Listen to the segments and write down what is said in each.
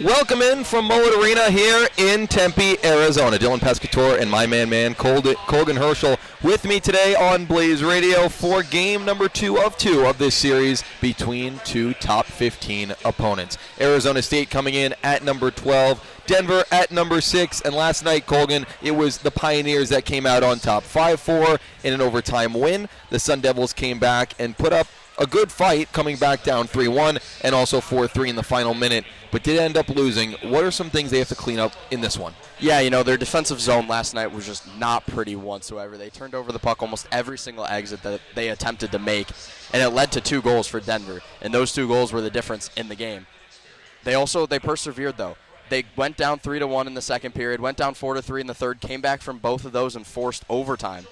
Welcome in from Mullet Arena here in Tempe, Arizona. Dylan Pescatore and my man Colgin Hirschel with me today on Blaze Radio for game number 2 of this series between two top 15 opponents. Arizona State coming in at number 12, Denver at number 6, and last night, Colgin, it was the Pioneers that came out on top 5-4 in an overtime win. The Sun Devils came back and put up a good fight, coming back down 3-1 and also 4-3 in the final minute, but did end up losing. What are some things they have to clean up in this one? Yeah, their defensive zone last night was just not pretty whatsoever. They turned over the puck almost every single exit that they attempted to make, and it led to 2 goals for Denver, and those 2 goals were the difference in the game. They persevered, though. They went down 3-1 in the second period, went down 4-3 in the third, came back from both of those and forced overtime.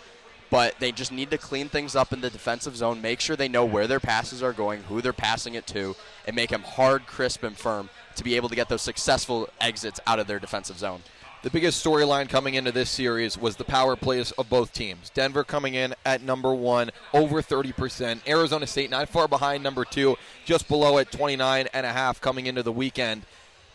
But they just need to clean things up in the defensive zone, make sure they know where their passes are going, who they're passing it to, and make them hard, crisp, and firm to be able to get those successful exits out of their defensive zone. The biggest storyline coming into this series was the power plays of both teams. Denver coming in at number 1, over 30%. Arizona State not far behind number 2, just below at 29.5 coming into the weekend.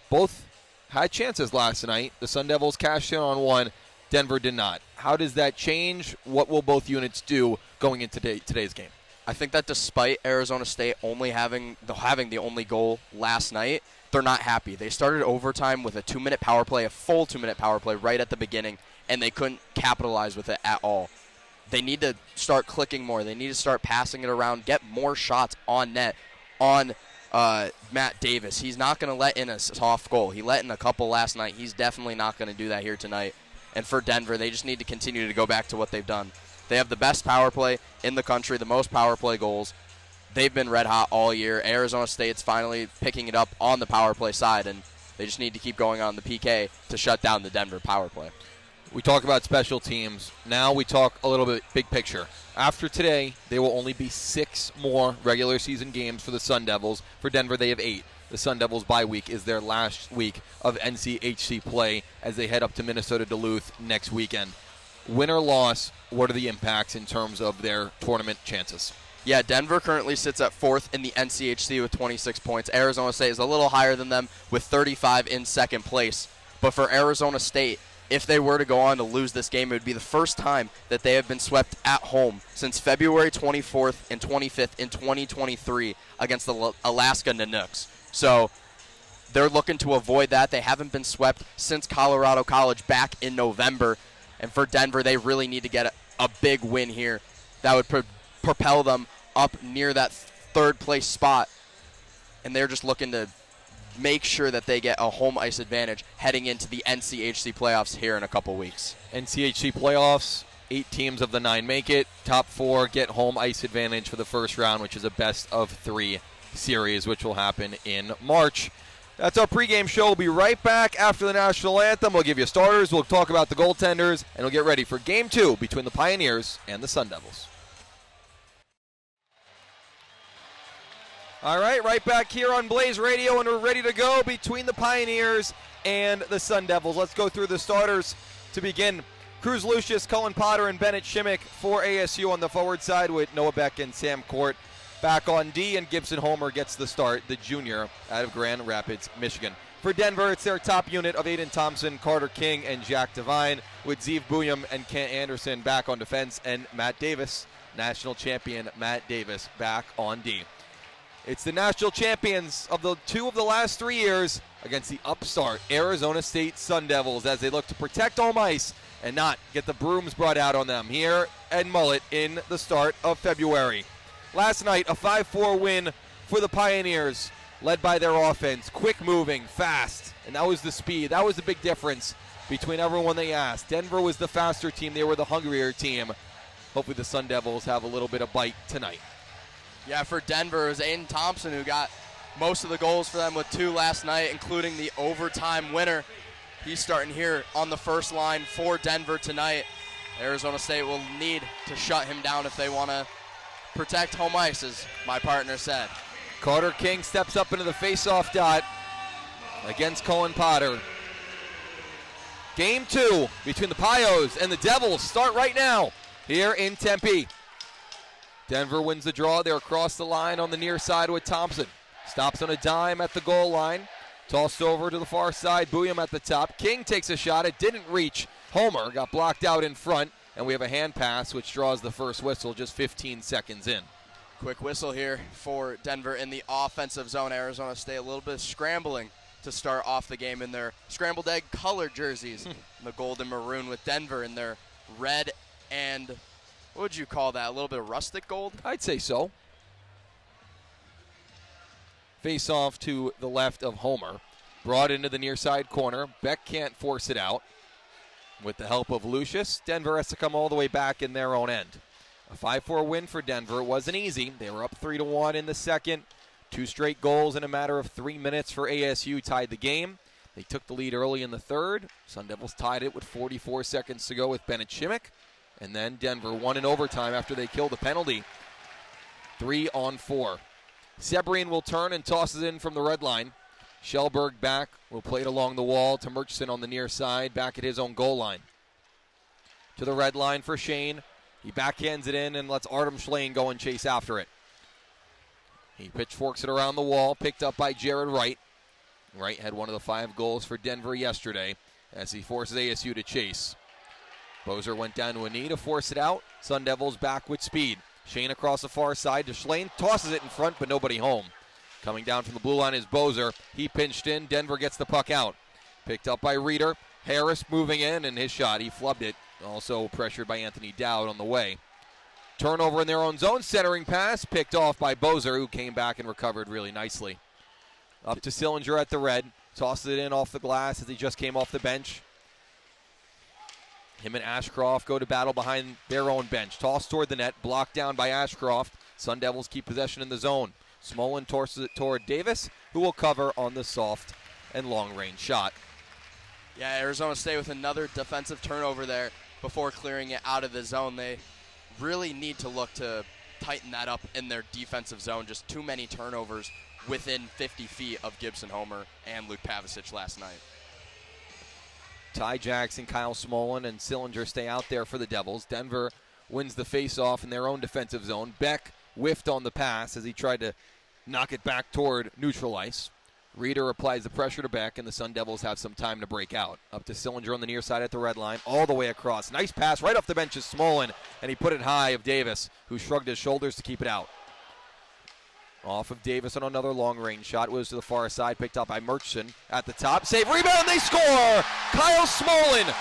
Both had chances last night. The Sun Devils cashed in on one. Denver did not. How does that change? What will both units do going into today's game? I think that despite Arizona State only having the only goal last night, they're not happy. They started overtime with a 2-minute power play, a full 2-minute power play right at the beginning, and they couldn't capitalize with it at all. They need to start clicking more. They need to start passing it around, get more shots on net on Matt Davis. He's not going to let in a soft goal. He let in a couple last night. He's definitely not going to do that here tonight. And for Denver, they just need to continue to go back to what they've done. They have the best power play in the country, the most power play goals. They've been red hot all year. Arizona State's finally picking it up on the power play side, and they just need to keep going on the PK to shut down the Denver power play. We talk about special teams. Now we talk a little bit big picture. After today, there will only be 6 more regular season games for the Sun Devils. For Denver, they have 8. The Sun Devils' bye week is their last week of NCHC play as they head up to Minnesota Duluth next weekend. Win or loss, what are the impacts in terms of their tournament chances? Yeah, Denver currently sits at 4th in the NCHC with 26 points. Arizona State is a little higher than them with 35 in second place. But for Arizona State, if they were to go on to lose this game, it would be the first time that they have been swept at home since February 24th and 25th in 2023 against the Alaska Nanooks. So they're looking to avoid that. They haven't been swept since Colorado College back in November. And for Denver, they really need to get a big win here that would propel them up near that 3rd place spot. And they're just looking to make sure that they get a home ice advantage heading into the NCHC playoffs here in a couple weeks. NCHC playoffs, 8 teams of the 9 make it. Top 4 get home ice advantage for the first round, which is a best of 3 series, which will happen in March. That's our pregame show. We'll be right back after the national anthem. We'll give you starters, we'll talk about the goaltenders, and we'll get ready for game 2 between the Pioneers and the Sun Devils. All right back here on Blaze Radio, and we're ready to go between the Pioneers and the Sun Devils. Let's go through the starters to begin. Cruz Lucius, Cullen Potter, and Bennett Shimmick for ASU on the forward side with Noah Beck and Sam Court back on D, and Gibson Homer gets the start, the junior out of Grand Rapids, Michigan. For Denver, it's their top unit of Aiden Thompson, Carter King, and Jack Devine, with Zeev Buyam and Kent Anderson back on defense, and Matt Davis, national champion Matt Davis, back on D. It's the national champions of the 2 of the last 3 years against the upstart Arizona State Sun Devils as they look to protect home ice and not get the brooms brought out on them here at Mullet in the start of February. Last night, a 5-4 win for the Pioneers, led by their offense. Quick moving, fast, and that was the speed. That was the big difference between everyone they asked. Denver was the faster team. They were the hungrier team. Hopefully the Sun Devils have a little bit of bite tonight. Yeah, for Denver, it was Aiden Thompson who got most of the goals for them with 2 last night, including the overtime winner. He's starting here on the first line for Denver tonight. Arizona State will need to shut him down if they want to protect home ice, as my partner said. Carter King steps up into the face-off dot against Cullen Potter. Game 2 between the Pios and the Devils start right now here in Tempe. Denver wins the draw. They're across the line on the near side with Thompson. Stops on a dime at the goal line. Tossed over to the far side. Booyam at the top. King takes a shot. It didn't reach. Homer got blocked out in front. And we have a hand pass, which draws the first whistle just 15 seconds in. Quick whistle here for Denver in the offensive zone. Arizona State a little bit of scrambling to start off the game in their scrambled egg colored jerseys. The gold and maroon with Denver in their red and, what would you call that, a little bit of rustic gold? I'd say so. Face off to the left of Homer. Brought into the near side corner. Beck can't force it out. With the help of Lucius, Denver has to come all the way back in their own end. A 5-4 win for Denver. It wasn't easy. They were up 3-1 in the second. 2 straight goals in a matter of 3 minutes for ASU tied the game. They took the lead early in the third. Sun Devils tied it with 44 seconds to go with Bennett Shimmick. And then Denver won in overtime after they killed a penalty. 3-on-4. Sebrien will turn and tosses in from the red line. Shellberg back, will play it along the wall to Murchison on the near side, back at his own goal line. To the red line for Shane. He backhands it in and lets Artem Schlein go and chase after it. He pitchforks it around the wall, picked up by Jared Wright. Wright had one of the 5 goals for Denver yesterday as he forces ASU to chase. Bozer went down to a knee to force it out. Sun Devils back with speed. Shane across the far side to Schlein, tosses it in front, but nobody home. Coming down from the blue line is Bozer. He pinched in. Denver gets the puck out. Picked up by Reeder. Harris moving in, and his shot, he flubbed it. Also pressured by Anthony Dowd on the way. Turnover in their own zone. Centering pass picked off by Bozer, who came back and recovered really nicely. Up to Sillinger at the red. Tosses it in off the glass as he just came off the bench. Him and Ashcroft go to battle behind their own bench. Toss toward the net. Blocked down by Ashcroft. Sun Devils keep possession in the zone. Smolin tosses it toward Davis, who will cover on the soft and long-range shot. Yeah, Arizona State with another defensive turnover there before clearing it out of the zone. They really need to look to tighten that up in their defensive zone. Just too many turnovers within 50 feet of Gibson Homer and Luke Pavicic last night. Ty Jackson, Kyle Smolin, and Sillinger stay out there for the Devils. Denver wins the face-off in their own defensive zone. Beck whiffed on the pass as he tried to knock it back toward neutral ice. Reeder applies the pressure to Beck, and the Sun Devils have some time to break out. Up to Sillinger on the near side at the red line, all the way across. Nice pass right off the bench is Smolin, and he put it high of Davis, who shrugged his shoulders to keep it out. Off of Davis on another long-range shot. Was to the far side, picked up by Murchison at the top. Save, rebound, they score! Kyle Smolin!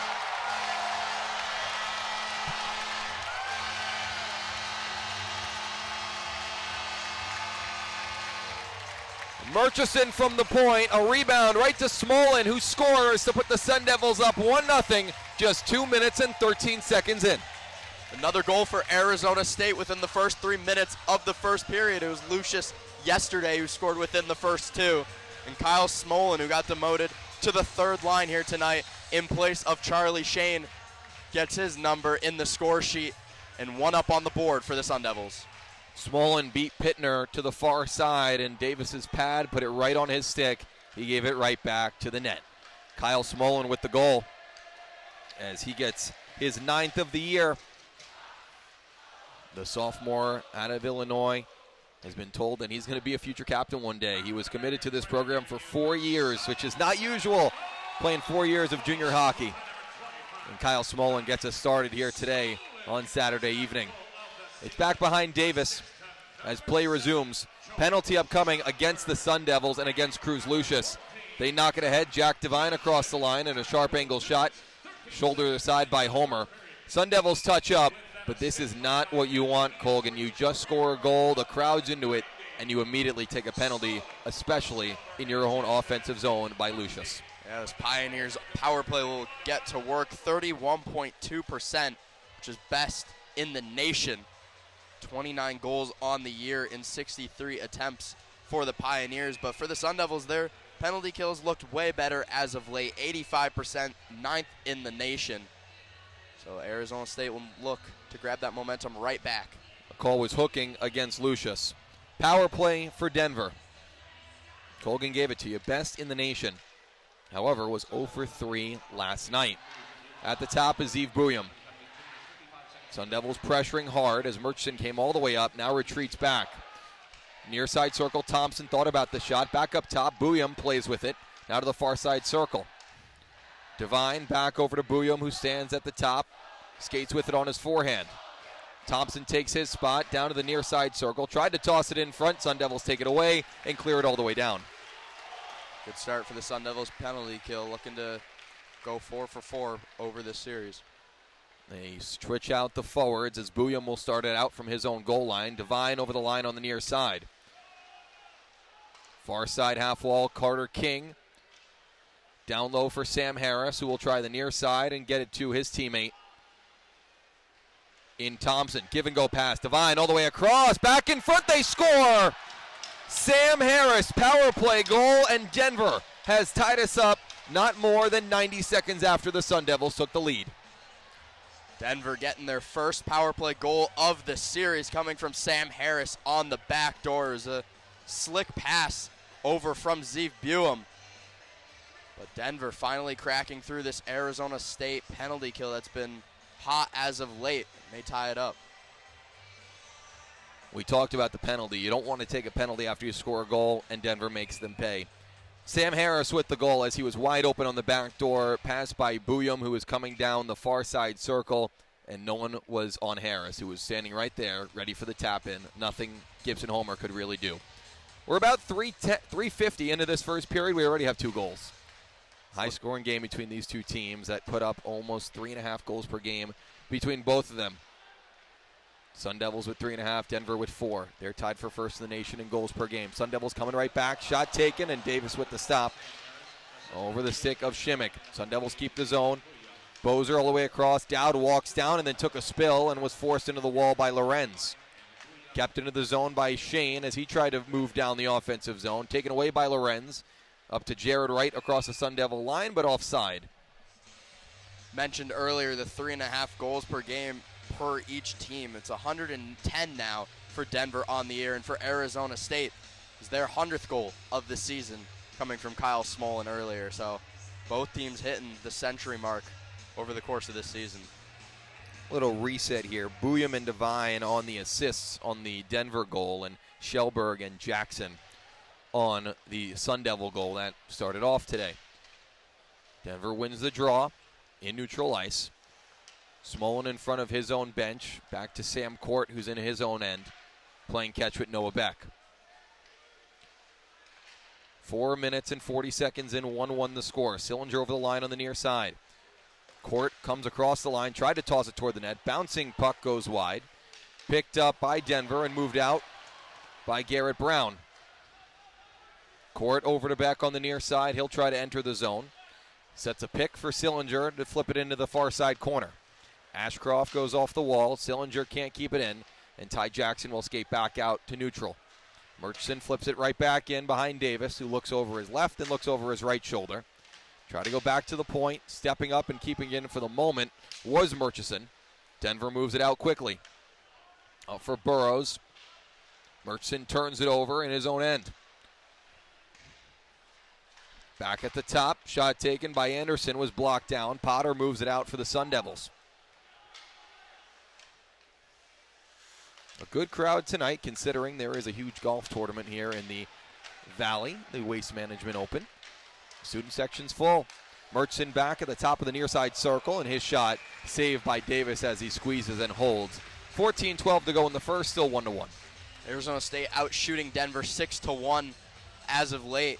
Murchison from the point, a rebound right to Smolin, who scores to put the Sun Devils up 1-0, just 2 minutes and 13 seconds in. Another goal for Arizona State within the first 3 minutes of the first period. It was Lucius yesterday who scored within the first 2. And Kyle Smolin, who got demoted to the third line here tonight in place of Charlie Shane, gets his number in the score sheet and 1 up on the board for the Sun Devils. Smolin beat Pittner to the far side, and Davis's pad put it right on his stick. He gave it right back to the net. Kyle Smolin with the goal as he gets his 9th of the year. The sophomore out of Illinois has been told that he's going to be a future captain one day. He was committed to this program for 4 years, which is not usual, playing 4 years of junior hockey. And Kyle Smolin gets us started here today on Saturday evening. It's back behind Davis as play resumes. Penalty upcoming against the Sun Devils and against Cruz Lucius. They knock it ahead. Jack Devine across the line and a sharp angle shot. Shoulder aside by Homer. Sun Devils touch up, but this is not what you want, Colgin. You just score a goal, the crowd's into it, and you immediately take a penalty, especially in your own offensive zone by Lucius. Yeah, this Pioneers power play will get to work. 31.2%, which is best in the nation. 29 goals on the year in 63 attempts for the Pioneers. But for the Sun Devils, their penalty kills looked way better as of late. 85%, 9th in the nation. So Arizona State will look to grab that momentum right back. The call was hooking against Lucius. Power play for Denver. Colgin gave it to you. Best in the nation. However, was 0 for 3 last night. At the top is Yves Bouillon. Sun Devils pressuring hard as Murchison came all the way up, now retreats back. Near side circle, Thompson thought about the shot. Back up top, Bouillon plays with it. Now to the far side circle. Devine back over to Bouillon, who stands at the top. Skates with it on his forehand. Thompson takes his spot down to the near side circle. Tried to toss it in front. Sun Devils take it away and clear it all the way down. Good start for the Sun Devils penalty kill, looking to go 4 for 4 over this series. They switch out the forwards as Bouillon will start it out from his own goal line. Devine over the line on the near side. Far side half wall, Carter King. Down low for Sam Harris, who will try the near side and get it to his teammate in Thompson. Give and go pass. Devine all the way across. Back in front, they score! Sam Harris, power play goal, and Denver has tied us up not more than 90 seconds after the Sun Devils took the lead. Denver getting their first power play goal of the series, coming from Sam Harris on the back door. It was a slick pass over from Zeev Buem. But Denver finally cracking through this Arizona State penalty kill that's been hot as of late. They tie it up. We talked about the penalty. You don't want to take a penalty after you score a goal, and Denver makes them pay. Sam Harris with the goal as he was wide open on the back door. Passed by Bouillon, who was coming down the far side circle, and no one was on Harris, who was standing right there, ready for the tap-in. Nothing Gibson Homer could really do. We're about 3:50 into this first period. We already have 2 goals. High-scoring game between these two teams that put up almost 3.5 goals per game between both of them. Sun Devils with 3.5, Denver with 4. They're tied for first in the nation in goals per game. Sun Devils coming right back, shot taken, and Davis with the stop. Over the stick of Shimmick. Sun Devils keep the zone. Bozer all the way across. Dowd walks down and then took a spill and was forced into the wall by Lorenz. Kept into the zone by Shane as he tried to move down the offensive zone. Taken away by Lorenz. Up to Jared Wright across the Sun Devil line, but offside. Mentioned earlier the 3.5 goals per game per each team. It's 110 now for Denver on the year, and for Arizona State is their 100th goal of the season, coming from Kyle Smolin earlier. So both teams hitting the century mark over the course of this season. Little reset here. Bouillon and Devine on the assists on the Denver goal, and Shellberg and Jackson on the Sun Devil goal that started off today. Denver wins the draw in neutral ice. Smolin in front of his own bench. Back to Sam Court, who's in his own end, playing catch with Noah Beck. 4 minutes and 40 seconds in, 1-1 the score. Sillinger over the line on the near side. Court comes across the line, tried to toss it toward the net. Bouncing puck goes wide. Picked up by Denver and moved out by Garrett Brown. Court over to Beck on the near side. He'll try to enter the zone. Sets a pick for Sillinger to flip it into the far side corner. Ashcroft goes off the wall. Sillinger can't keep it in, and Ty Jackson will skate back out to neutral. Murchison flips it right back in behind Davis, who looks over his left and looks over his right shoulder. Try to go back to the point. Stepping up and keeping it in for the moment was Murchison. Denver moves it out quickly. Out for Burrows. Murchison turns it over in his own end. Back at the top, shot taken by Anderson was blocked down. Potter moves it out for the Sun Devils. A good crowd tonight, considering there is a huge golf tournament here in the Valley, the Waste Management Open. Student section's full. Murchison back at the top of the near side circle, and his shot saved by Davis as he squeezes and holds. 14-12 to go in the first, still 1-1. Arizona State out shooting Denver 6-1 as of late.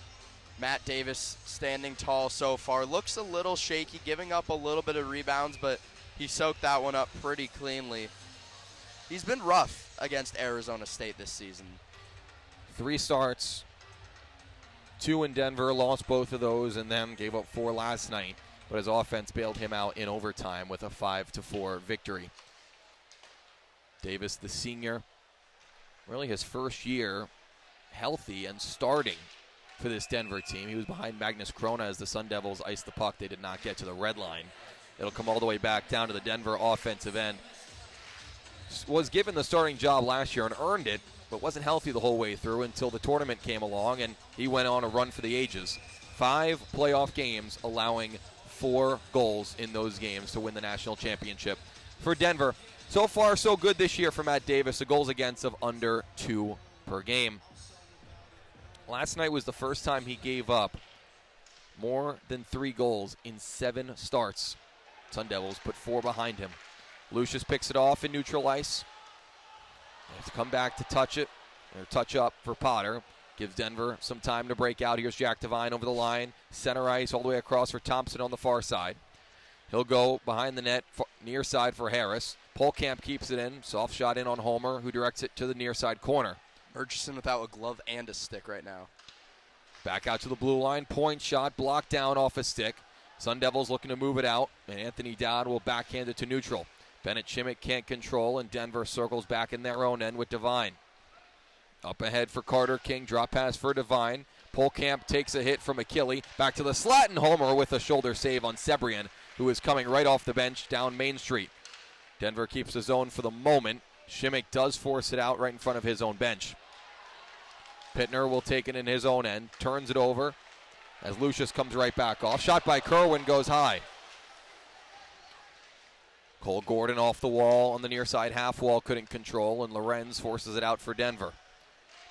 Matt Davis standing tall so far. Looks a little shaky, giving up a little bit of rebounds, but he soaked that one up pretty cleanly. He's been rough against Arizona State this season. 3 starts, 2 in Denver, lost both of those, and then gave up 4 last night. But his offense bailed him out in overtime with a 5-4 victory. Davis, the senior, really his first year healthy and starting for this Denver team. He was behind Magnus Krona as the Sun Devils iced the puck. They did not get to the red line. It'll come all the way back down to the Denver offensive end. Was given the starting job last year and earned it, but wasn't healthy the whole way through until the tournament came along, and he went on a run for the ages. 5 playoff games, allowing 4 goals in those games to win the national championship for Denver. So far, so good this year for Matt Davis. A goals against of under 2 per game. Last night was the first time he gave up More than 3 goals in 7 starts. Sun Devils put 4 behind him. Lucius picks it off in neutral ice. They have to come back to touch it, or touch up for Potter. Gives Denver some time to break out. Here's Jack Devine over the line. Center ice all the way across for Thompson on the far side. He'll go behind the net, near side for Harris. Polkamp keeps it in. Soft shot in on Homer, who directs it to the near side corner. Murchison without a glove and a stick right now. Back out to the blue line. Point shot blocked down off a stick. Sun Devils looking to move it out, and Anthony Dowd will backhand it to neutral. Bennett Shimmick can't control, and Denver circles back in their own end with Devine. Up ahead for Carter King. Drop pass for Devine. Polkamp takes a hit from Achille. Back to the slot, and Homer with a shoulder save on Sebrian, who is coming right off the bench down Main Street. Denver keeps the zone for the moment. Shimmick does force it out right in front of his own bench. Pittner will take it in his own end. Turns it over as Lucius comes right back off. Shot by Kerwin goes high. Cole Gordon off the wall on the near side half wall, couldn't control, and Lorenz forces it out for Denver.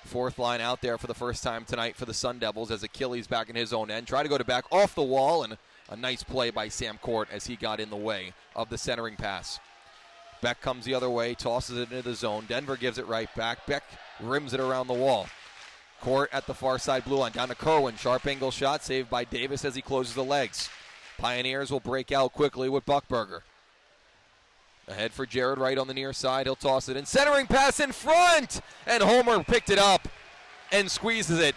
Fourth line out there for the first time tonight for the Sun Devils as Achilles back in his own end. Try to go to back off the wall, and a nice play by Sam Court as he got in the way of the centering pass. Beck comes the other way, tosses it into the zone. Denver gives it right back. Beck rims it around the wall. Court at the far side blue line. Down to Kerwin. Sharp angle shot saved by Davis as he closes the legs. Pioneers will break out quickly with Buckberger. Ahead for Jared Wright on the near side. He'll toss it in. Centering pass in front! And Homer picked it up and squeezes it.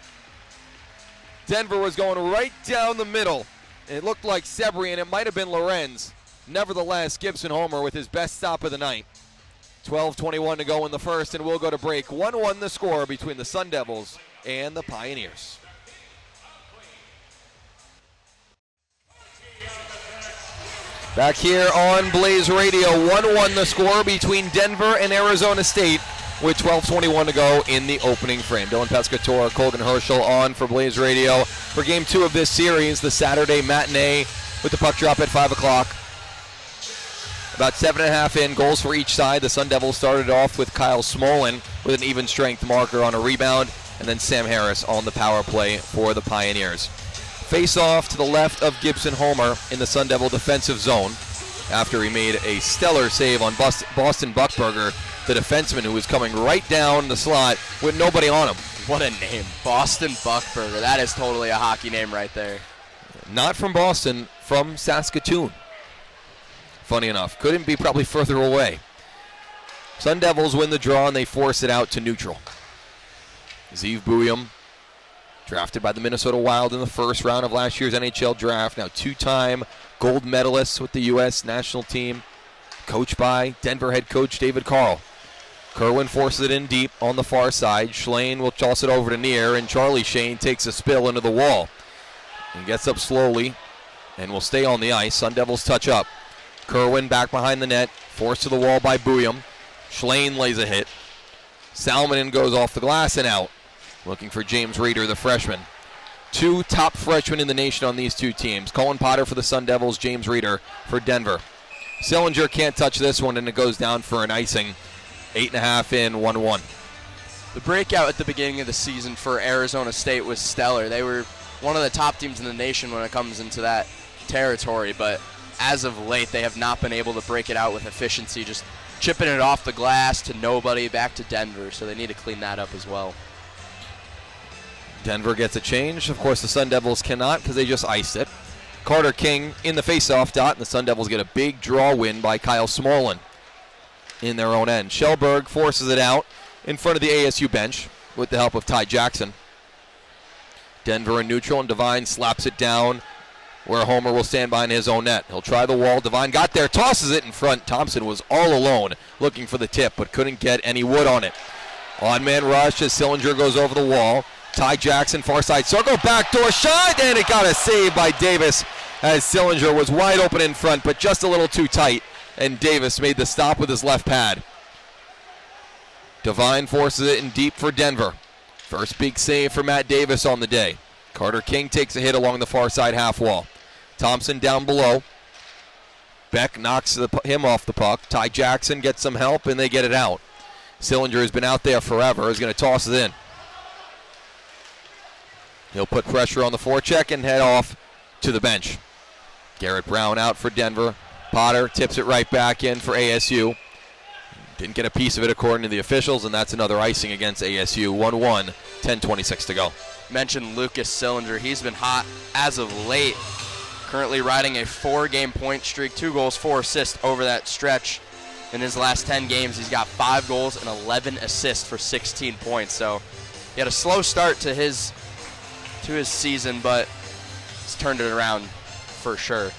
Denver was going right down the middle. It looked like Sebrian. It might have been Lorenz. Nevertheless, Gibson Homer with his best stop of the night. 12:21 to go in the first, and we'll go to break. 1-1 the score between the Sun Devils and the Pioneers. Back here on Blaze Radio, 1-1 the score between Denver and Arizona State with 12:21 to go in the opening frame. Dylan Pescatore, Colgin Hirschel on for Blaze Radio for Game 2 of this series, the Saturday matinee with the puck drop at 5 o'clock. About 7.5 in, goals for each side. The Sun Devils started off with Kyle Smolin with an even strength marker on a rebound, and then Sam Harris on the power play for the Pioneers. Face off to the left of Gibson Homer in the Sun Devil defensive zone after he made a stellar save on Boston Buckberger, the defenseman who was coming right down the slot with nobody on him. What a name, Boston Buckberger. That is totally a hockey name right there. Not from Boston, from Saskatoon. Funny enough, couldn't be probably further away. Sun Devils win the draw and they force it out to neutral. Zeev Buium, drafted by the Minnesota Wild in the first round of last year's NHL draft, now 2-time gold medalist with the U.S. national team, coached by Denver head coach David Carl. Kerwin forces it in deep on the far side. Schlane will toss it over to near, and Charlie Shane takes a spill into the wall. And gets up slowly and will stay on the ice. Sun Devils touch up. Kerwin back behind the net, forced to the wall by Buium. Schlane lays a hit. Salmonen goes off the glass and out. Looking for James Reeder, the freshman. 2 top freshmen in the nation on these two teams. Colin Potter for the Sun Devils, James Reeder for Denver. Sillinger can't touch this one, and it goes down for an icing. 8.5 in, 1-1. The breakout at the beginning of the season for Arizona State was stellar. They were one of the top teams in the nation when it comes into that territory, but as of late, they have not been able to break it out with efficiency, just chipping it off the glass to nobody, back to Denver, so they need to clean that up as well. Denver gets a change. Of course, the Sun Devils cannot because they just iced it. Carter King in the faceoff dot, and the Sun Devils get a big draw win by Kyle Smolin in their own end. Shellberg forces it out in front of the ASU bench with the help of Ty Jackson. Denver in neutral, and Devine slaps it down where Homer will stand behind his own net. He'll try the wall. Devine got there, tosses it in front. Thompson was all alone looking for the tip, but couldn't get any wood on it. On-man rush as Sillinger goes over the wall. Ty Jackson, far side circle, backdoor shot, and it got a save by Davis as Sillinger was wide open in front, but just a little too tight, and Davis made the stop with his left pad. Devine forces it in deep for Denver. First big save for Matt Davis on the day. Carter King takes a hit along the far side half wall. Thompson down below. Beck knocks him off the puck. Ty Jackson gets some help, and they get it out. Sillinger has been out there forever. Is going to toss it in. He'll put pressure on the forecheck and head off to the bench. Garrett Brown out for Denver. Potter tips it right back in for ASU. Didn't get a piece of it according to the officials, and that's another icing against ASU. 1-1, 10:26 to go. Mentioned Lucas Sillinger. He's been hot as of late. Currently riding a 4-game point streak, 2 goals, 4 assists over that stretch. In his last 10 games, he's got 5 goals and 11 assists for 16 points. So he had a slow start to his season, but he's turned it around for sure.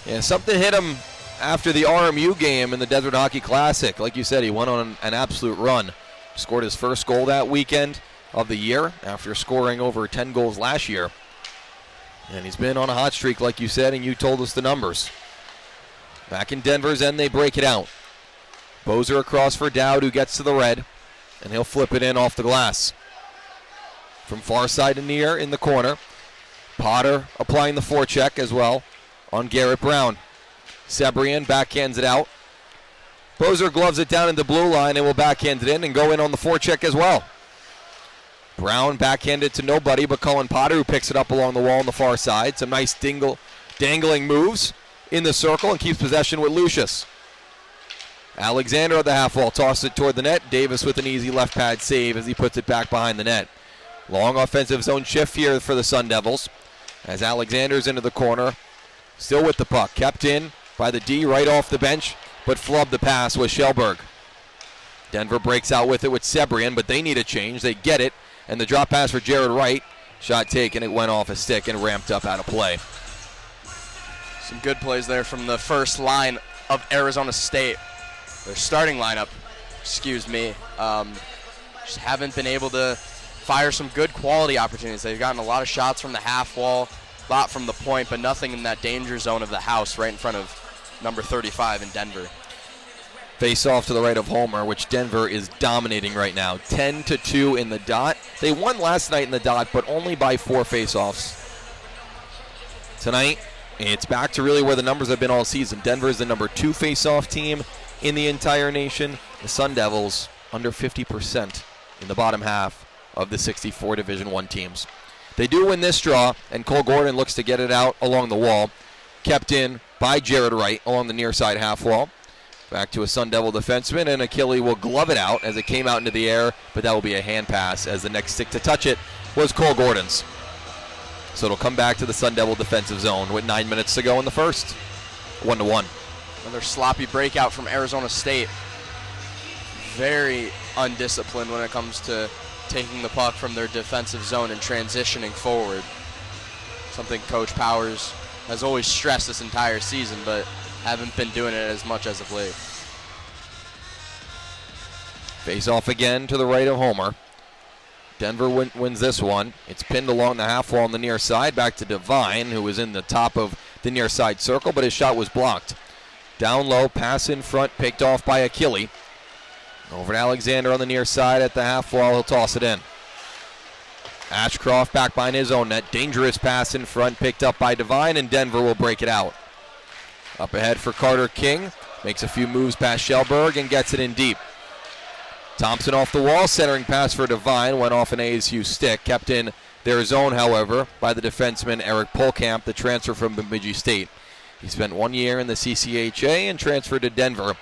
Yeah, something hit him after the RMU game in the Desert Hockey Classic. Like you said, he went on an absolute run. Scored his first goal that weekend of the year after scoring over 10 goals last year. And he's been on a hot streak, like you said, and you told us the numbers. Back in Denver's end, they break it out. Bozer across for Dowd, who gets to the red, and he'll flip it in off the glass. From far side to near in the corner, Potter applying the forecheck as well on Garrett Brown. Sebrian backhands it out. Bozer gloves it down in the blue line and will backhand it in and go in on the forecheck as well. Brown backhanded to nobody but Cullen Potter, who picks it up along the wall on the far side. Some nice dangling moves in the circle and keeps possession with Lucius. Alexander at the half wall tosses it toward the net. Davis with an easy left pad save as he puts it back behind the net. Long offensive zone shift here for the Sun Devils as Alexander's into the corner. Still with the puck. Kept in by the D right off the bench, but flubbed the pass with Shellberg. Denver breaks out with it with Sebrian, but they need a change. They get it, and the drop pass for Jared Wright. Shot taken, it went off a stick and ramped up out of play. Some good plays there from the first line of Arizona State. Their starting lineup, just haven't been able to fire some good quality opportunities. They've gotten a lot of shots from the half wall, a lot from the point, but nothing in that danger zone of the house right in front of number 35 in Denver. Face off to the right of Homer, which Denver is dominating right now. 10-2 in the dot. They won last night in the dot, but only by 4 face-offs. Tonight, it's back to really where the numbers have been all season. Denver is the number 2 face-off team in the entire nation. The Sun Devils under 50% in the bottom half of the 64 Division I teams. They do win this draw, and Cole Gordon looks to get it out along the wall. Kept in by Jared Wright along the near side half wall. Back to a Sun Devil defenseman, and Achille will glove it out as it came out into the air, but that will be a hand pass as the next stick to touch it was Cole Gordon's. So it'll come back to the Sun Devil defensive zone with 9 minutes to go in the first. 1-1. Another sloppy breakout from Arizona State. Very undisciplined when it comes to taking the puck from their defensive zone and transitioning forward. Something Coach Powers has always stressed this entire season, but haven't been doing it as much as of late. Face off again to the right of Homer. Denver wins this one. It's pinned along the half wall on the near side. Back to Devine, who was in the top of the near side circle, but his shot was blocked. Down low, pass in front, picked off by Achille. Over to Alexander on the near side at the half wall. He'll toss it in. Ashcroft back behind his own net. Dangerous pass in front, picked up by Devine, and Denver will break it out. Up ahead for Carter King. Makes a few moves past Shellberg and gets it in deep. Thompson off the wall, centering pass for Devine. Went off an ASU stick. Kept in their zone, however, by the defenseman Eric Polkamp, the transfer from Bemidji State. He spent 1 year in the CCHA and transferred to Denver.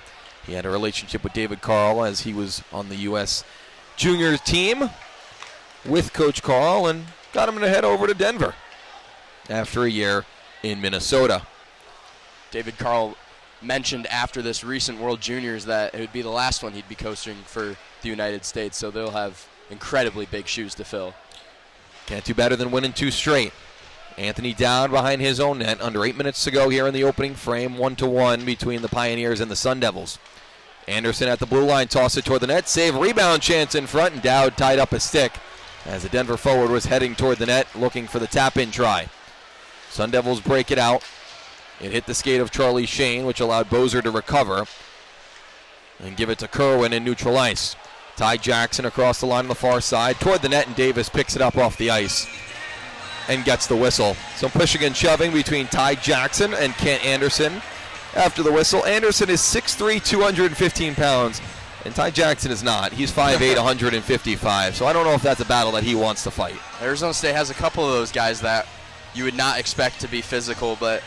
He had a relationship with David Carl as he was on the U.S. junior team with Coach Carl and got him to head over to Denver after a year in Minnesota. David Carl mentioned after this recent World Juniors that it would be the last one he'd be coaching for the United States, so they'll have incredibly big shoes to fill. Can't do better than winning 2 straight. Anthony down behind his own net. Under 8 minutes to go here in the opening frame. 1-1 between the Pioneers and the Sun Devils. Anderson at the blue line, toss it toward the net. Save, rebound chance in front, and Dowd tied up a stick as the Denver forward was heading toward the net, looking for the tap-in try. Sun Devils break it out. It hit the skate of Charlie Shane, which allowed Bozer to recover and give it to Kerwin in neutral ice. Ty Jackson across the line on the far side, toward the net, and Davis picks it up off the ice and gets the whistle. Some pushing and shoving between Ty Jackson and Kent Anderson. After the whistle, Anderson is 6'3", 215 pounds, and Ty Jackson is not. He's 5'8", 155, so I don't know if that's a battle that he wants to fight. Arizona State has a couple of those guys that you would not expect to be physical, but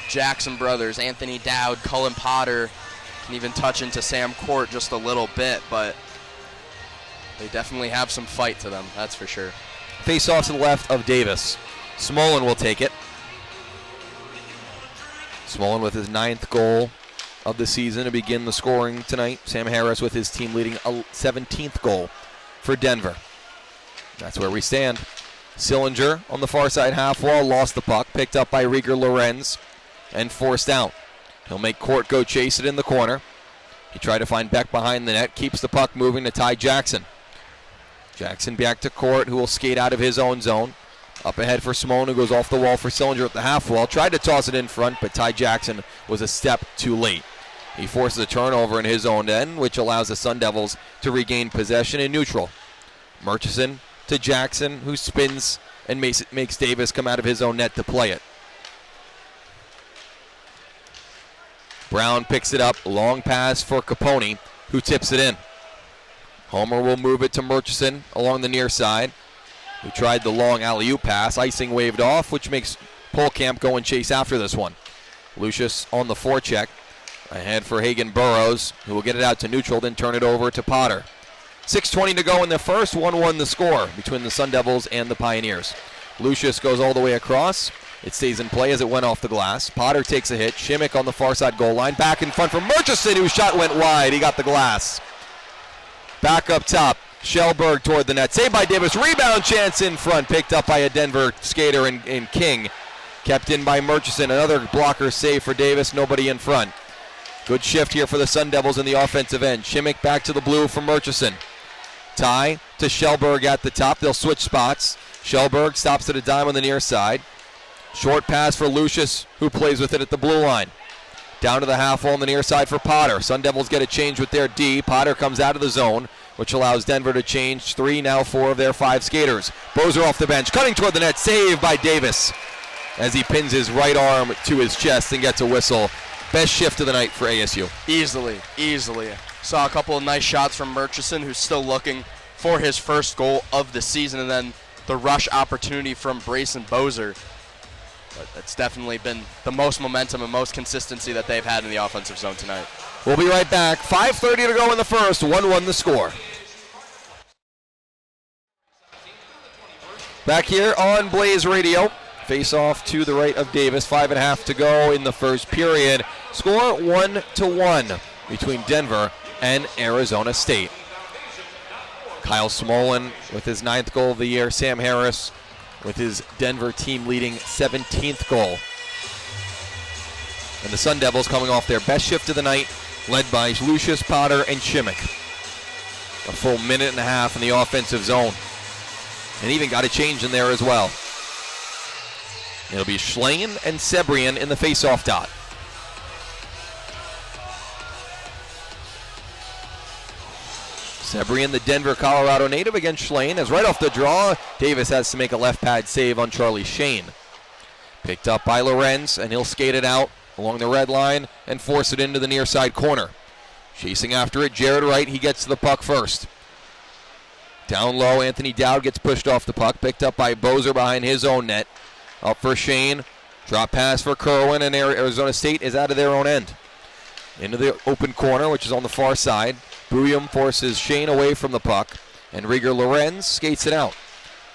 Jackson brothers, Anthony Dowd, Cullen Potter, can even touch into Sam Court just a little bit, but they definitely have some fight to them, that's for sure. Face off to the left of Davis. Smolin will take it. Smolin with his 9th goal of the season to begin the scoring tonight. Sam Harris with his team leading 17th goal for Denver. That's where we stand. Sillinger on the far side half wall, lost the puck, picked up by Rieger Lorenz and forced out. He'll make Court go chase it in the corner. He tried to find Beck behind the net, keeps the puck moving to Ty Jackson. Jackson back to Court, who will skate out of his own zone. Up ahead for Simone, who goes off the wall for Sillinger at the half wall. Tried to toss it in front, but Ty Jackson was a step too late. He forces a turnover in his own end, which allows the Sun Devils to regain possession in neutral. Murchison to Jackson, who spins and makes Davis come out of his own net to play it. Brown picks it up, long pass for Capone, who tips it in. Homer will move it to Murchison along the near side, who tried the long alley-oop pass. Icing waved off, which makes Polkamp go and chase after this one. Lucius on the forecheck. Ahead for Hagen Burrows, who will get it out to neutral, then turn it over to Potter. 6:20 to go in the first, 1-1 the score between the Sun Devils and the Pioneers. Lucius goes all the way across. It stays in play as it went off the glass. Potter takes a hit. Shimmick on the far side goal line. Back in front for Murchison, whose shot went wide. He got the glass. Back up top. Shellberg toward the net. Saved by Davis. Rebound chance in front. Picked up by a Denver skater in King. Kept in by Murchison. Another blocker save for Davis. Nobody in front. Good shift here for the Sun Devils in the offensive end. Shimmick back to the blue for Murchison. Ty to Shellberg at the top. They'll switch spots. Shellberg stops at a dime on the near side. Short pass for Lucius, who plays with it at the blue line. Down to the half wall on the near side for Potter. Sun Devils get a change with their D. Potter comes out of the zone, which allows Denver to change 3, now 4 of their 5 skaters. Bozer off the bench, cutting toward the net, saved by Davis as he pins his right arm to his chest and gets a whistle. Best shift of the night for ASU. Easily. Saw a couple of nice shots from Murchison, who's still looking for his first goal of the season, and then the rush opportunity from Brayson Bozer. But that's definitely been the most momentum and most consistency that they've had in the offensive zone tonight. We'll be right back. 5:30 to go in the first, 1-1 the score. Back here on Blaze Radio. Face off to the right of Davis. 5.5 to go in the first period. Score 1-1 between Denver and Arizona State. Kyle Smolin with his 9th goal of the year. Sam Harris with his Denver team leading 17th goal. And the Sun Devils coming off their best shift of the night, led by Lucius, Potter, and Shimmick. A full minute and a half in the offensive zone. And even got a change in there as well. It'll be Schlane and Sebrian in the face-off dot. Sebrian, the Denver, Colorado native, against Schlane, as right off the draw, Davis has to make a left pad save on Charlie Shane. Picked up by Lorenz, and he'll skate it out along the red line and force it into the near side corner. Chasing after it, Jared Wright, he gets to the puck first. Down low, Anthony Dowd gets pushed off the puck, picked up by Bozer behind his own net. Up for Shane, drop pass for Kerwin, and Arizona State is out of their own end. Into the open corner, which is on the far side. Brouillon forces Shane away from the puck, and Rieger Lorenz skates it out.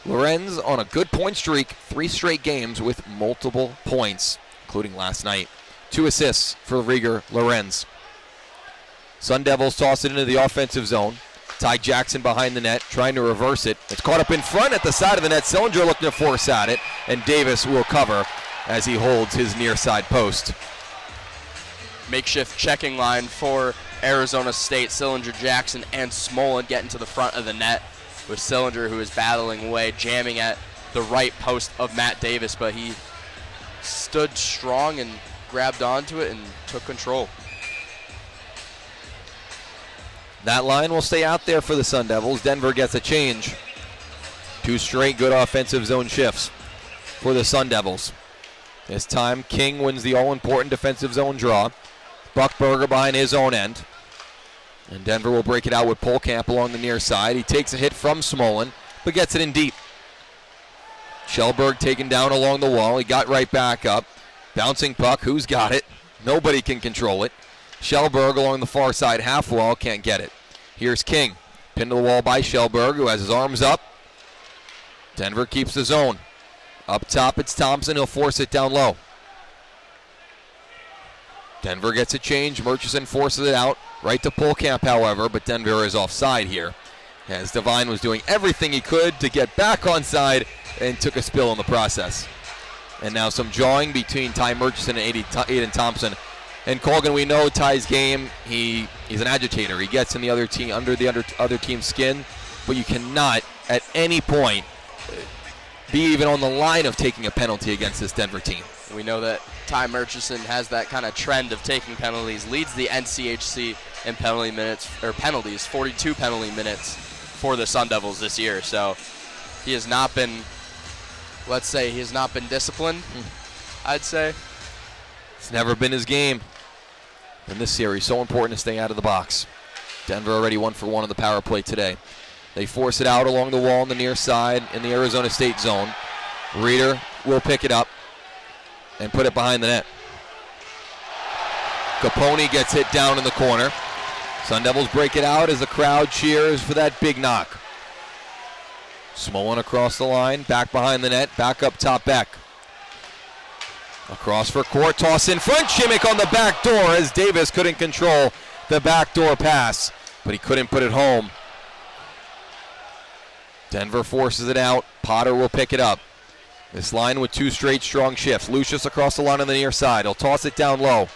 Lorenz on a good point streak, 3 straight games with multiple points, including last night. 2 assists for Rieger Lorenz. Sun Devils toss it into the offensive zone. Ty Jackson behind the net, trying to reverse it. It's caught up in front at the side of the net. Sillinger looking to force at it, and Davis will cover as he holds his near side post. Makeshift checking line for Arizona State. Sillinger, Jackson, and Smolin getting to the front of the net, with Sillinger, who is battling away, jamming at the right post of Matt Davis, but he stood strong and grabbed onto it and took control. That line will stay out there for the Sun Devils. Denver gets a change. 2 straight good offensive zone shifts for the Sun Devils. This time, King wins the all-important defensive zone draw. Buckberger behind his own end. And Denver will break it out with Polkamp along the near side. He takes a hit from Smolin, but gets it in deep. Shellberg taken down along the wall. He got right back up. Bouncing puck. Who's got it? Nobody can control it. Shellberg along the far side half wall. Can't get it. Here's King. Pinned to the wall by Shellberg, who has his arms up. Denver keeps the zone. Up top, it's Thompson. He'll force it down low. Denver gets a change. Murchison forces it out. Right to Polkamp, however, but Denver is offside here, as Devine was doing everything he could to get back onside and took a spill in the process. And now some jawing between Ty Murchison and Aiden Thompson. And Colgan, we know Ty's game. He's an agitator. He gets in the other team under the other team's skin, but you cannot at any point be even on the line of taking a penalty against this Denver team. We know that Ty Murchison has that kind of trend of taking penalties, leads the NCHC in penalty minutes, or penalties, 42 penalty minutes for the Sun Devils this year. So he has not been, let's say, he has not been disciplined, I'd say. It's never been his game in this series. So important to stay out of the box. Denver already 1 for 1 on the power play today. They force it out along the wall on the near side in the Arizona State zone. Reeder will pick it up and put it behind the net. Capone gets hit down in the corner. Sun Devils break it out as the crowd cheers for that big knock. Smolin across the line, back behind the net, back up top Beck. Across for Court, toss in front, Shimmick on the back door as Davis couldn't control the backdoor pass, but he couldn't put it home. Denver forces it out, Potter will pick it up. This line with 2 straight strong shifts. Lucius across the line on the near side. He'll toss it down low.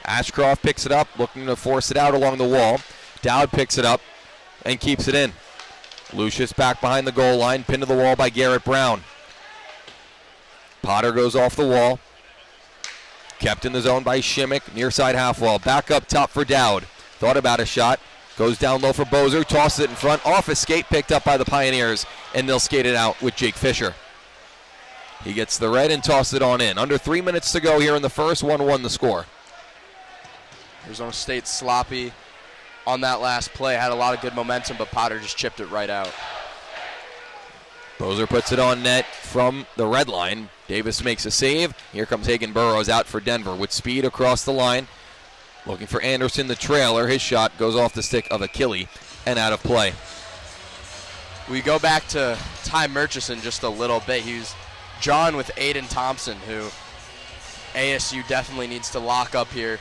Ashcroft picks it up, looking to force it out along the wall. Dowd picks it up and keeps it in. Lucius back behind the goal line, pinned to the wall by Garrett Brown. Potter goes off the wall. Kept in the zone by Shimmick, near side half wall. Back up top for Dowd. Thought about a shot. Goes down low for Bozer, tosses it in front. Off a skate, picked up by the Pioneers, and they'll skate it out with Jake Fisher. He gets the red and tosses it on in. Under 3 minutes to go here in the first, 1-1 the score. Arizona State sloppy on that last play. Had a lot of good momentum, but Potter just chipped it right out. Bozer puts it on net from the red line. Davis makes a save. Here comes Hagen Burrows out for Denver with speed across the line. Looking for Anderson, the trailer. His shot goes off the stick of Achille and out of play. We go back to Ty Murchison just a little bit. He was John with Aiden Thompson, who ASU definitely needs to lock up here,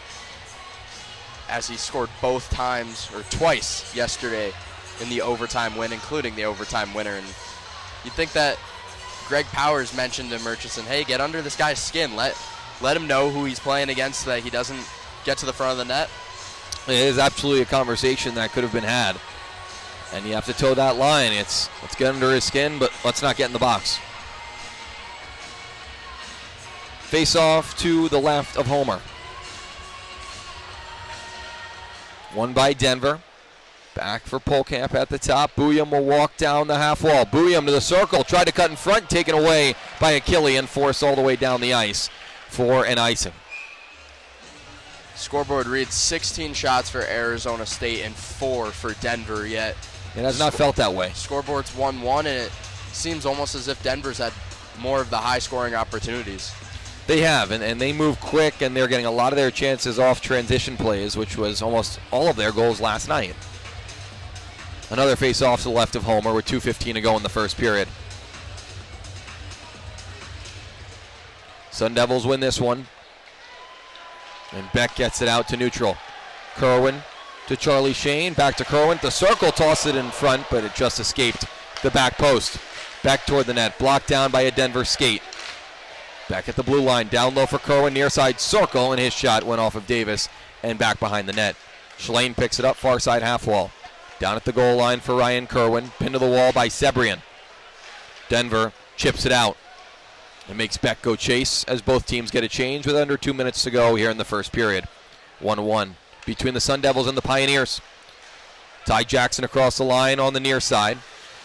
as he scored both times, or twice yesterday in the overtime win, including the overtime winner. And you'd think that Greg Powers mentioned to Murchison, hey, get under this guy's skin. Let him know who he's playing against, so that he doesn't get to the front of the net. It is absolutely a conversation that could have been had. And you have to toe that line. Let's get under his skin, but let's not get in the box. Face off to the left of Homer. One by Denver. Back for Polkamp at the top. Booyam will walk down the half wall. Booyam to the circle. Tried to cut in front. Taken away by Achille and forced all the way down the ice for an icing. Scoreboard reads 16 shots for Arizona State and 4 for Denver, yet it has not felt that way. Scoreboard's 1-1, and it seems almost as if Denver's had more of the high-scoring opportunities. They have, and they move quick, and they're getting a lot of their chances off transition plays, which was almost all of their goals last night. Another face-off to the left of Homer with 2:15 to go in the first period. Sun Devils win this one. And Beck gets it out to neutral. Kerwin to Charlie Shane. Back to Kerwin. The circle, tossed it in front, but it just escaped the back post. Back toward the net. Blocked down by a Denver skate. Back at the blue line. Down low for Kerwin. Near side circle, and his shot went off of Davis and back behind the net. Schlane picks it up. Far side half wall. Down at the goal line for Ryan Kerwin. Pinned to the wall by Sebrian. Denver chips it out. It makes Beck go chase as both teams get a change with under 2 minutes to go here in the first period. 1-1 between the Sun Devils and the Pioneers. Ty Jackson across the line on the near side.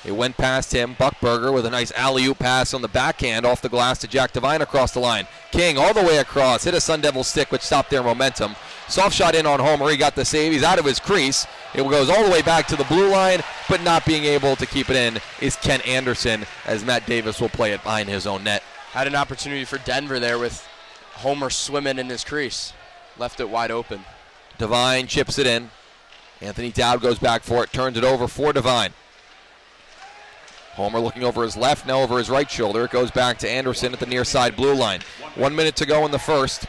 It went past him. Buckberger with a nice alley-oop pass on the backhand off the glass to Jack Devine across the line. King all the way across. Hit a Sun Devil stick which stopped their momentum. Soft shot in on Homer. He got the save. He's out of his crease. It goes all the way back to the blue line, but not being able to keep it in is Kent Anderson, as Matt Davis will play it behind his own net. Had an opportunity for Denver there with Homer swimming in his crease. Left it wide open. Devine chips it in. Anthony Dowd goes back for it, turns it over for Devine. Homer looking over his left, now over his right shoulder. It goes back to Anderson at the near side blue line. 1 minute to go in the first.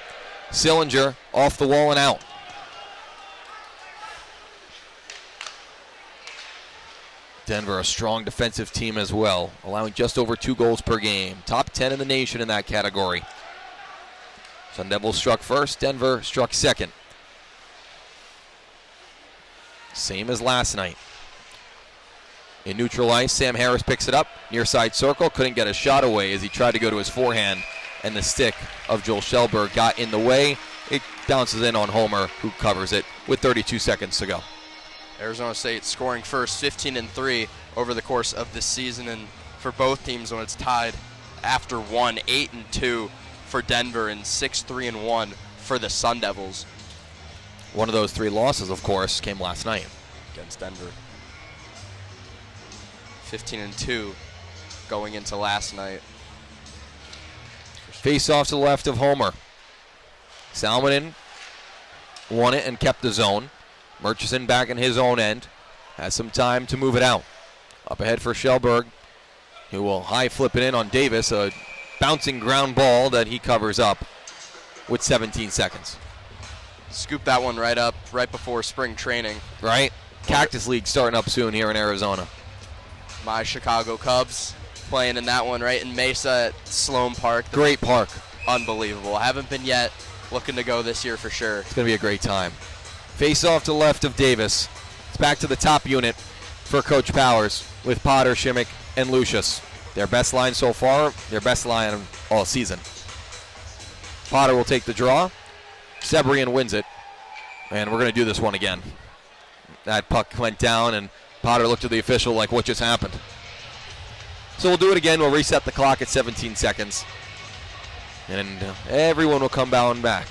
Sillinger off the wall and out. Denver, a strong defensive team as well, allowing just over 2 goals per game. Top 10 in the nation in that category. Sun Devils struck first, Denver struck second. Same as last night. In neutral ice, Sam Harris picks it up, near side circle, couldn't get a shot away as he tried to go to his forehand, and the stick of Joel Shelberg got in the way. It bounces in on Homer, who covers it with 32 seconds to go. Arizona State scoring first, 15-3 over the course of this season, and for both teams when it's tied after 8-2 for Denver and 6-3-1 for the Sun Devils. One of those 3 losses, of course, came last night against Denver. 15-2 going into last night. Face off to the left of Homer. Salmonen won it and kept the zone. Murchison back in his own end. Has some time to move it out. Up ahead for Shelberg, who will high flip it in on Davis. A bouncing ground ball that he covers up with 17 seconds. Scoop that one right up right before spring training. Right? Cactus League starting up soon here in Arizona. My Chicago Cubs playing in that one right in Mesa at Sloan Park. Great park. Unbelievable. Haven't been yet. Looking to go this year for sure. It's going to be a great time. Face off to the left of Davis. It's back to the top unit for Coach Powers with Potter, Shimmick, and Lucius. Their best line so far, their best line all season. Potter will take the draw. Sebrian wins it. And we're going to do this one again. That puck went down, and Potter looked at the official like, what just happened? So we'll do it again. We'll reset the clock at 17 seconds. And everyone will come bound back.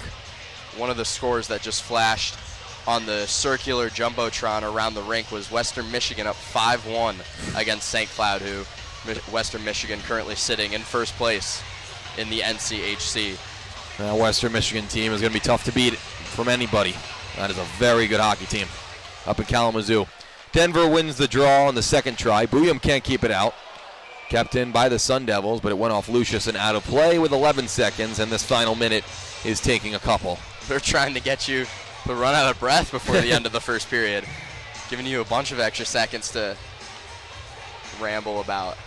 One of the scores that just flashed on the circular jumbotron around the rink was Western Michigan up 5-1 against St. Cloud, who Western Michigan currently sitting in first place in the NCHC. That Western Michigan team is going to be tough to beat from anybody. That is a very good hockey team up in Kalamazoo. Denver wins the draw on the second try. Booyam can't keep it out. Kept in by the Sun Devils, but it went off Lucius and out of play with 11 seconds, and this final minute is taking a couple. They're trying to get you to run out of breath before the end of the first period, giving you a bunch of extra seconds to ramble about.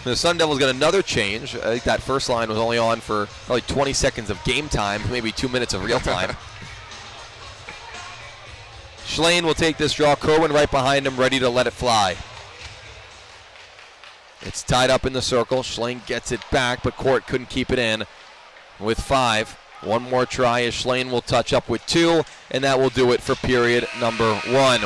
The Sun Devils got another change. I think that first line was only on for probably 20 seconds of game time, maybe 2 minutes of real time. Schlane will take this draw. Kerwin right behind him, ready to let it fly. It's tied up in the circle. Schlane gets it back, but Court couldn't keep it in with 5. One more try as Schlane will touch up with 2, and that will do it for period number 1.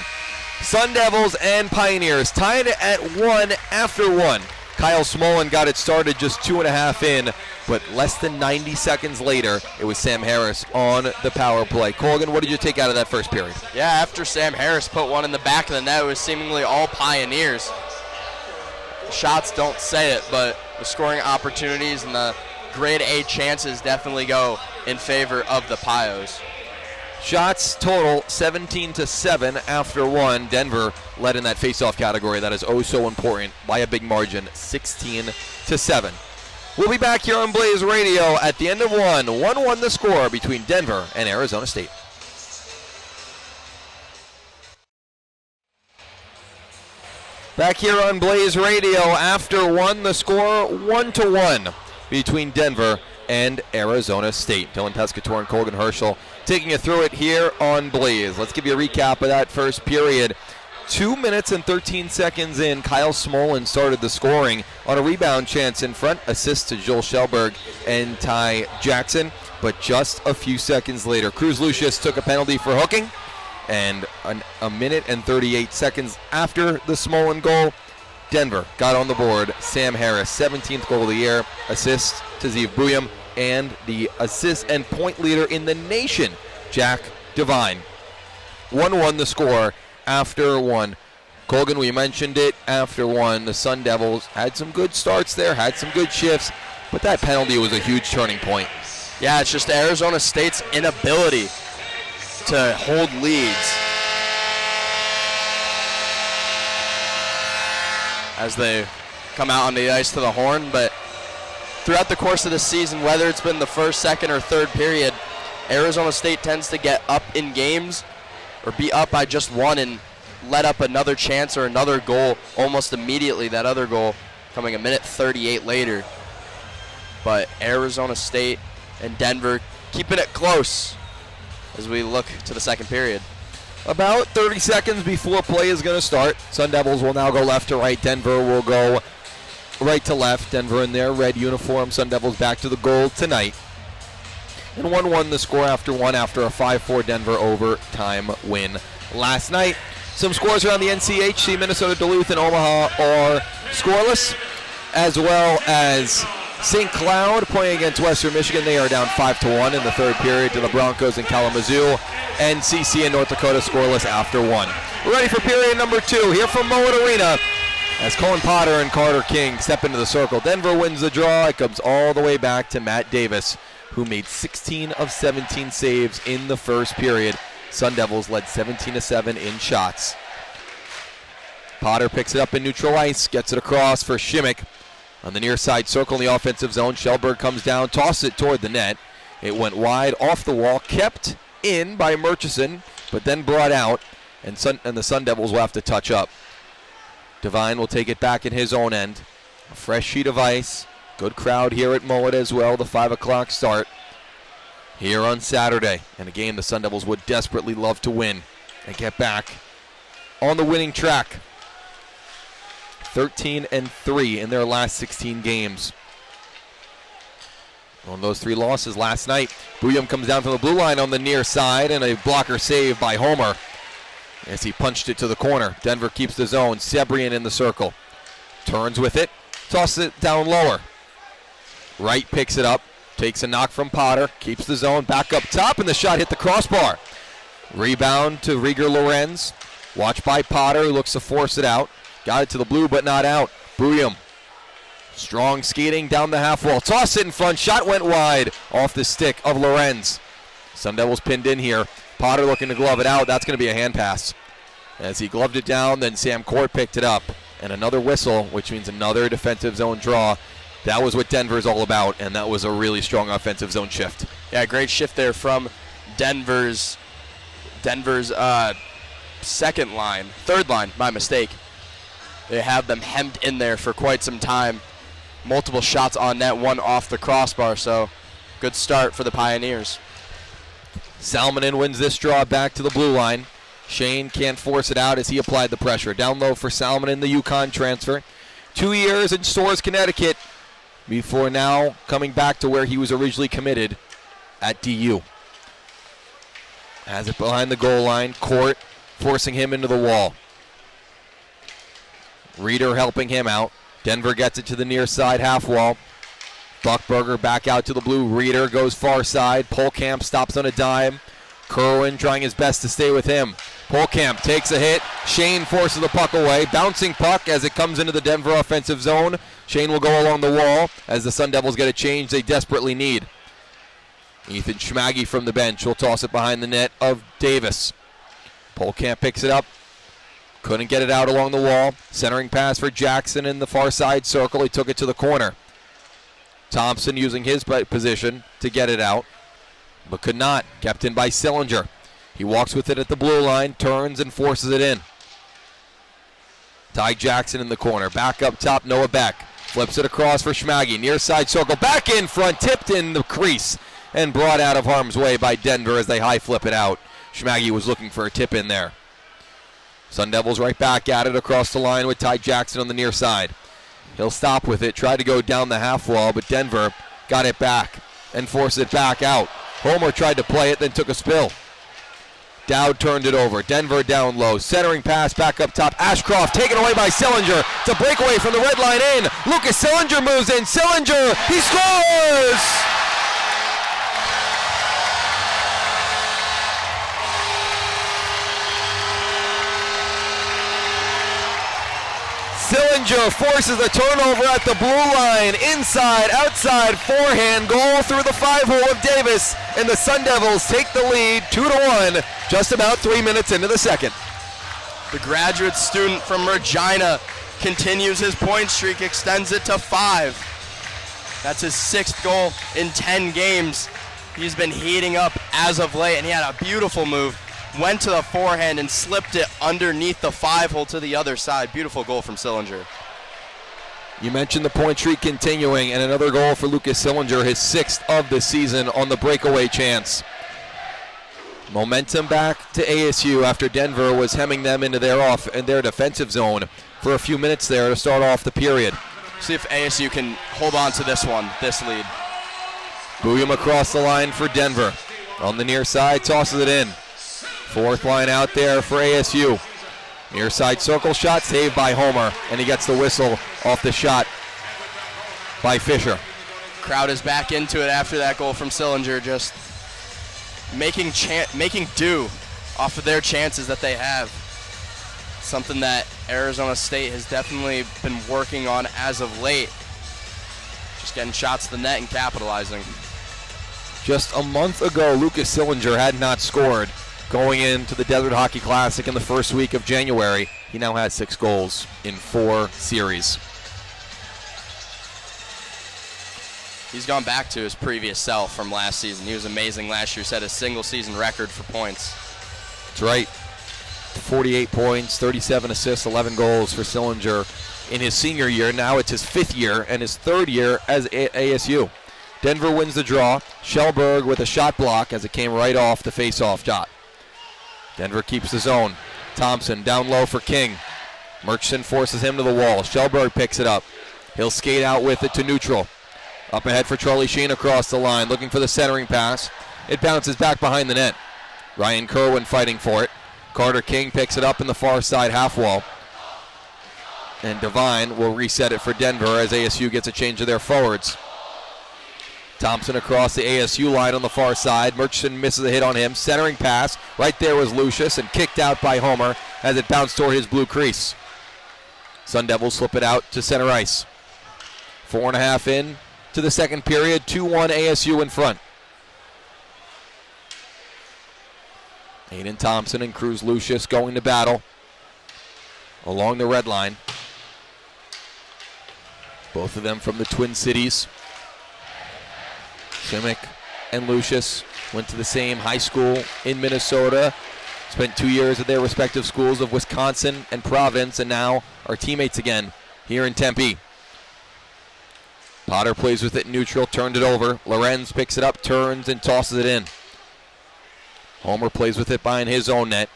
Sun Devils and Pioneers tied at 1 after 1. Kyle Smolin got it started just 2.5 in, but less than 90 seconds later, it was Sam Harris on the power play. Colgin, what did you take out of that first period? Yeah, after Sam Harris put one in the back of the net, it was seemingly all Pioneers. The shots don't say it, but the scoring opportunities and the grade A chances definitely go in favor of the Pios. Shots total 17-7 after 1. Denver led in that faceoff category. That is oh so important by a big margin, 16-7. We'll be back here on Blaze Radio at the end of 1. 1-1 the score between Denver and Arizona State. Back here on Blaze Radio after 1, the score 1-1 between Denver and Arizona State. Dylan Pescatore and Colgin Hirschel taking you through it here on Blaze. Let's give you a recap of that first period. 2 minutes and 13 seconds in, Kyle Smolin started the scoring on a rebound chance in front. Assist to Joel Shelberg and Ty Jackson. But just a few seconds later, Cruz Lucius took a penalty for hooking. And a minute and 38 seconds after the Smolin goal, Denver got on the board. Sam Harris, 17th goal of the year, assist to Zeev Booyam, and the assist and point leader in the nation, Jack Devine. 1-1 the score after one. Colgin, we mentioned it, after one. The Sun Devils had some good starts there, had some good shifts, but that penalty was a huge turning point. Yeah, it's just Arizona State's inability to hold leads as they come out on the ice to the horn. But throughout the course of the season, whether it's been the first, second, or third period, Arizona State tends to get up in games or be up by just one and let up another chance or another goal almost immediately, that other goal coming a minute 38 later. But Arizona State and Denver keeping it close as we look to the second period. About 30 seconds before play is going to start. Sun Devils will now go left to right. Denver will go right to left. Denver in their red uniform. Sun Devils back to the goal tonight. And 1-1 the score after one after a 5-4 Denver overtime win last night. Some scores around the NCHC. Minnesota, Duluth, and Omaha are scoreless, as well as St. Cloud playing against Western Michigan. They are down 5-1 in the third period to the Broncos in Kalamazoo. NCC and North Dakota scoreless after one. We're ready for period number two here from Mowat Arena as Colin Potter and Carter King step into the circle. Denver wins the draw. It comes all the way back to Matt Davis, who made 16 of 17 saves in the first period. Sun Devils led 17-7 in shots. Potter picks it up in neutral ice, gets it across for Shimmick. On the near side circle in the offensive zone, Shellberg comes down, tosses it toward the net. It went wide off the wall, kept in by Murchison, but then brought out, and the Sun Devils will have to touch up. Devine will take it back in his own end. A fresh sheet of ice. Good crowd here at Mowat as well, the 5 o'clock start here on Saturday. And a game the Sun Devils would desperately love to win and get back on the winning track. 13-3 in their last 16 games. On those 3 losses last night, Bouillon comes down from the blue line on the near side, and a blocker save by Homer as he punched it to the corner. Denver keeps the zone. Sebrian in the circle. Turns with it. Tosses it down lower. Wright picks it up. Takes a knock from Potter. Keeps the zone. Back up top, and the shot hit the crossbar. Rebound to Rieger Lorenz. Watched by Potter, who looks to force it out. Got it to the blue, but not out. Bouillon. Strong skating down the half wall. Toss it in front. Shot went wide off the stick of Lorenz. Sun Devils pinned in here. Potter looking to glove it out. That's going to be a hand pass. As he gloved it down, then Sam Court picked it up. And another whistle, which means another defensive zone draw. That was what Denver's all about, and that was a really strong offensive zone shift. Yeah, great shift there from Denver's second line, third line, my mistake. They have them hemmed in there for quite some time. Multiple shots on net, one off the crossbar, so good start for the Pioneers. Salmonen wins this draw back to the blue line. Shane can't force it out as he applied the pressure. Down low for Salmonen, the UConn transfer. 2 years in Storrs, Connecticut, before now coming back to where he was originally committed at DU. Has it behind the goal line. Court forcing him into the wall. Reeder helping him out. Denver gets it to the near side half wall. Buckberger back out to the blue. Reeder goes far side. Polkamp stops on a dime. Kerwin trying his best to stay with him. Polkamp takes a hit. Shane forces the puck away. Bouncing puck as it comes into the Denver offensive zone. Shane will go along the wall as the Sun Devils get a change they desperately need. Ethan Schmaggy from the bench will toss it behind the net of Davis. Polkamp picks it up. Couldn't get it out along the wall. Centering pass for Jackson in the far side circle. He took it to the corner. Thompson using his position to get it out, but could not. Kept in by Sillinger. He walks with it at the blue line, turns and forces it in. Ty Jackson in the corner. Back up top, Noah Beck. Flips it across for Schmaggy. Near side circle. Back in front. Tipped in the crease and brought out of harm's way by Denver as they high flip it out. Schmaggy was looking for a tip in there. Sun Devils right back at it across the line with Ty Jackson on the near side. He'll stop with it, try to go down the half wall, but Denver got it back and forced it back out. Homer tried to play it, then took a spill. Dowd turned it over. Denver down low. Centering pass back up top. Ashcroft taken away by Sillinger. It's a breakaway from the red line in. Lucas Sillinger moves in. Sillinger, he scores! Sillinger forces the turnover at the blue line. Inside, outside, forehand, goal through the 5-hole of Davis. And the Sun Devils take the lead 2-1, just about 3 minutes into the second. The graduate student from Regina continues his point streak, extends it to 5. That's his 6th goal in 10 games. He's been heating up as of late, and he had a beautiful move. Went to the forehand and slipped it underneath the 5-hole to the other side. Beautiful goal from Sillinger. You mentioned the point streak continuing, and another goal for Lucas Sillinger, his 6th of the season on the breakaway chance. Momentum back to ASU after Denver was hemming them into their defensive zone for a few minutes there to start off the period. See if ASU can hold on to this lead. Bouillon across the line for Denver. On the near side, tosses it in. 4th line out there for ASU. Near side circle shot, saved by Homer, and he gets the whistle off the shot by Fisher. Crowd is back into it after that goal from Sillinger, just making do off of their chances that they have. Something that Arizona State has definitely been working on as of late. Just getting shots to the net and capitalizing. Just a month ago, Lucas Sillinger had not scored going into the Desert Hockey Classic in the first week of January. He now has 6 goals in 4 series. He's gone back to his previous self from last season. He was amazing last year, set a single season record for points. That's right. 48 points, 37 assists, 11 goals for Sillinger in his senior year. Now it's his 5th year and his 3rd year as ASU. Denver wins the draw. Schellberg with a shot block as it came right off the face-off shot. Denver keeps the zone. Thompson down low for King. Murchison forces him to the wall. Schellberg picks it up. He'll skate out with it to neutral. Up ahead for Charlie Sheen across the line, looking for the centering pass. It bounces back behind the net. Ryan Kerwin fighting for it. Carter King picks it up in the far side half wall. And Devine will reset it for Denver as ASU gets a change of their forwards. Thompson across the ASU line on the far side. Murchison misses a hit on him. Centering pass. Right there was Lucius and kicked out by Homer as it bounced toward his blue crease. Sun Devils slip it out to center ice. 4.5 in to the second period. 2-1 ASU in front. Aiden Thompson and Cruz Lucius going to battle along the red line. Both of them from the Twin Cities. Shimmick and Lucius went to the same high school in Minnesota. Spent 2 years at their respective schools of Wisconsin and Providence, and now are teammates again here in Tempe. Potter plays with it neutral, turned it over. Lorenz picks it up, turns, and tosses it in. Homer plays with it behind his own net.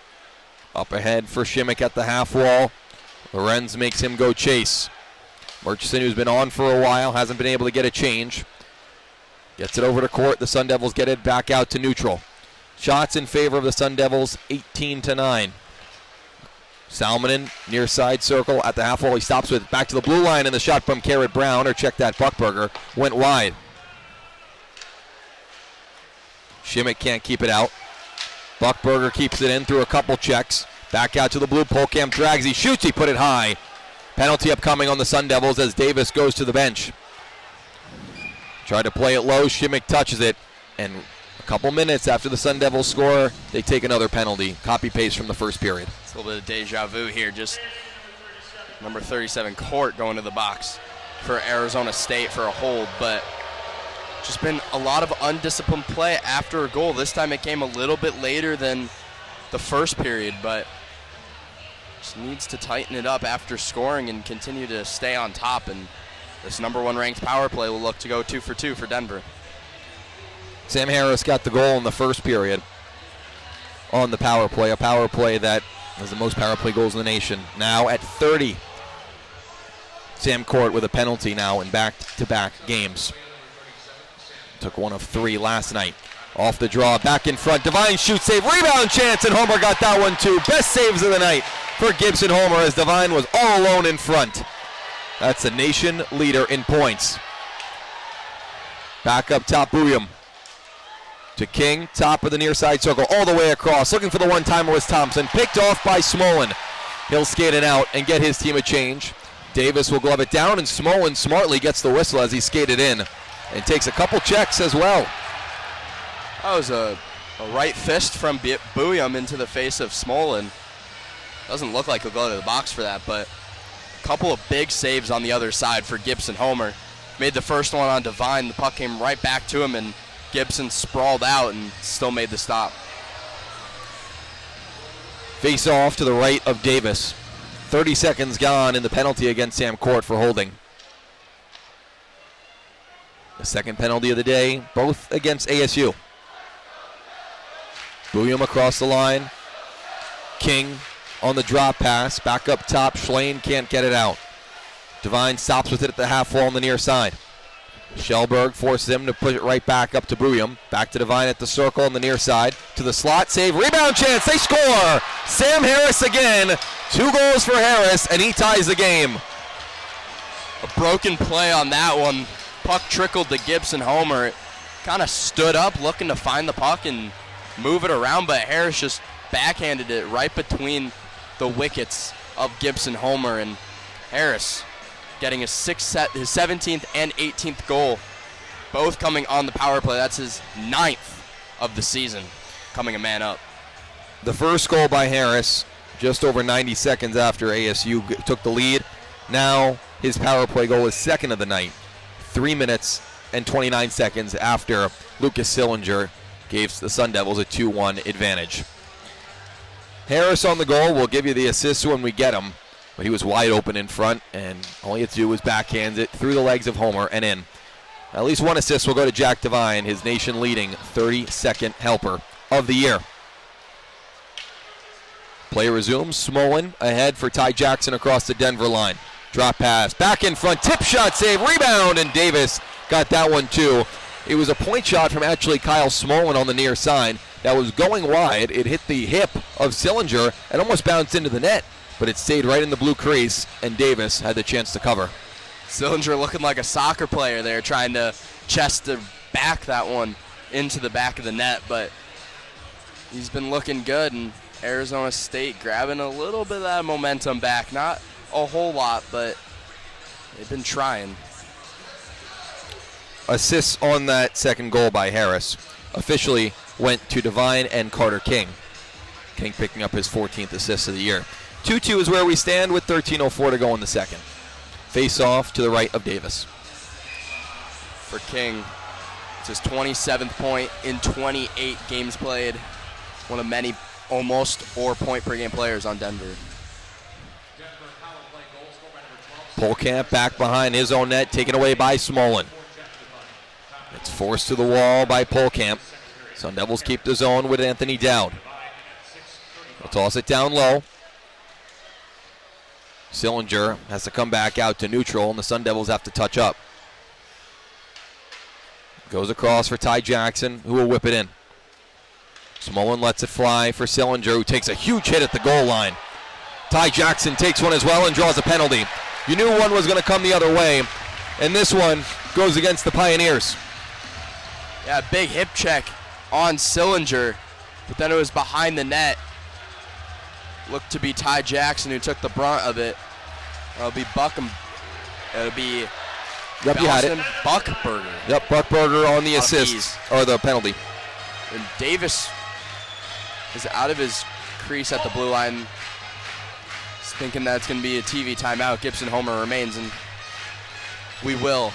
Up ahead for Shimmick at the half wall. Lorenz makes him go chase. Murchison, who's been on for a while, hasn't been able to get a change. Gets it over to court. The Sun Devils get it back out to neutral. Shots in favor of the Sun Devils, 18-9. Salmonen, near side circle at the half wall. He stops with it back to the blue line, and the shot from Garrett Brown, or check that, Buckberger, went wide. Shimmick can't keep it out. Buckberger keeps it in through a couple checks. Back out to the blue. Polkamp drags. He shoots. He put it high. Penalty upcoming on the Sun Devils as Davis goes to the bench. Tried to play it low. Shimmick touches it. And a couple minutes after the Sun Devils score, they take another penalty. Copy-paste from the first period. It's a little bit of deja vu here. Just number 37, Court, going to the box for Arizona State for a hold. But just been a lot of undisciplined play after a goal. This time it came a little bit later than the first period, but just needs to tighten it up after scoring and continue to stay on top. And this number 1 ranked power play will look to go 2 for 2 for Denver. Sam Harris got the goal in the first period on the power play, a power play that has the most power play goals in the nation. Now at 30, Sam Court with a penalty now in back-to-back games. Took 1 of 3 last night. Off the draw, back in front. Devine shoots, save, rebound chance, and Homer got that one too. Best saves of the night for Gibson Homer as Devine was all alone in front. That's the nation leader in points. Back up top, Bouillon. To King, top of the near side circle, all the way across. Looking for the one-timer was Thompson. Picked off by Smolin. He'll skate it out and get his team a change. Davis will glove it down, and Smolin smartly gets the whistle as he skated in and takes a couple checks as well. That was a right fist from Bouillon into the face of Smolin. Doesn't look like he'll go to the box for that, but a couple of big saves on the other side for Gibson Homer. Made the first one on Devine. The puck came right back to him, and Gibson sprawled out and still made the stop. Face off to the right of Davis. 30 seconds gone in the penalty against Sam Court for holding. The second penalty of the day, both against ASU. Bouillon across the line. King on the drop pass. Back up top. Schlane can't get it out. Devine stops with it at the half wall on the near side. Shellberg forces him to push it right back up to Bouillon. Back to Devine at the circle on the near side. To the slot. Save. Rebound chance. They score. Sam Harris again. 2 goals for Harris, and he ties the game. A broken play on that one. Puck trickled to Gibson Homer. Kind of stood up looking to find the puck and move it around, but Harris just backhanded it right between the wickets of Gibson Homer, and Harris getting his 17th and 18th goal, both coming on the power play. That's his 9th of the season, coming a man up. The first goal by Harris just over 90 seconds after ASU took the lead. Now his power play goal is second of the night, 3 minutes and 29 seconds after Lucas Sillinger gave the Sun Devils a 2-1 advantage. Harris on the goal. We'll give you the assists when we get him, but he was wide open in front, and all he had to do was backhand it through the legs of Homer and in. At least one assist will go to Jack Devine, his nation-leading 32nd helper of the year. Play resumes. Smolin ahead for Ty Jackson across the Denver line. Drop pass, back in front, tip shot, save, rebound, and Davis got that one too. It was a point shot from actually Kyle Smolin on the near side that was going wide. It hit the hip of Sillinger and almost bounced into the net, but it stayed right in the blue crease, and Davis had the chance to cover. Sillinger looking like a soccer player there, trying to chest to back that one into the back of the net, but he's been looking good, and Arizona State grabbing a little bit of that momentum back. Not a whole lot, but they've been trying. Assists on that second goal by Harris officially went to Devine and Carter King. King picking up his 14th assist of the year. 2-2 is where we stand with 13:04 to go in the second. Face off to the right of Davis. For King, it's his 27th point in 28 games played. One of many almost 4-point per game players on Denver. Polkamp back behind his own net, taken away by Smolin. It's forced to the wall by Polkamp. Sun Devils keep the zone with Anthony Dowd. He'll toss it down low. Sillinger has to come back out to neutral, and the Sun Devils have to touch up. Goes across for Ty Jackson, who will whip it in. Smolin lets it fly for Sillinger, who takes a huge hit at the goal line. Ty Jackson takes one as well and draws a penalty. You knew one was going to come the other way, and this one goes against the Pioneers. Yeah, big hip check on Sillinger, but then it was behind the net. Looked to be Ty Jackson who took the brunt of it. It'll be It'll be Yep, you had it. Buckberger. Yep, Buckberger on the assist, or the penalty. And Davis is out of his crease at the blue line. He's thinking that's going to be a TV timeout. Gibson Homer remains, and we will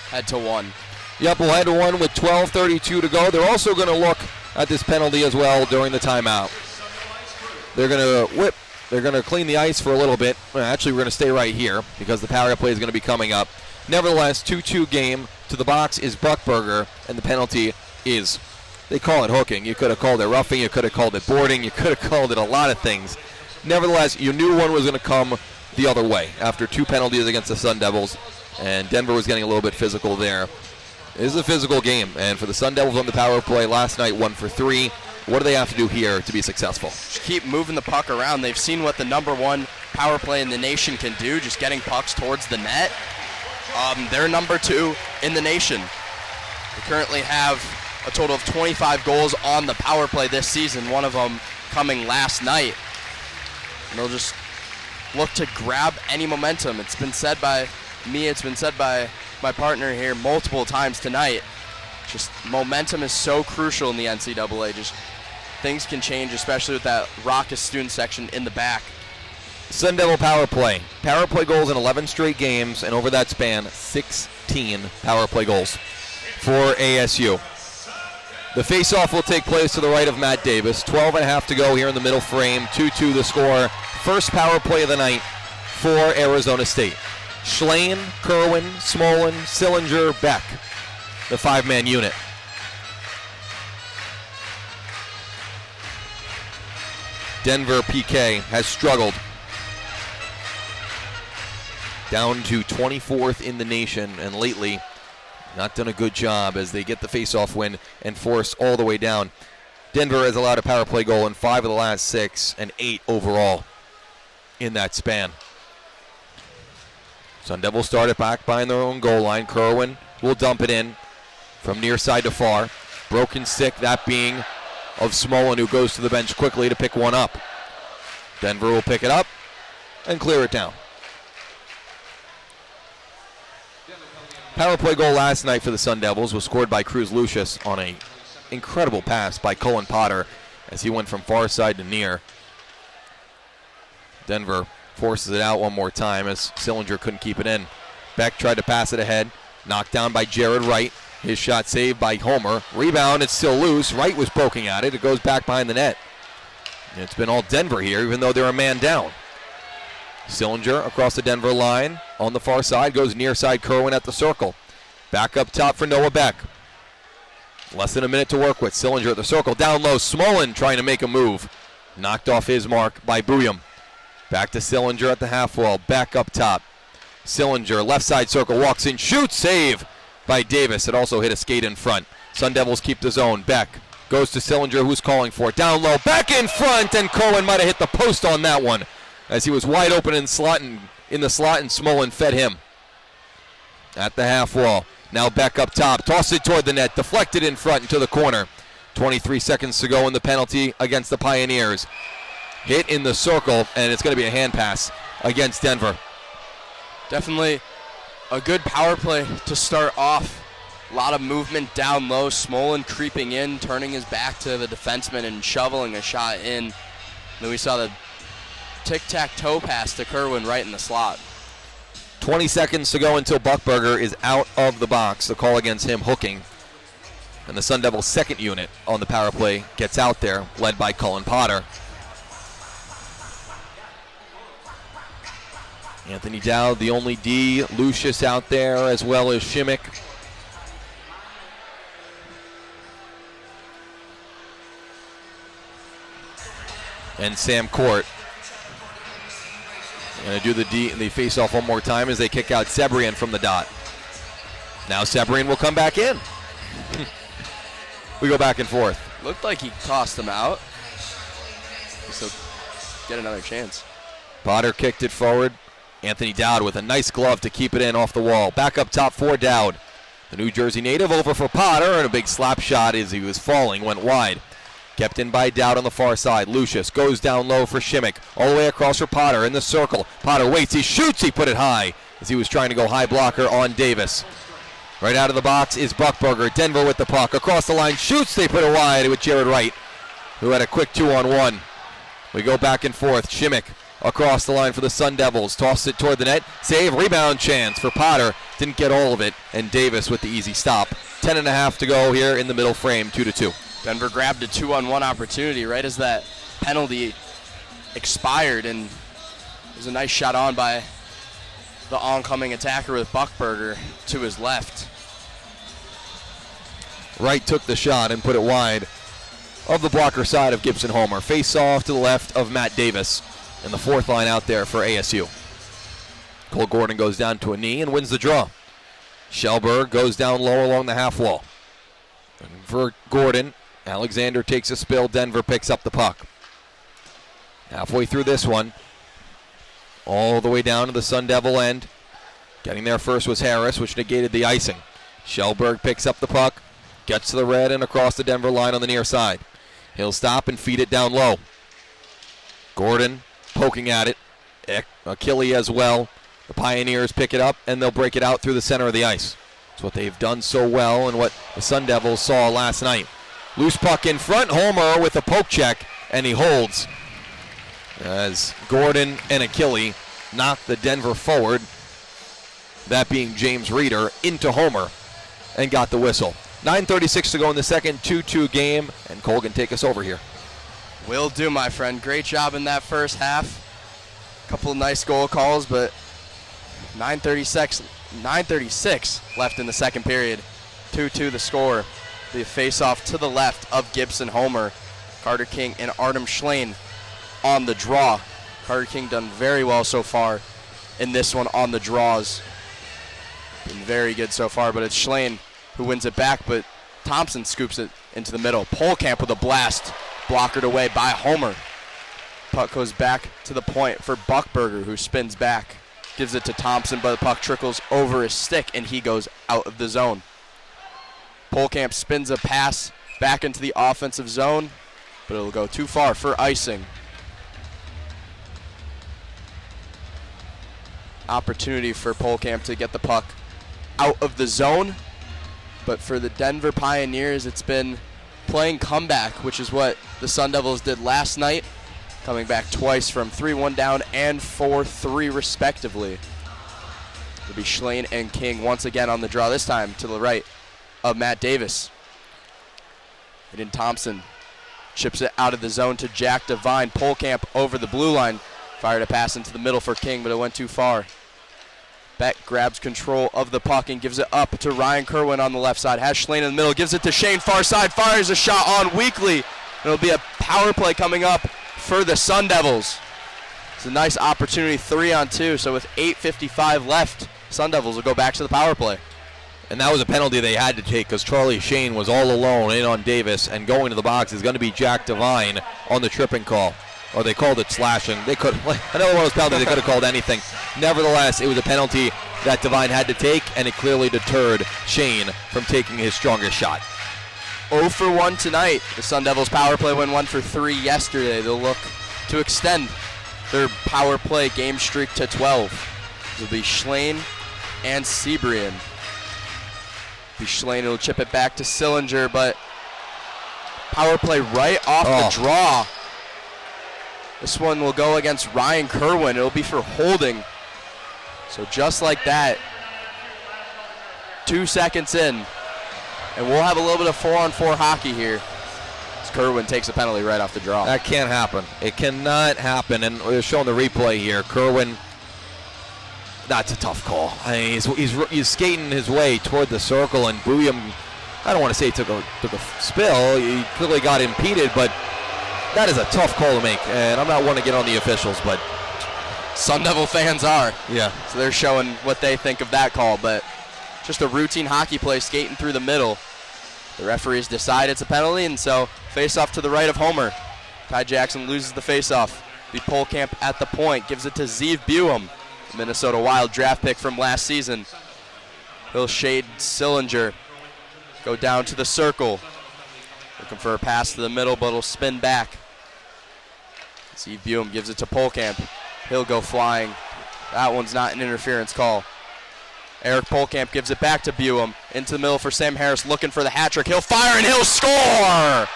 head to one. Yep, we'll head to one with 12:32 to go. They're also going to look at this penalty as well during the timeout. They're going to whip. They're going to clean the ice for a little bit. Well, actually, we're going to stay right here because the power play is going to be coming up. Nevertheless, 2-2 game. To the box is Buckberger, and the penalty is, they call it hooking. You could have called it roughing. You could have called it boarding. You could have called it a lot of things. Nevertheless, you knew one was going to come the other way after 2 penalties against the Sun Devils, and Denver was getting a little bit physical there. This is a physical game, and for the Sun Devils on the power play last night, 1 for 3. What do they have to do here to be successful? Just keep moving the puck around. They've seen what the #1 power play in the nation can do, just getting pucks towards the net. They're #2 in the nation. They currently have a total of 25 goals on the power play this season, one of them coming last night. And they'll just look to grab any momentum. It's been said by me, it's been said by my partner here multiple times tonight. Just momentum is so crucial in the NCAA. Just things can change, especially with that raucous student section in the back. Sun Devil power play. Power play goals in 11 straight games, and over that span, 16 power play goals for ASU. The face-off will take place to the right of Matt Davis. 12 and a half to go here in the middle frame. 2-2 the score. First power play of the night for Arizona State. Schlane, Kerwin, Smolin, Sillinger, Beck, the five-man unit. Denver PK has struggled. Down to 24th in the nation, and lately not done a good job as they get the face-off win and force all the way down. Denver has allowed a power play goal in 5 of the last 6 and 8 overall in that span. Sun Devils start it back behind their own goal line. Kerwin will dump it in from near side to far. Broken stick, that being of Smolin, who goes to the bench quickly to pick one up. Denver will pick it up and clear it down. Power play goal last night for the Sun Devils was scored by Cruz Lucius on an incredible pass by Colin Potter as he went from far side to near. Denver forces it out one more time as Sillinger couldn't keep it in. Beck tried to pass it ahead, knocked down by Jared Wright. His shot saved by Homer. Rebound, it's still loose. Wright was poking at it. It goes back behind the net. And it's been all Denver here, even though they're a man down. Sillinger across the Denver line on the far side, goes near side. Kerwin at the circle. Back up top for Noah Beck. Less than a minute to work with. Sillinger at the circle, down low. Smolin trying to make a move. Knocked off his mark by Booyam. Back to Sillinger at the half wall. Back up top. Sillinger, left side circle, walks in, shoots, save by Davis. It also hit a skate in front. Sun Devils keep the zone. Beck goes to Sillinger, who's calling for it. Down low, back in front, and Cohen might have hit the post on that one as he was wide open in the slot, and Smolin fed him at the half wall. Now Beck up top, toss it toward the net, deflected in front into the corner. 23 seconds to go in the penalty against the Pioneers. Hit in the circle, and it's going to be a hand pass against Denver. Definitely a good power play to start off. A lot of movement down low. Smolin creeping in, turning his back to the defenseman and shoveling a shot in. Then we saw the tic-tac-toe pass to Kerwin right in the slot. 20 seconds to go until Buckberger is out of the box. The call against him hooking. And the Sun Devils' second unit on the power play gets out there, led by Colin Potter. Anthony Dowd, the only D. Lucius out there, as well as Shimmick. And Sam Court. Going to do the face-off one more time as they kick out Sebrian from the dot. Now Sebrian will come back in. We go back and forth. Looked like he tossed him out. So get another chance. Potter kicked it forward. Anthony Dowd with a nice glove to keep it in off the wall. Back up top for Dowd. The New Jersey native over for Potter, and a big slap shot as he was falling, went wide. Kept in by Dowd on the far side. Lucius goes down low for Shimmick. All the way across for Potter in the circle. Potter waits, he shoots, he put it high as he was trying to go high blocker on Davis. Right out of the box is Buckberger. Denver with the puck. Across the line, shoots, they put it wide with Jared Wright, who had a quick 2-on-1. We go back and forth. Shimmick across the line for the Sun Devils. Toss it toward the net. Save, rebound chance for Potter. Didn't get all of it, and Davis with the easy stop. 10.5 to go here in the middle frame, 2-2. Denver grabbed a 2-on-1 opportunity right as that penalty expired, and it was a nice shot on by the oncoming attacker with Buckberger to his left. Wright took the shot and put it wide of the blocker side of Gibson Homer. Face off to the left of Matt Davis, and the fourth line out there for ASU. Cole Gordon goes down to a knee and wins the draw. Shellberg goes down low along the half wall. And for Gordon, Alexander takes a spill. Denver picks up the puck. Halfway through this one, all the way down to the Sun Devil end. Getting there first was Harris, which negated the icing. Shellberg picks up the puck, gets to the red and across the Denver line on the near side. He'll stop and feed it down low. Gordon poking at it, Achille as well. The Pioneers pick it up, and they'll break it out through the center of the ice. It's what they've done so well and what the Sun Devils saw last night. Loose puck in front. Homer with a poke check, and he holds as Gordon and Achille knock the Denver forward, that being James Reeder, into Homer and got the whistle. 9:36 to go in the second, 2-2 game, and Colgin, take us over here. Will do, my friend. Great job in that first half. Couple of nice goal calls, but 9:36 left in the second period. 2-2 the score. The face-off to the left of Gibson Homer. Carter King and Artem Schlein on the draw. Carter King done very well so far in this one on the draws. Been very good so far, but it's Schlein who wins it back, but Thompson scoops it into the middle. Polkamp with a blast, blockered away by Homer. Puck goes back to the point for Buckberger, who spins back. Gives it to Thompson, but the puck trickles over his stick, and he goes out of the zone. Polkamp spins a pass back into the offensive zone, but it'll go too far for icing. Opportunity for Polkamp to get the puck out of the zone, but for the Denver Pioneers, it's been playing comeback, which is what the Sun Devils did last night, coming back twice from 3-1 down and 4-3 respectively. It'll be Schlein and King once again on the draw, this time to the right of Matt Davis. Aiden Thompson chips it out of the zone to Jack Devine. Polkamp over the blue line. Fired a pass into the middle for King, but it went too far. Beck grabs control of the puck and gives it up to Ryan Kerwin on the left side. Has Schlein in the middle, gives it to Shane far side, fires a shot on Weekly. It'll be a power play coming up for the Sun Devils. It's a nice opportunity, 3-on-2, so with 8:55 left, Sun Devils will go back to the power play. And that was a penalty they had to take because Charlie Shane was all alone in on Davis, and going to the box is going to be Jack Devine on the tripping call. Or they called it slashing. They could, another one of those penalties, they could have called anything. Nevertheless, it was a penalty that Devine had to take, and it clearly deterred Shane from taking his strongest shot. 0 for 1 tonight. The Sun Devils power play went 1 for 3 yesterday. They'll look to extend their power play game streak to 12. It'll be Schlein and Seabrian. Schlein will chip it back to Sillinger, but power play right off the draw. This one will go against Ryan Kerwin. It'll be for holding. So just like that, 2 seconds in, and we'll have a little bit of 4-on-4 hockey here. As Kerwin takes a penalty right off the draw. That can't happen. It cannot happen, and we're showing the replay here. Kerwin, that's a tough call. I mean, he's skating his way toward the circle, and Booyam, I don't want to say he took a spill. He clearly got impeded, but that is a tough call to make, and I'm not one to get on the officials, but Sun Devil fans are. Yeah. So they're showing what they think of that call, but just a routine hockey play skating through the middle. The referees decide it's a penalty, and so face-off to the right of Homer. Ty Jackson loses the face-off. The Polkamp at the point gives it to Zeev Buham, Minnesota Wild draft pick from last season. He'll shade Sillinger. Go down to the circle. Looking for a pass to the middle, but it'll spin back. Zeev Buham gives it to Polkamp. He'll go flying. That one's not an interference call. Eric Polkamp gives it back to Buham. Into the middle for Sam Harris, looking for the hat trick. He'll fire and he'll score!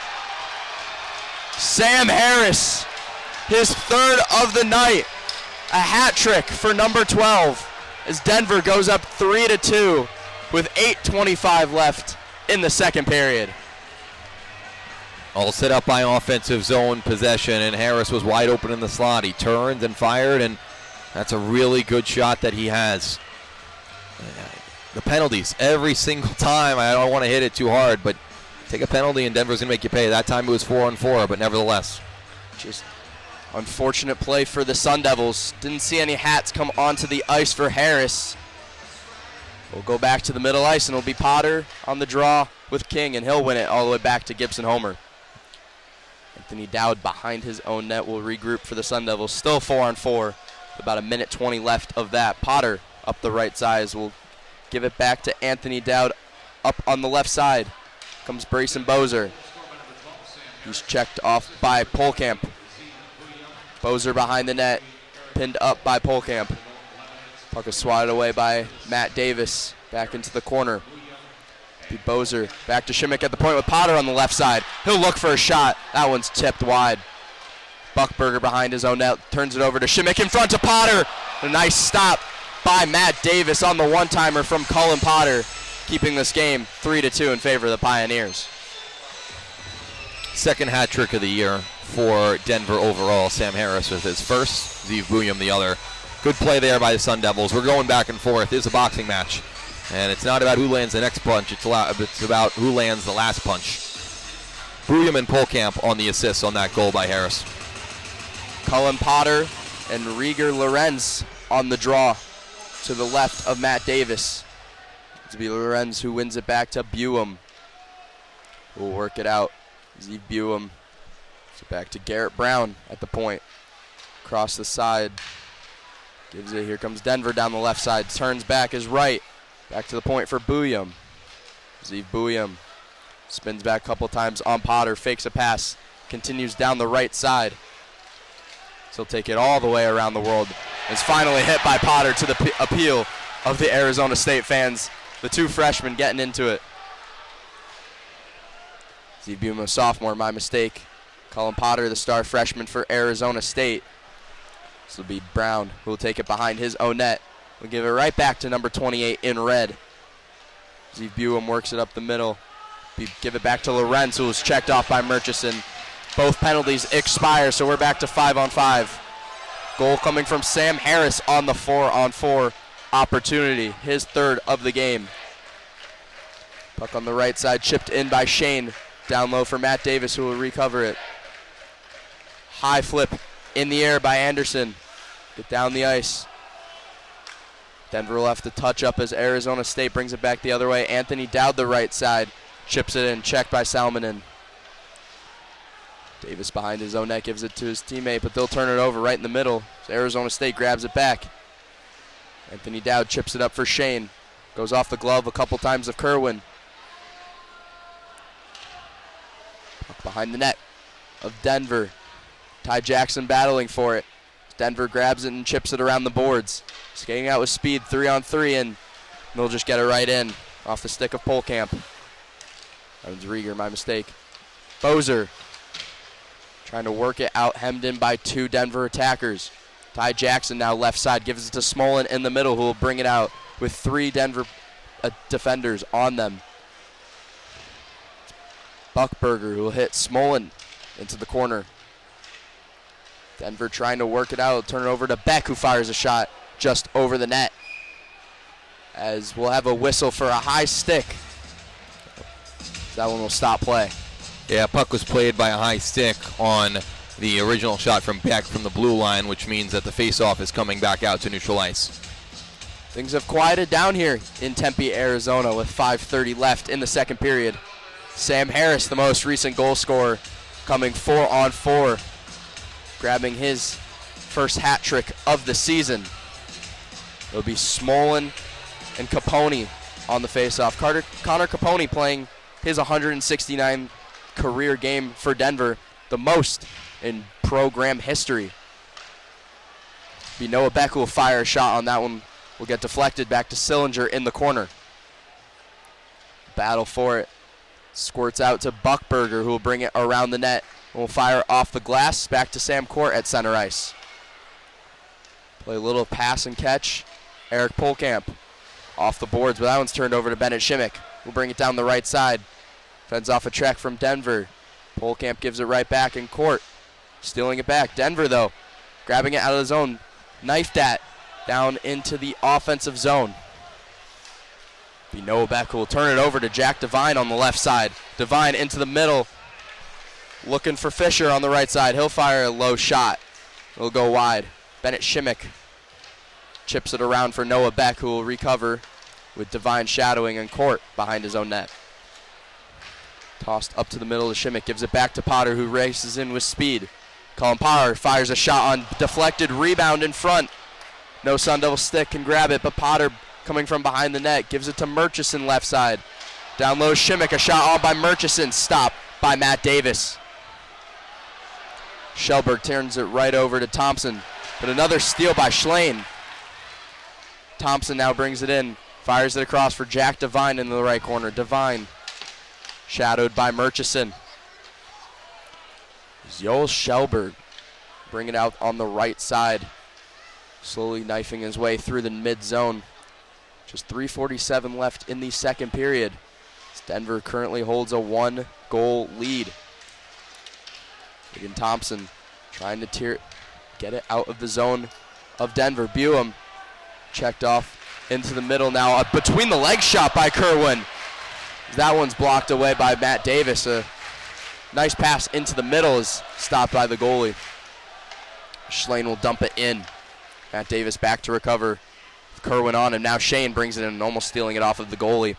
Sam Harris, his third of the night. A hat trick for number 12 as Denver goes up 3-2 with 8:25 left in the second period. All set up by offensive zone possession, and Harris was wide open in the slot. He turned and fired, and that's a really good shot that he has. The penalties, every single time, I don't want to hit it too hard, but take a penalty and Denver's going to make you pay. That time it was 4-on-4, but nevertheless. Just unfortunate play for the Sun Devils. Didn't see any hats come onto the ice for Harris. We'll go back to the middle ice, and it'll be Potter on the draw with King, and he'll win it all the way back to Gibson Homer. Anthony Dowd behind his own net will regroup for the Sun Devils. Still 4-on-4. About a minute 20 left of that. Potter up the right side will give it back to Anthony Dowd up on the left side. Comes Brayson Bozer. He's checked off by Polkamp. Bozer behind the net. pinned up by Polkamp. Puck is swatted away by Matt Davis. Back into the corner. Bozer back to Shimmick at the point with Potter on the left side. He'll look for a shot. That one's tipped wide. Buckberger behind his own net, turns it over to Shimmick in front of Potter. A nice stop by Matt Davis on the one-timer from Cullen Potter, keeping this game 3-2 in favor of the Pioneers. Second hat trick of the year for Denver overall. Sam Harris with his first, Zeev Buyum the other. Good play there by the Sun Devils. We're going back and forth. It's a boxing match. And it's not about who lands the next punch. It's about who lands the last punch. Buyum and Polkamp on the assist on that goal by Harris. Cullen Potter and Rieger Lorenz on the draw to the left of Matt Davis. It's be Lorenz who wins it back to Buyum. We'll work it out. Zeev Buyum. So back to Garrett Brown at the point. Across the side. Gives it. Here comes Denver down the left side. Turns back his right. Back to the point for Buyum. Zeev Buyum spins back a couple times on Potter. Fakes a pass. Continues down the right side. So he'll take it all the way around the world. It's finally hit by Potter to the appeal of the Arizona State fans. The two freshmen getting into it. Zeev Buyum, a sophomore, my mistake. Cullen Potter, the star freshman for Arizona State. This will be Brown, who will take it behind his own net. We'll give it right back to number 28 in red. Zeev Buyum works it up the middle. Give it back to Lorenz, who was checked off by Murchison. Both penalties expire, so we're back to 5-on-5. Goal coming from Sam Harris on the 4-on-4 opportunity, his third of the game. Puck on the right side, chipped in by Shane. Down low for Matt Davis, who will recover it. High flip in the air by Anderson. Get down the ice. Denver will have to touch up as Arizona State brings it back the other way. Anthony Dowd the right side. Chips it in, checked by Salmonen. Davis behind his own net gives it to his teammate, but they'll turn it over right in the middle. So Arizona State grabs it back. Anthony Dowd chips it up for Shane. Goes off the glove a couple times of Kerwin. Puck behind the net of Denver. Ty Jackson battling for it. Denver grabs it and chips it around the boards. Skating out with speed, 3-on-3, and they'll just get it right in off the stick of Polkamp. That was Rieger, my mistake. Bozer trying to work it out, hemmed in by two Denver attackers. Ty Jackson now left side, gives it to Smolin in the middle, who will bring it out with three Denver defenders on them. Buckberger, who will hit Smolin into the corner. Denver trying to work it out, turn it over to Beck, who fires a shot just over the net. As we'll have a whistle for a high stick. That one will stop play. Yeah, puck was played by a high stick on the original shot from Beck from the blue line, which means that the face-off is coming back out to neutral ice. Things have quieted down here in Tempe, Arizona with 5:30 left in the second period. Sam Harris, the most recent goal scorer, coming 4-on-4, grabbing his first hat trick of the season. It'll be Smolin and Capone on the face-off. Connor Capone playing his 169 career game for Denver, the most in program history. Be Noah Beck who will fire a shot on that one. Will get deflected back to Sillinger in the corner. Battle for it. Squirts out to Buckberger, who will bring it around the net. Will fire off the glass back to Sam Court at center ice. Play a little pass and catch. Eric Polkamp off the boards, but that one's turned over to Bennett Shimmick. We'll bring it down the right side. Fends off a check from Denver. Polkamp gives it right back in Court. Stealing it back. Denver, though, grabbing it out of the zone. Knifed that down into the offensive zone. Be Noah Beck who will turn it over to Jack Devine on the left side. Devine into the middle. Looking for Fisher on the right side. He'll fire a low shot. It'll go wide. Bennett Shimmick chips it around for Noah Beck, who will recover with Devine shadowing in Court behind his own net. Tossed up to the middle to Shimmick. Gives it back to Potter, who races in with speed. Colin Potter fires a shot on deflected rebound in front. No Sun Devil stick can grab it, but Potter coming from behind the net gives it to Murchison left side. Down low Shimmick, a shot on by Murchison. Stop by Matt Davis. Shelberg turns it right over to Thompson. But another steal by Schlein. Thompson now brings it in. Fires it across for Jack Devine in the right corner. Devine shadowed by Murchison. Joel Schelberg bring it out on the right side. Slowly knifing his way through the mid zone. Just 3:47 left in the second period. Denver currently holds a 1-goal lead. Again, Thompson trying to get it out of the zone of Denver. Buem checked off into the middle now. A between the leg shot by Kerwin. That one's blocked away by Matt Davis. A nice pass into the middle is stopped by the goalie. Schlein will dump it in. Matt Davis back to recover. Kerwin on him. Now Shane brings it in, almost stealing it off of the goalie.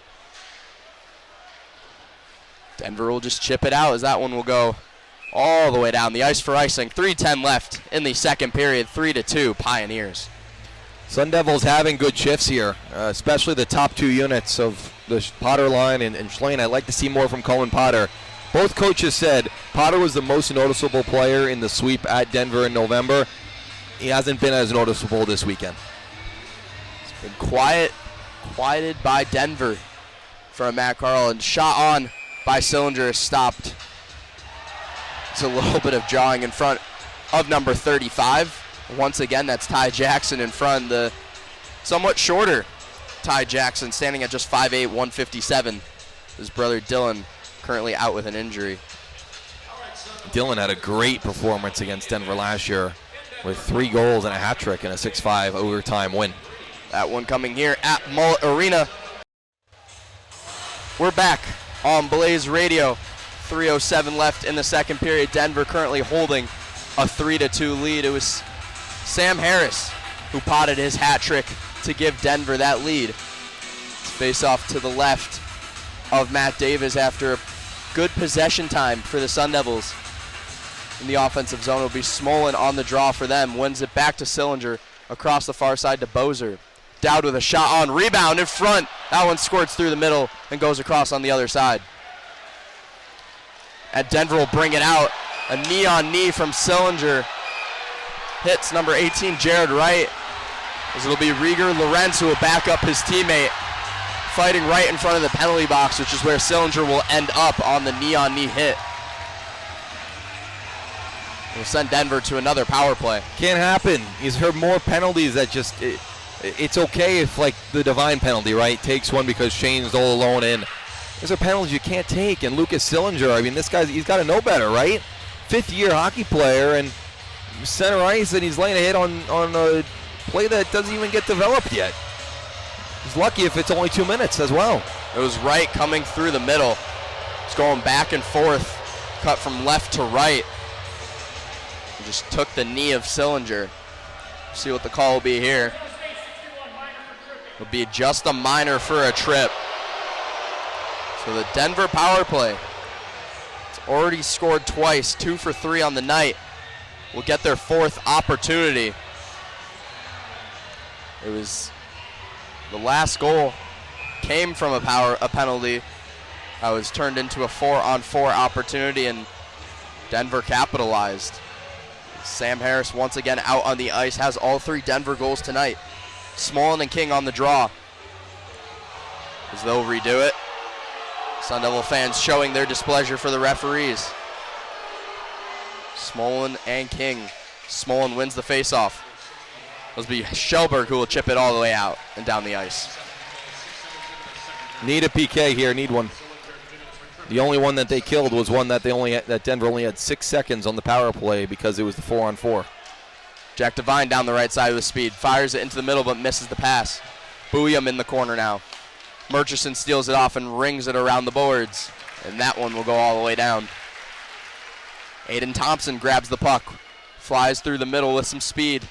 Denver will just chip it out as that one will go all the way down the ice for icing. 3:10 left in the second period. 3-2 Pioneers. Sun Devils having good shifts here, especially the top two units of the Potter line and Schlein. I'd like to see more from Colin Potter. Both coaches said Potter was the most noticeable player in the sweep at Denver in November. He hasn't been as noticeable this weekend. It's been quieted by Denver from Matt Carl, and shot on by Sillinger is stopped. It's a little bit of jawing in front of number 35. Once again, that's Ty Jackson in front. The somewhat shorter Ty Jackson, standing at just 5'8", 157. His brother Dylan currently out with an injury. Dylan had a great performance against Denver last year with 3 goals and a hat trick and a 6-5 overtime win. That one coming here at Mullet Arena. We're back on Blaze Radio. 3:07 left in the second period. Denver currently holding a 3-2 lead. It was Sam Harris who potted his hat trick to give Denver that lead. Face off to the left of Matt Davis after a good possession time for the Sun Devils. In the offensive zone will be Smolin on the draw for them. Wins it back to Sillinger across the far side to Bozer. Dowd with a shot on, rebound in front. That one squirts through the middle and goes across on the other side. And Denver will bring it out. A knee-on-knee from Sillinger. Hits number 18, Jared Wright. As it'll be Rieger Lorenz who will back up his teammate. Fighting right in front of the penalty box, which is where Sillinger will end up on the knee-on-knee hit. We'll send Denver to another power play. Can't happen. He's heard more penalties that just... It's okay if, like, the Divine penalty, right, takes one because Shane's all alone in. There's a penalty you can't take, and Lucas Sillinger, I mean, this guy's, he's got to know better, right? 5th-year hockey player, and center ice, and he's laying a hit on a play that doesn't even get developed yet. He's lucky if it's only 2 minutes as well. It was Wright coming through the middle. It's going back and forth, cut from left to right. He just took the knee of Sillinger. See what the call will be here. It'll be just a minor for a trip. So the Denver power play, it's already scored twice, 2 for 3 on the night, will get their 4th opportunity. It was the last goal came from a penalty that was turned into a 4-on-4 opportunity, and Denver capitalized. Sam Harris once again out on the ice, has all 3 Denver goals tonight. Smolin and King on the draw. As they'll redo it. Sun Devil fans showing their displeasure for the referees. Smolin and King. Smolin wins the faceoff. It'll be Schelberg who will chip it all the way out and down the ice. Need a PK here, need one. The only one that they killed was one that that Denver only had 6 seconds on the power play because it was the 4-on-4. Jack Devine down the right side with speed. Fires it into the middle but misses the pass. Booyam in the corner now. Murchison steals it off and rings it around the boards. And that one will go all the way down. Aiden Thompson grabs the puck. Flies through the middle with some speed.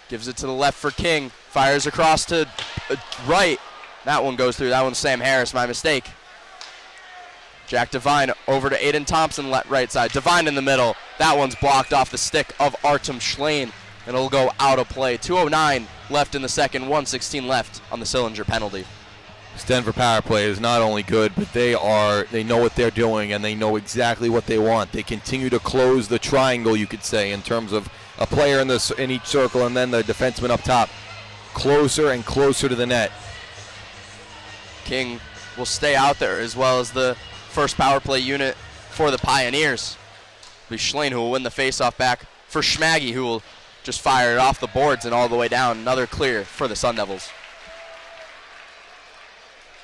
Gives it to the left for King. Fires across to right. That one goes through. That one's Sam Harris, my mistake. Jack Devine over to Aiden Thompson, right side. Devine in the middle. That one's blocked off the stick of Artem Schlein. And it'll go out of play. 2:09 left in the second, 1:16 left on the Sillinger penalty. This Denver power play is not only good, but they know what they're doing, and they know exactly what they want. They continue to close the triangle, you could say, in terms of a player in each circle and then the defenseman up top. Closer and closer to the net. King will stay out there, as well as the first power play unit for the Pioneers. It'll be Schlein who will win the faceoff back for Schmaggy, who will just fire it off the boards and all the way down. Another clear for the Sun Devils.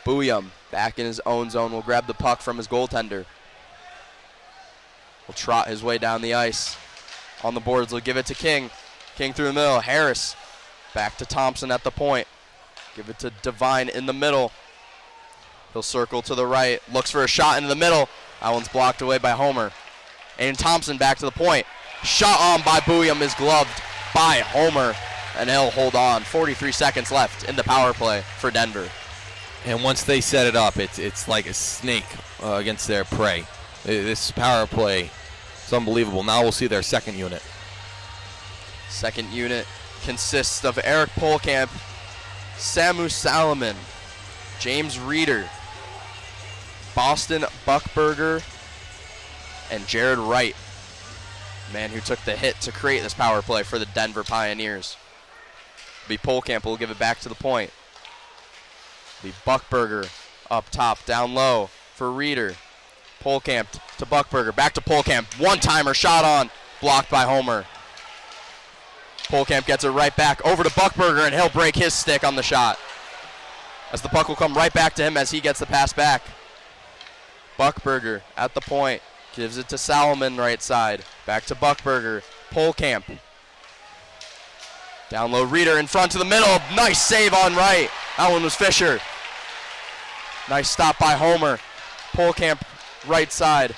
Booyum back in his own zone will grab the puck from his goaltender. Will trot his way down the ice. On the boards, will give it to King. King through the middle. Harris back to Thompson at the point. Give it to Devine in the middle. He'll circle to the right. Looks for a shot into the middle. That one's blocked away by Homer. And Thompson back to the point. Shot on by Booyum is gloved by Homer. And he'll hold on. 43 seconds left in the power play for Denver. And once they set it up, it's like a snake against their prey. This power play is unbelievable. Now we'll see their second unit. Second unit consists of Eric Polkamp, Samu Salomon, James Reeder, Boston Buckberger, and Jared Wright, the man who took the hit to create this power play for the Denver Pioneers. It'll be Polkamp who will give it back to the point. It'll be Buckberger up top, down low for Reeder. Polkamp to Buckberger, back to Polkamp. One-timer shot on, blocked by Homer. Polkamp gets it right back over to Buckberger, and he'll break his stick on the shot, as the puck will come right back to him as he gets the pass back. Buckberger at the point, gives it to Salomon right side, back to Buckberger. Polkamp down low, Reeder in front to the middle. Nice save on right. That one was Fisher. Nice stop by Homer. Polkamp right side.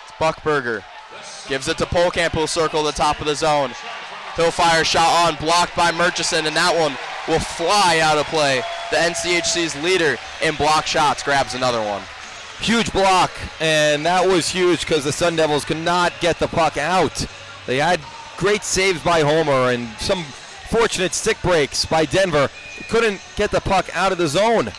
It's Buckberger. Gives it to Polkamp, who'll circle the top of the zone. He'll fire a shot on, blocked by Murchison, and that one will fly out of play. The NCHC's leader in block shots grabs another one. Huge block, and that was huge because the Sun Devils could not get the puck out. They had great saves by Homer and some fortunate stick breaks by Denver. They couldn't get the puck out of the zone.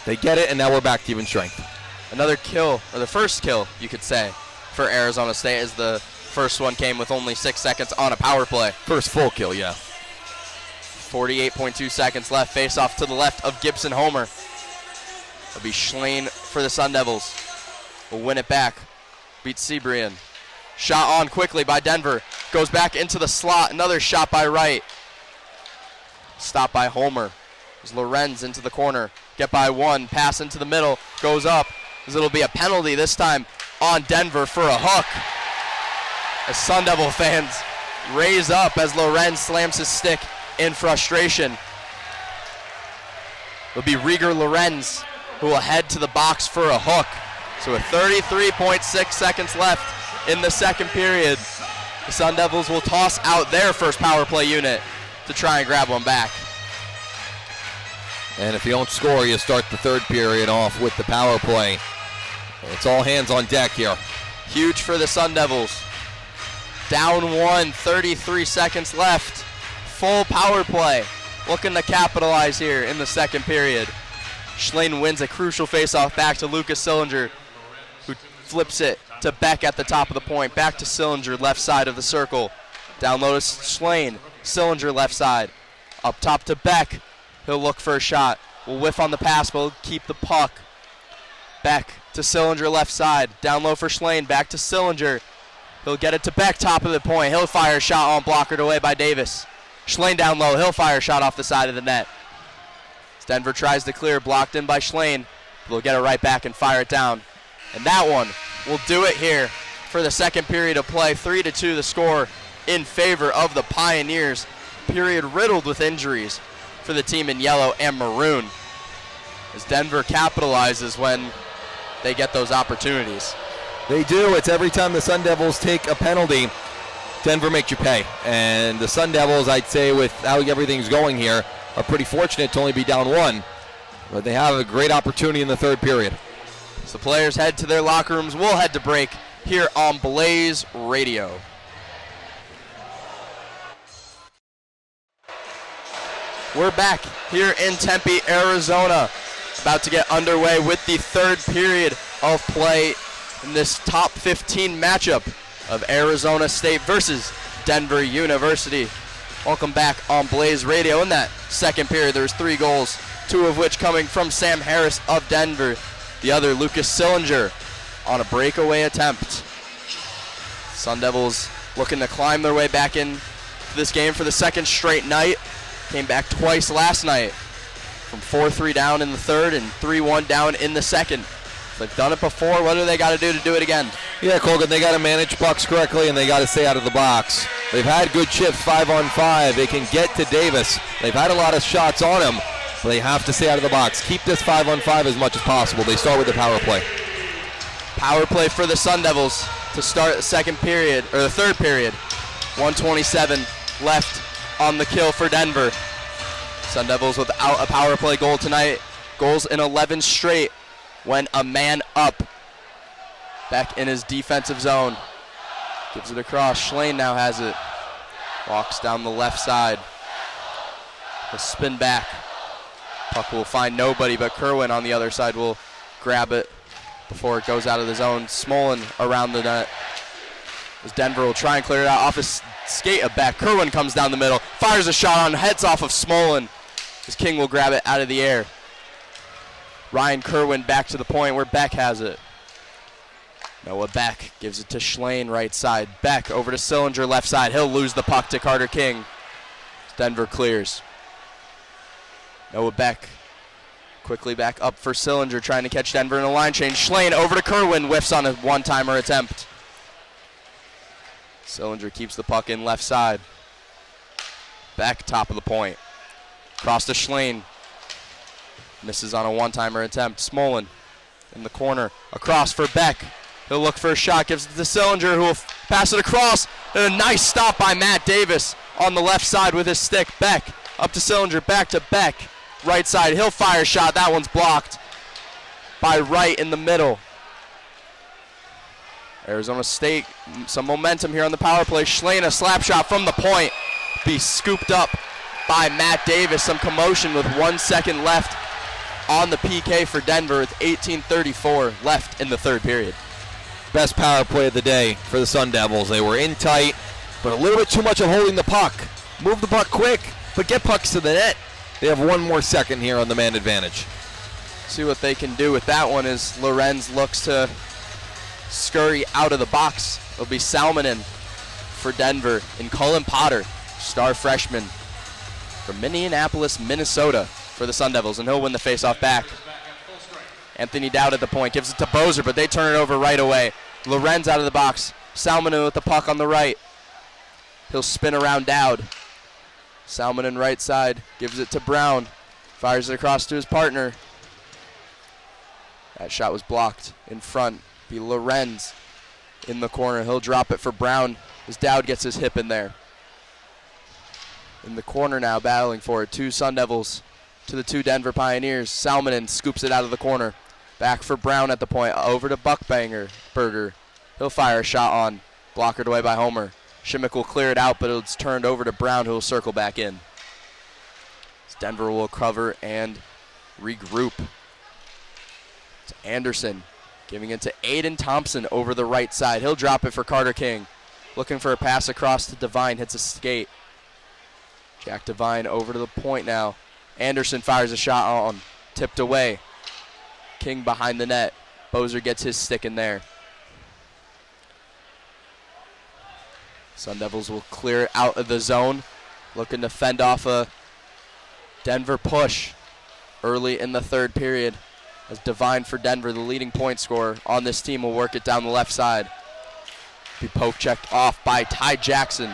They get it, and now we're back to even strength. Another kill, or the first kill, you could say, for Arizona State, as the first one came with only 6 seconds on a power play. First full kill, yeah. 48.2 seconds left. Face off to the left of Gibson Homer. It'll be Schlein for the Sun Devils. Will win it back. Beats Seabrian. Shot on quickly by Denver. Goes back into the slot. Another shot by Wright. Stop by Homer. There's Lorenz into the corner. Get by one. Pass into the middle. Goes up. As it'll be a penalty this time on Denver for a hook. As Sun Devil fans raise up as Lorenz slams his stick in frustration. It'll be Rieger Lorenz who will head to the box for a hook. So with 33.6 seconds left in the second period, the Sun Devils will toss out their first power play unit to try and grab one back. And if you don't score, you start the third period off with the power play. It's all hands on deck here. Huge for the Sun Devils. Down one, 33 seconds left. Full power play. Looking to capitalize here in the second period. Schlein wins a crucial faceoff back to Lucas Sillinger, who flips it to Beck at the top of the point. Back to Sillinger, left side of the circle. Down low to Schlein. Sillinger left side. Up top to Beck. He'll look for a shot. Will whiff on the pass, but he'll keep the puck. Beck to Sillinger left side. Down low for Schlein. Back to Sillinger. He'll get it to Beck, top of the point. He'll fire a shot on, blockered away by Davis. Schlein down low. He'll fire a shot off the side of the net. As Denver tries to clear, blocked in by Schlein. They'll get it right back and fire it down. And that one will do it here for the second period of play. 3-2 the score in favor of the Pioneers. Period riddled with injuries for the team in yellow and maroon, as Denver capitalizes when they get those opportunities. They do. It's every time the Sun Devils take a penalty, Denver makes you pay. And the Sun Devils, I'd say, with how everything's going here, are pretty fortunate to only be down one. But they have a great opportunity in the third period. So the players head to their locker rooms. We'll head to break here on Blaze Radio. We're back here in Tempe, Arizona. About to get underway with the third period of play in this top 15 matchup of Arizona State versus Denver University. Welcome back on Blaze Radio. In that second period, there's 3 goals, 2 of which coming from Sam Harris of Denver. The other, Lucas Sillinger, on a breakaway attempt. Sun Devils looking to climb their way back in this game for the second straight night. Came back twice last night from 4-3 down in the third and 3-1 down in the second. They've done it before. What do they got to do it again? Yeah, Colgin, they got to manage pucks correctly and they got to stay out of the box. They've had good chips 5-on-5. They can get to Davis. They've had a lot of shots on him, but they have to stay out of the box. Keep this 5-on-5 as much as possible. They start with the power play. Power play for the Sun Devils to start the second period, or the third period. 1:27 left on the kill for Denver. Sun Devils without a power play goal tonight. Goals in 11 straight when a man up. Back in his defensive zone. Gives it across. Schlane now has it. Walks down the left side. He'll spin back. Puck will find nobody, but Kerwin on the other side will grab it before it goes out of the zone. Smolin around the net. As Denver will try and clear it out off his skate of back. Kerwin comes down the middle, fires a shot on, heads off of Smolin. As King will grab it out of the air. Ryan Kerwin back to the point where Beck has it. Noah Beck gives it to Schlane right side. Beck over to Sillinger left side. He'll lose the puck to Carter King. Denver clears. Noah Beck quickly back up for Sillinger, trying to catch Denver in a line change. Schlane over to Kerwin, whiffs on a one-timer attempt. Sillinger keeps the puck in left side. Beck top of the point. Cross to Schlane. Misses on a one-timer attempt. Smolin in the corner. Across for Beck. He'll look for a shot. Gives it to Sillinger, who will pass it across. And a nice stop by Matt Davis on the left side with his stick. Beck up to Sillinger. Back to Beck. Right side. He'll fire a shot. That one's blocked by Wright in the middle. Arizona State, some momentum here on the power play. Schlane, a slap shot from the point. Be scooped up by Matt Davis. Some commotion with 1 second left on the PK for Denver with 18:34 left in the third period. Best power play of the day for the Sun Devils. They were in tight, but a little bit too much of holding the puck. Move the puck quick, but get pucks to the net. They have 1 more second here on the man advantage. See what they can do with that one as Lorenz looks to scurry out of the box. It'll be Salmonen for Denver and Cullen Potter, star freshman from Minneapolis, Minnesota for the Sun Devils, and he'll win the faceoff back. Anthony Dowd at the point, gives it to Bozer, but they turn it over right away. Lorenz out of the box. Salmonen with the puck on the right. He'll spin around Dowd. Salmonen right side, gives it to Brown. Fires it across to his partner. That shot was blocked in front. Be Lorenz in the corner. He'll drop it for Brown as Dowd gets his hip in there. In the corner now, battling for it. 2 Sun Devils to the 2 Denver Pioneers. Salmonen scoops it out of the corner. Back for Brown at the point. Over to Berger. He'll fire a shot on. Blockered away by Homer. Shimmick will clear it out, but it's turned over to Brown, who will circle back in. Denver will cover and regroup. It's Anderson giving it to Aiden Thompson over the right side. He'll drop it for Carter King. Looking for a pass across to Devine. Hits a skate. Jack Devine over to the point now. Anderson fires a shot on. Tipped away. King behind the net. Bozer gets his stick in there. Sun Devils will clear out of the zone. Looking to fend off a Denver push early in the third period. As Devine for Denver, the leading point scorer on this team, will work it down the left side. Be poke checked off by Ty Jackson.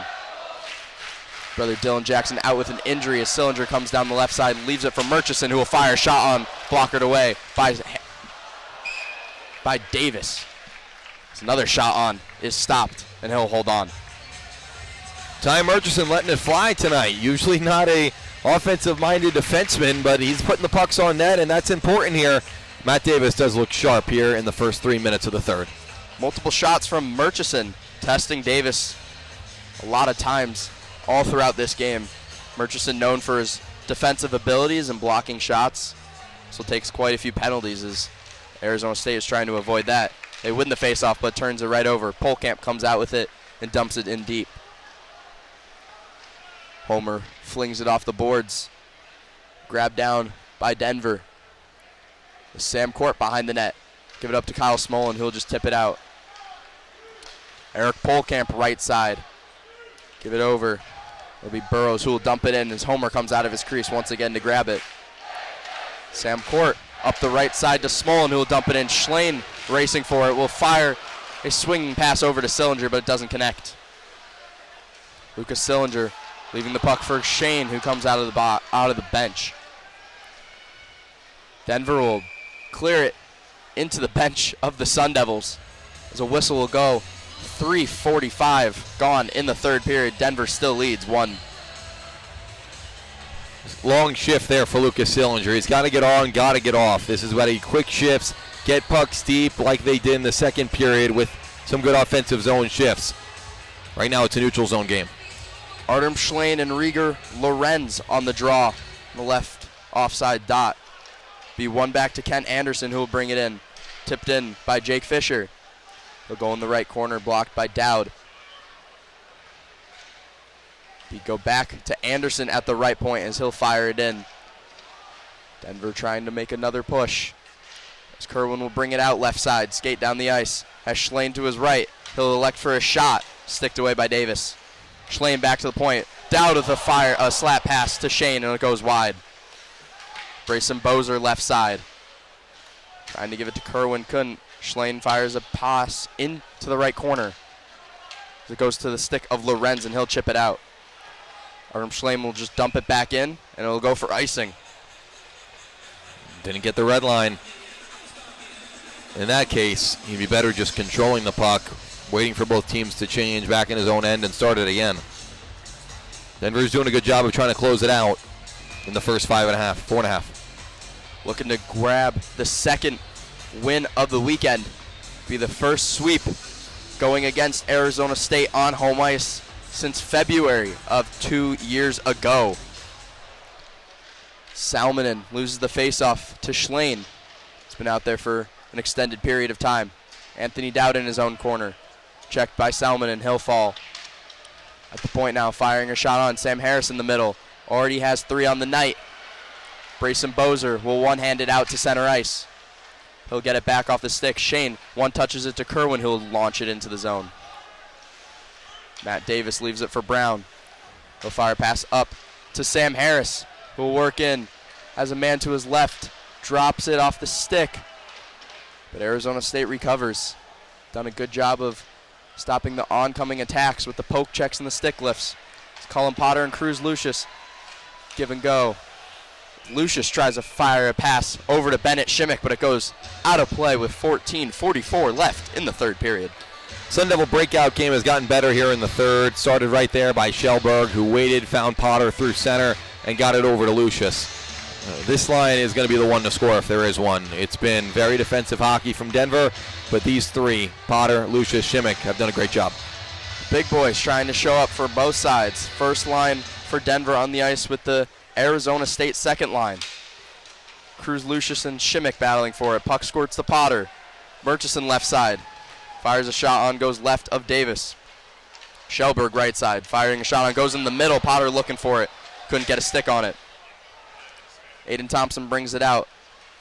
Brother Dylan Jackson out with an injury as Sillinger comes down the left side, leaves it for Murchison, who will fire a shot on, blockered away by Davis. It's another shot on, is stopped, and he'll hold on. Ty Murchison letting it fly tonight. Usually not a offensive-minded defenseman, but he's putting the pucks on net, and that's important here. Matt Davis does look sharp here in the first 3 minutes of the third. Multiple shots from Murchison, testing Davis a lot of times all throughout this game. Murchison known for his defensive abilities and blocking shots. So takes quite a few penalties as Arizona State is trying to avoid that. They win the faceoff, but turns it right over. Polkamp comes out with it and dumps it in deep. Homer flings it off the boards. Grabbed down by Denver. Sam Court behind the net. Give it up to Kyle Smolin, who'll just tip it out. Eric Polkamp right side. Give it over. It'll be Burrows who will dump it in as Homer comes out of his crease once again to grab it. Sam Court up the right side to Smolin, who will dump it in. Schlane racing for it. Will fire a swinging pass over to Sillinger, but it doesn't connect. Lucas Sillinger leaving the puck for Shane, who comes out of the bench. Denver will clear it into the bench of the Sun Devils as a whistle will go. 3:45 gone in the third period. Denver still leads 1. Long shift there for Lucas Sillinger. He's got to get on, got to get off. This is what he quick shifts, get pucks deep like they did in the second period with some good offensive zone shifts. Right now it's a neutral zone game. Artem Schlane and Rieger Lorenz on the draw on the left offside dot. Be one back to Kent Anderson, who will bring it in. Tipped in by Jake Fisher. He'll go in the right corner, blocked by Dowd. We go back to Anderson at the right point as he'll fire it in. Denver trying to make another push. As Kerwin will bring it out left side, skate down the ice. Has Schlane to his right. He'll elect for a shot, sticked away by Davis. Schlane back to the point. Dowd with a slap pass to Shane, and it goes wide. Brayson Bozer left side. Trying to give it to Kerwin, couldn't. Schlane fires a pass into the right corner. It goes to the stick of Lorenz, and he'll chip it out. Artem Schlane will just dump it back in, and it'll go for icing. Didn't get the red line. In that case, he'd be better just controlling the puck, waiting for both teams to change back in his own end and start it again. Denver's doing a good job of trying to close it out in the first 4.5. Looking to grab the second win of the weekend. Be the first sweep going against Arizona State on home ice since February of 2 years ago. Salmonen loses the faceoff to Schlane. He's been out there for an extended period of time. Anthony Dowd in his own corner. Checked by Salmonen, he'll fall. At the point now, firing a shot on Sam Harris in the middle. Already has 3 on the night. Brayson Bozer will one-hand it out to center ice. He'll get it back off the stick. Shane one-touches it to Kerwin, who'll launch it into the zone. Matt Davis leaves it for Brown. He'll fire a pass up to Sam Harris, who'll work in. Has a man to his left. Drops it off the stick. But Arizona State recovers. Done a good job of stopping the oncoming attacks with the poke checks and the stick lifts. It's Colin Potter and Cruz Lucius. Give and go. Lucius tries to fire a pass over to Bennett Shimmick, but it goes out of play with 14:44 left in the third period. Sun Devil breakout game has gotten better here in the third. Started right there by Shellberg, who waited, found Potter through center, and got it over to Lucius. This line is going to be the one to score if there is one. It's been very defensive hockey from Denver, but these three, Potter, Lucius, Shimmick, have done a great job. Big boys trying to show up for both sides. First line for Denver on the ice with the Arizona State second line. Cruz, Lucius, and Shimmick battling for it. Puck squirts to Potter. Murchison left side. Fires a shot on, goes left of Davis. Shellberg right side. Firing a shot on, goes in the middle. Potter looking for it. Couldn't get a stick on it. Aiden Thompson brings it out.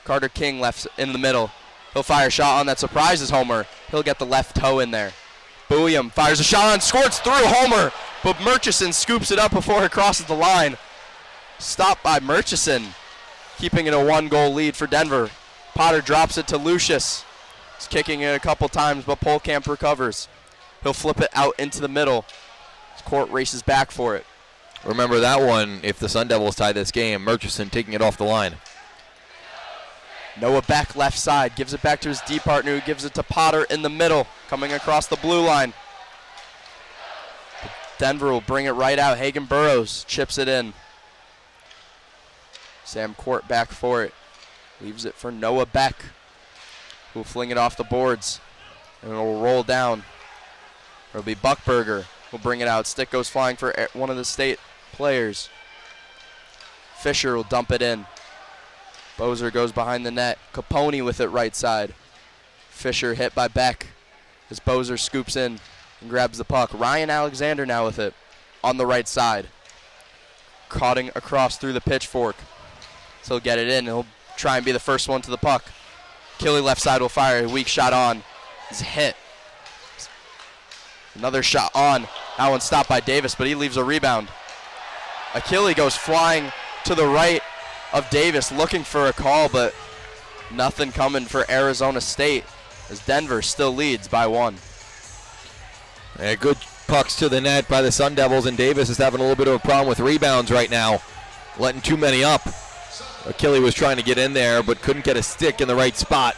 Carter King left in the middle. He'll fire a shot on that surprises Homer. He'll get the left toe in there. Booyam fires a shot on, squirts through Homer, but Murchison scoops it up before it crosses the line. Stopped by Murchison, keeping it a 1-goal lead for Denver. Potter drops it to Lucius. He's kicking it a couple times, but Polkamp recovers. He'll flip it out into the middle. Court races back for it. Remember that one, if the Sun Devils tie this game, Murchison taking it off the line. Noah Beck left side, gives it back to his D partner, who gives it to Potter in the middle, coming across the blue line. Denver will bring it right out. Hagen Burrows chips it in. Sam Court back for it. Leaves it for Noah Beck, who will fling it off the boards. And it'll roll down. It'll be Buckberger. Will bring it out. Stick goes flying for one of the state players. Fisher will dump it in. Bozer goes behind the net. Capone with it right side. Fisher hit by Beck as Bozer scoops in and grabs the puck. Ryan Alexander now with it on the right side. Cutting across through the pitchfork. So he'll get it in. He'll try and be the first one to the puck. Achille left side will fire. A weak shot on. He's hit. Another shot on. That one stopped by Davis, but he leaves a rebound. Achille goes flying to the right of Davis looking for a call, but nothing coming for Arizona State as Denver still leads by 1. Yeah, good pucks to the net by the Sun Devils, and Davis is having a little bit of a problem with rebounds right now, letting too many up. Achille was trying to get in there, but couldn't get a stick in the right spot.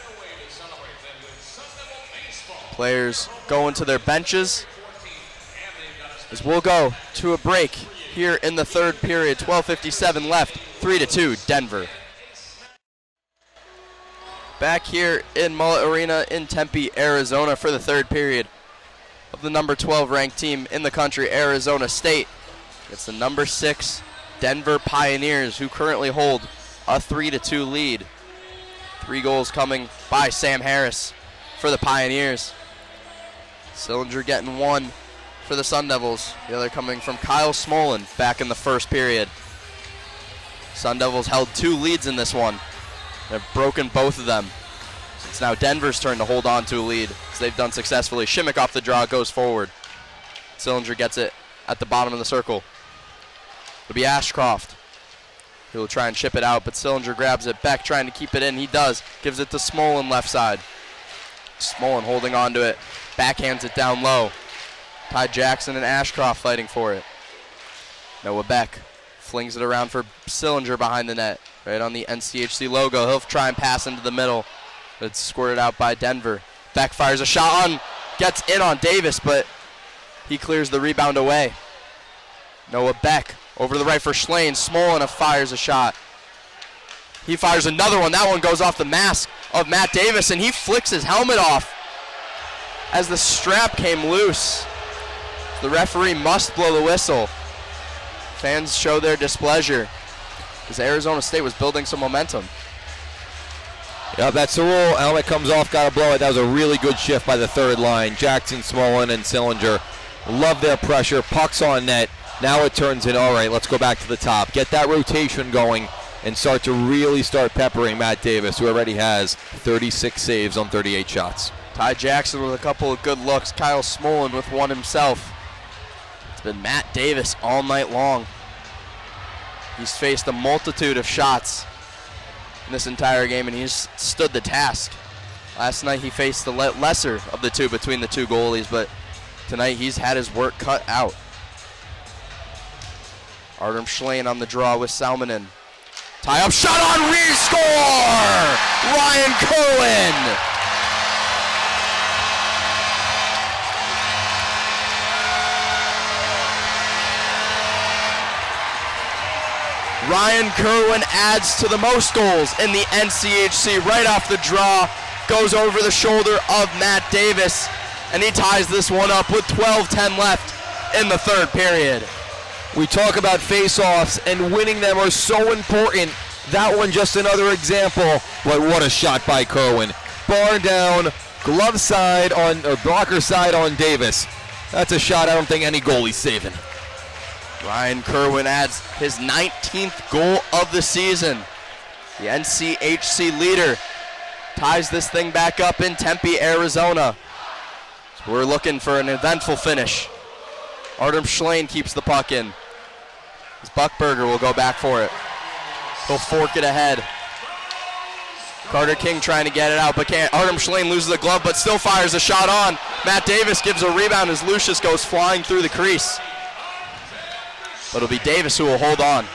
Players going to their benches as we'll go to a break here in the third period. 12:57 left, 3-2 Denver. Back here in Mullet Arena in Tempe, Arizona for the third period of the number 12 ranked team in the country, Arizona State. It's the number 6 Denver Pioneers, who currently hold a 3-2 lead. 3 goals coming by Sam Harris for the Pioneers. Sillinger getting 1 for the Sun Devils. The other coming from Kyle Smolin back in the first period. Sun Devils held 2 leads in this one. They've broken both of them. It's now Denver's turn to hold on to a lead, as they've done successfully. Shimmick off the draw, goes forward. Sillinger gets it at the bottom of the circle. It'll be Ashcroft. He'll try and chip it out, but Sillinger grabs it. Beck trying to keep it in. He does. Gives it to Smolin left side. Smolin holding on to it. Backhands it down low. Ty Jackson and Ashcroft fighting for it. Noah Beck flings it around for Sillinger behind the net. Right on the NCHC logo. He'll try and pass into the middle. It's squirted out by Denver. Beck fires a shot on. Gets in on Davis, but he clears the rebound away. Noah Beck over to the right for Schlane. Smolin fires a shot. He fires another one. That one goes off the mask of Matt Davis, and he flicks his helmet off as the strap came loose. The referee must blow the whistle. Fans show their displeasure as Arizona State was building some momentum. Yep, that's the rule. Helmet comes off, got to blow it. That was a really good shift by the third line. Jackson, Smolin, and Sillinger love their pressure. Pucks on net. Now it turns in, all right, let's go back to the top. Get that rotation going and start peppering Matt Davis, who already has 36 saves on 38 shots. Ty Jackson with a couple of good looks. Kyle Smolin with one himself. It's been Matt Davis all night long. He's faced a multitude of shots in this entire game, and he's stood the task. Last night he faced the lesser of the two between the two goalies, but tonight he's had his work cut out. Artem Schlane on the draw with Salmonen. Tie up, shot on, rescore! Ryan Kerwin! Ryan Kerwin adds to the most goals in the NCHC right off the draw. Goes over the shoulder of Matt Davis, and he ties this one up with 12:10 left in the third period. We talk about face-offs, and winning them are so important. That one just another example, but what a shot by Kerwin. Bar down, glove side on, or blocker side on Davis. That's a shot I don't think any goalie's saving. Ryan Kerwin adds his 19th goal of the season. The NCHC leader ties this thing back up in Tempe, Arizona. So we're looking for an eventful finish. Artem Schlane keeps the puck in. As Buckberger will go back for it. He'll fork it ahead. Carter King trying to get it out, but can't. Artem Schlane loses the glove, but still fires a shot on. Matt Davis gives a rebound as Lucius goes flying through the crease. But it'll be Davis who will hold on.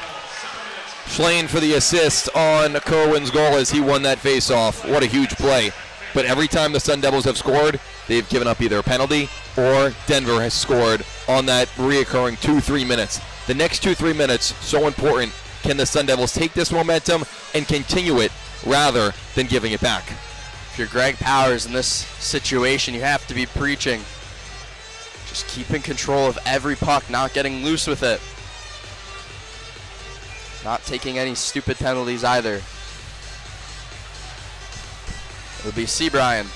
Schlane for the assist on Kerwin's goal as he won that face-off. What a huge play. But every time the Sun Devils have scored, they've given up either a penalty or Denver has scored on that reoccurring 2-3 minutes. The next 2-3 minutes, so important. Can the Sun Devils take this momentum and continue it rather than giving it back? If you're Greg Powers in this situation, you have to be preaching. Just keeping control of every puck, not getting loose with it. Not taking any stupid penalties either. It'll be Seabryan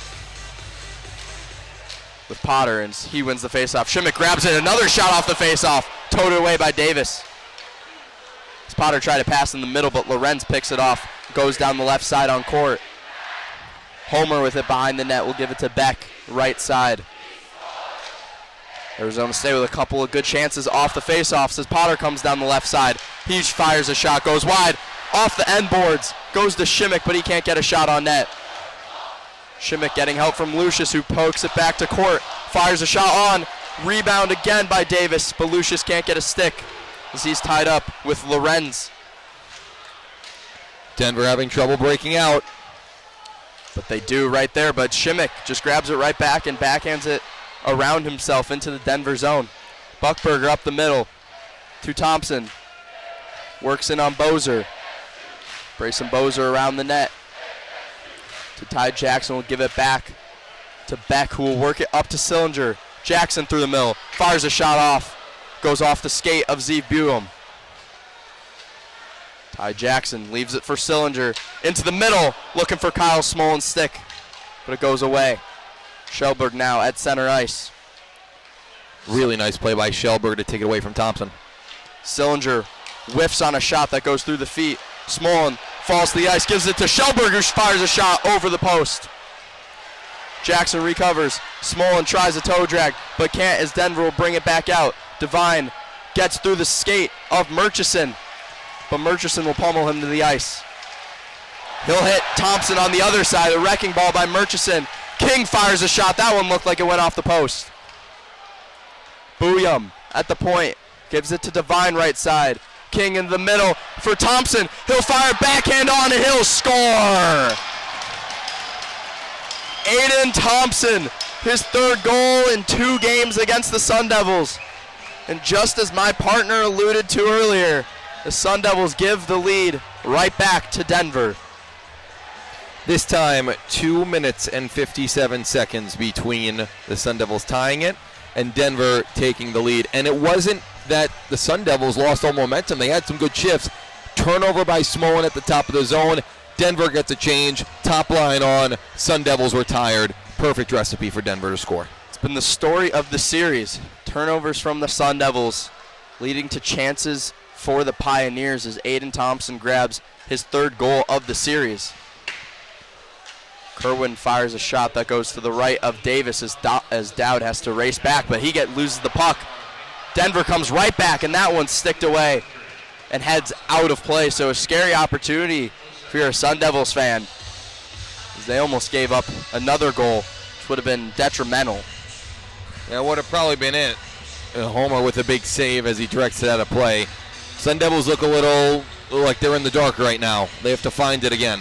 with Potter, and he wins the faceoff. Shimmick grabs it, another shot off the faceoff, towed away by Davis. As Potter tried to pass in the middle, but Lorenz picks it off, goes down the left side on court. Homer with it behind the net will give it to Beck, right side. Arizona State with a couple of good chances off the faceoffs as Potter comes down the left side. He fires a shot, goes wide, off the end boards, goes to Shimmick, but he can't get a shot on net. Shimmick getting help from Lucius, who pokes it back to court, fires a shot on, rebound again by Davis, but Lucius can't get a stick as he's tied up with Lorenz. Denver having trouble breaking out. But they do right there, but Shimmick just grabs it right back and backhands it around himself into the Denver zone. Buckberger up the middle to Thompson. Works in on Bozer. Brayson Bozer around the net. To Ty Jackson will give it back to Beck, who will work it up to Sillinger. Jackson through the middle, fires a shot off. Goes off the skate of Zeev Buell. Ty Jackson leaves it for Sillinger. Into the middle, looking for Kyle Smollen's stick, but it goes away. Shelberg now at center ice. Really nice play by Shelberg to take it away from Thompson. Sillinger whiffs on a shot that goes through the feet. Smollen falls to the ice, gives it to Shelberg, who fires a shot over the post. Jackson recovers. Smollen tries a toe drag, but can't as Denver will bring it back out. Devine gets through the skate of Murchison, but Murchison will pummel him to the ice. He'll hit Thompson on the other side. A wrecking ball by Murchison. King fires a shot. That one looked like it went off the post. Booyum at the point. Gives it to Devine right side. King in the middle for Thompson. He'll fire backhand on and he'll score. Aiden Thompson, his third goal in 2 games against the Sun Devils. And just as my partner alluded to earlier, the Sun Devils give the lead right back to Denver. This time, 2 minutes and 57 seconds between the Sun Devils tying it and Denver taking the lead. And it wasn't that the Sun Devils lost all momentum. They had some good shifts. Turnover by Smollen at the top of the zone. Denver gets a change. Top line on. Sun Devils were tired. Perfect recipe for Denver to score. It's been the story of the series. Turnovers from the Sun Devils leading to chances for the Pioneers as Aiden Thompson grabs his third goal of the series. Kerwin fires a shot that goes to the right of Davis as Dowd has to race back, but he loses the puck. Denver comes right back, and that one's sticked away and heads out of play. So a scary opportunity if you're a Sun Devils fan, as they almost gave up another goal, which would have been detrimental. That would have probably been it. Homer with a big save as he directs it out of play. Sun Devils look a little like they're in the dark right now. They have to find it again.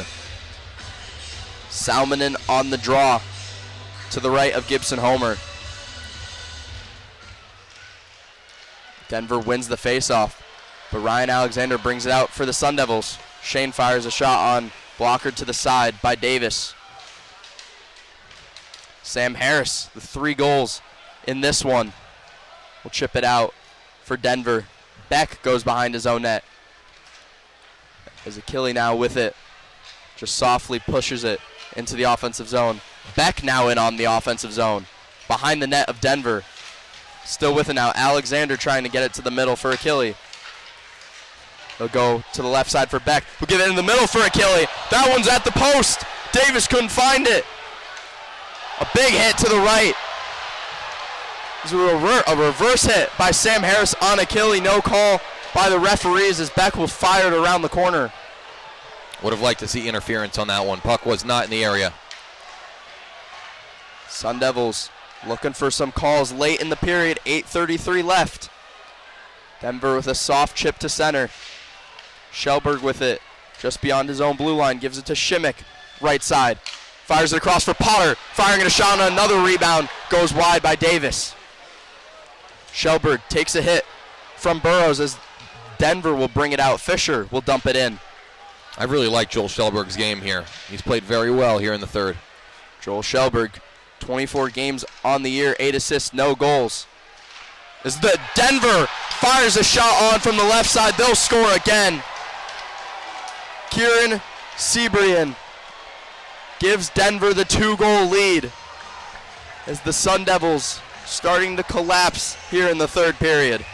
Salmonen on the draw to the right of Gibson Homer. Denver wins the faceoff, but Ryan Alexander brings it out for the Sun Devils. Shane fires a shot on, blocker to the side by Davis. Sam Harris, the 3 goals in this one, will chip it out for Denver. Beck goes behind his own net. As Achille now with it, just softly pushes it into the offensive zone. Beck now in on the offensive zone, behind the net of Denver. Still with it now. Alexander trying to get it to the middle for Achille. They'll go to the left side for Beck. We'll give it in the middle for Achille. That one's at the post. Davis couldn't find it. A big hit to the right. This is a reverse hit by Sam Harris on Achille. No call by the referees as Beck was fired around the corner. Would have liked to see interference on that one. Puck was not in the area. Sun Devils looking for some calls late in the period. 8:33 left. Denver with a soft chip to center. Shelberg with it just beyond his own blue line. Gives it to Shimmick, right side. Fires it across for Potter. Firing a shot on another rebound. Goes wide by Davis. Shelberg takes a hit from Burrows as Denver will bring it out. Fisher will dump it in. I really like Joel Shelberg's game here. He's played very well here in the third. Joel Shelberg, 24 games on the year, 8 assists, no goals. As the Denver fires a shot on from the left side, they'll score again. Kieran Sebrian gives Denver the 2-goal lead as the Sun Devils starting to collapse here in the third period.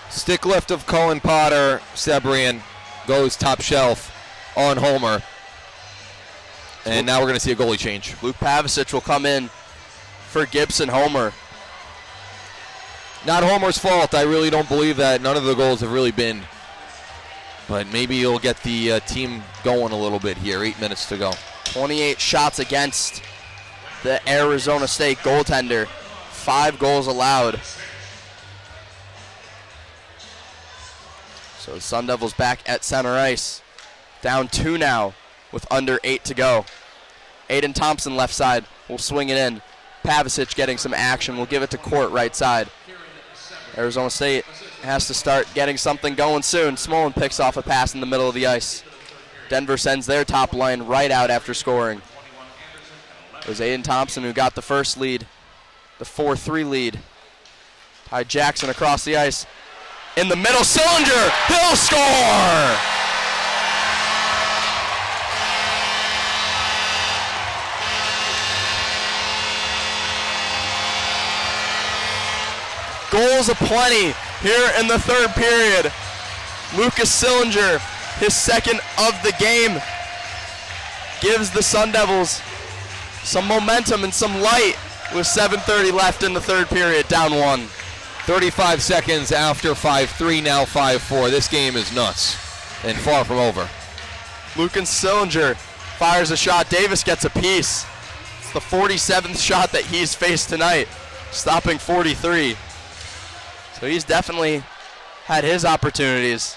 Stick lift of Colin Potter. Sebrian goes top shelf on Homer. And now we're going to see a goalie change. Luke Pavicic will come in for Gibson Homer. Not Homer's fault. I really don't believe that. None of the goals have really been. But maybe you'll get the team going a little bit here. 8 minutes to go. 28 shots against the Arizona State goaltender. 5 goals allowed. So the Sun Devils back at center ice. Down 2 now with under 8 to go. Aiden Thompson left side will swing it in. Pavicic getting some action. We'll give it to Court right side. Arizona State has to start getting something going soon. Smolin picks off a pass in the middle of the ice. Denver sends their top line right out after scoring. It was Aiden Thompson who got the first lead, the 4-3 lead. Ty Jackson across the ice. In the middle, Sillinger, he'll score! Goals aplenty here in the third period. Lucas Sillinger, his second of the game, gives the Sun Devils some momentum and some light with 7:30 left in the third period, down 1. 35 seconds after 5-3, now 5-4. This game is nuts and far from over. Lucas Sillinger fires a shot. Davis gets a piece. It's the 47th shot that he's faced tonight, stopping 43. So he's definitely had his opportunities.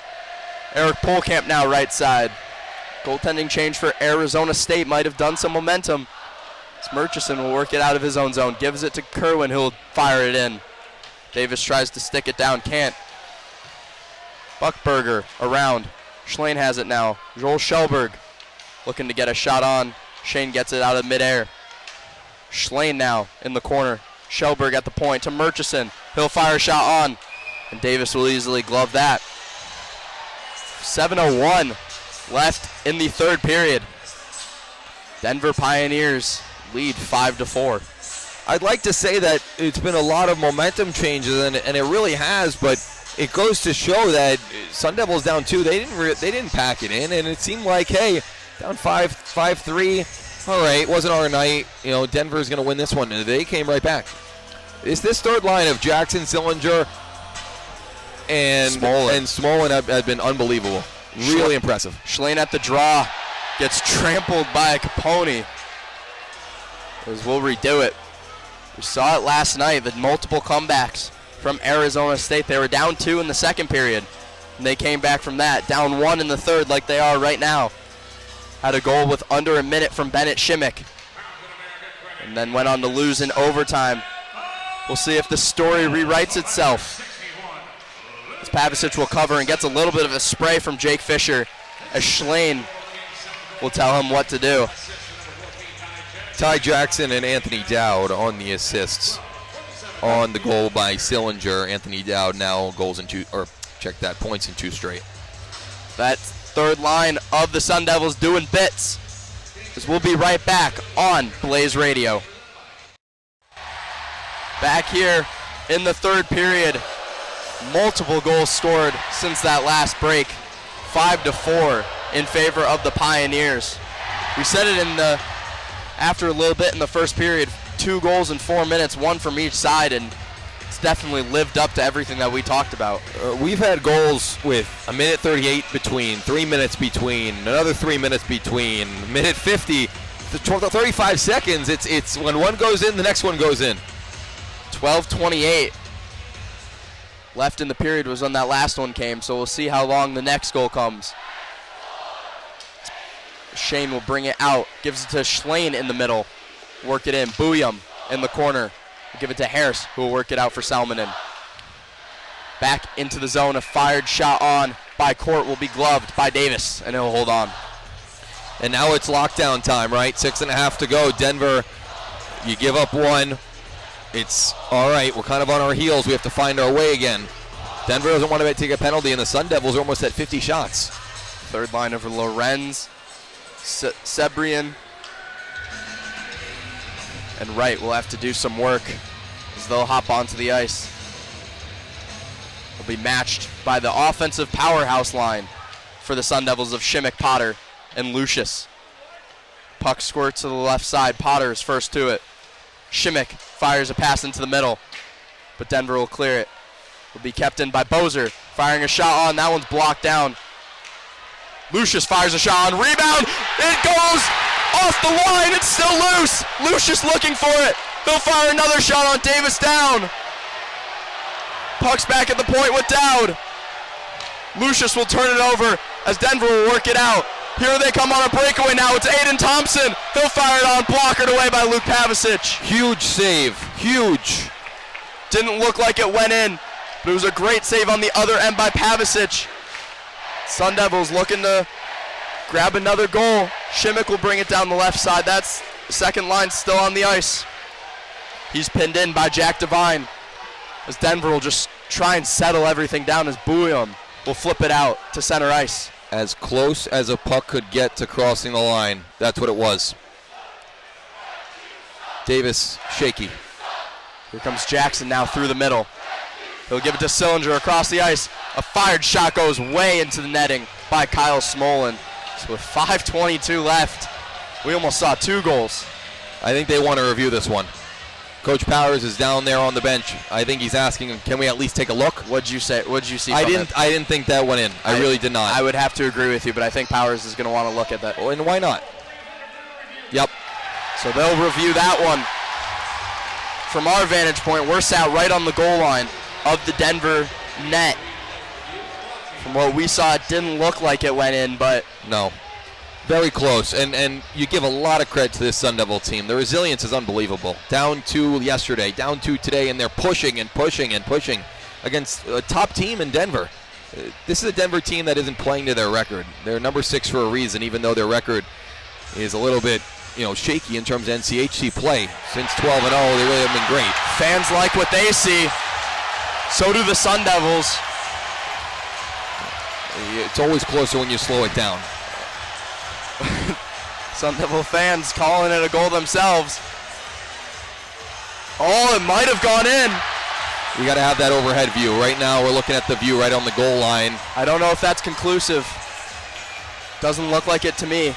Eric Polkamp now right side. Goaltending change for Arizona State might have done some momentum. Murchison will work it out of his own zone. Gives it to Kerwin, who will fire it in. Davis tries to stick it down, can't. Buckberger around. Schlane has it now. Joel Schellberg looking to get a shot on. Shane gets it out of midair. Schlane now in the corner. Schellberg at the point to Murchison. He'll fire a shot on, and Davis will easily glove that. 7:01 left in the third period. Denver Pioneers lead 5-4. I'd like to say that it's been a lot of momentum changes, and it really has, but it goes to show that Sun Devils down 2, they didn't pack it in, and it seemed like, hey, down 5-3, all right, wasn't our night. You know, Denver's going to win this one, and they came right back. This third line of Jackson, Sillinger, and Smolin have been unbelievable. Really impressive. Schlane at the draw gets trampled by Capone. As we'll redo it. We saw it last night, the multiple comebacks from Arizona State. They were down 2 in the second period, and they came back from that. Down 1 in the third like they are right now. Had a goal with under a minute from Bennett Shimmick, and then went on to lose in overtime. We'll see if the story rewrites itself. As Pavicic will cover and gets a little bit of a spray from Jake Fisher, as Schlane will tell him what to do. Ty Jackson and Anthony Dowd on the assists on the goal by Sillinger. Anthony Dowd now points in 2 straight. That third line of the Sun Devils doing bits. As we'll be right back on Blaze Radio. Back here in the third period. Multiple goals scored since that last break. 5-4 in favor of the Pioneers. We said it after a little bit in the first period. 2 goals in 4 minutes, 1 from each side, and it's definitely lived up to everything that we talked about. We've had goals with a minute 38 between, 3 minutes between, another 3 minutes between, minute 50, 35 seconds. It's when one goes in, the next one goes in. 12:28 left in the period was when that last one came, so we'll see how long the next goal comes. Shane will bring it out, gives it to Schlane in the middle, work it in. Booyum in the corner, give it to Harris, who will work it out for Salmonen. Back into the zone, a fired shot on by Court will be gloved by Davis, and he'll hold on. And now it's lockdown time, right? 6.5 to go. Denver, you give up 1. It's all right, we're kind of on our heels. We have to find our way again. Denver doesn't want to take a penalty, and the Sun Devils are almost at 50 shots. Third line of Lorenz, Sebrian, and Wright will have to do some work as they'll hop onto the ice. They'll be matched by the offensive powerhouse line for the Sun Devils of Shimmick, Potter, and Lucius. Puck squirts to the left side. Potter is first to it. Shimmick fires a pass into the middle, but Denver will clear it. Will be kept in by Bozer, firing a shot on. That one's blocked down. Lucius fires a shot on. Rebound! It goes off the line. It's still loose. Lucius looking for it. They'll fire another shot on. Davis down. Puck's back at the point with Dowd. Lucius will turn it over as Denver will work it out. Here they come on a breakaway now. It's Aiden Thompson. They'll fire it on. Blockered away by Luke Pavicic. Huge save. Huge. Didn't look like it went in, but it was a great save on the other end by Pavicic. Sun Devils looking to grab another goal. Shimmick will bring it down the left side. That's the second line still on the ice. He's pinned in by Jack Devine as Denver will just try and settle everything down as Bouillon will flip it out to center ice. As close as a puck could get to crossing the line. That's what it was. Davis shaky. Here comes Jackson now through the middle. He'll give it to Sillinger across the ice. A fired shot goes way into the netting by Kyle Smolin. So with 5:22 left, we almost saw 2 goals. I think they want to review this one. Coach Powers is down there on the bench. I think he's asking him, can we at least take a look? What'd you say? What'd you see? I didn't think that went in. I really did not. I would have to agree with you, but I think Powers is going to want to look at that. Oh, and why not? Yep. So they'll review that one. From our vantage point, we're sat right on the goal line of the Denver net. From what we saw, it didn't look like it went in, but no. Very close, and you give a lot of credit to this Sun Devil team. The resilience is unbelievable. Down 2 yesterday, down 2 today, and they're pushing and pushing and pushing against a top team in Denver. This is a Denver team that isn't playing to their record. They're number 6 for a reason, even though their record is a little bit, shaky in terms of NCHC play. Since 12-0, they really have been great. Fans like what they see. So do the Sun Devils. It's always closer when you slow it down. Sun Devil fans calling it a goal themselves. Oh, it might have gone in. We got to have that overhead view. Right now, we're looking at the view right on the goal line. I don't know if that's conclusive. Doesn't look like it to me.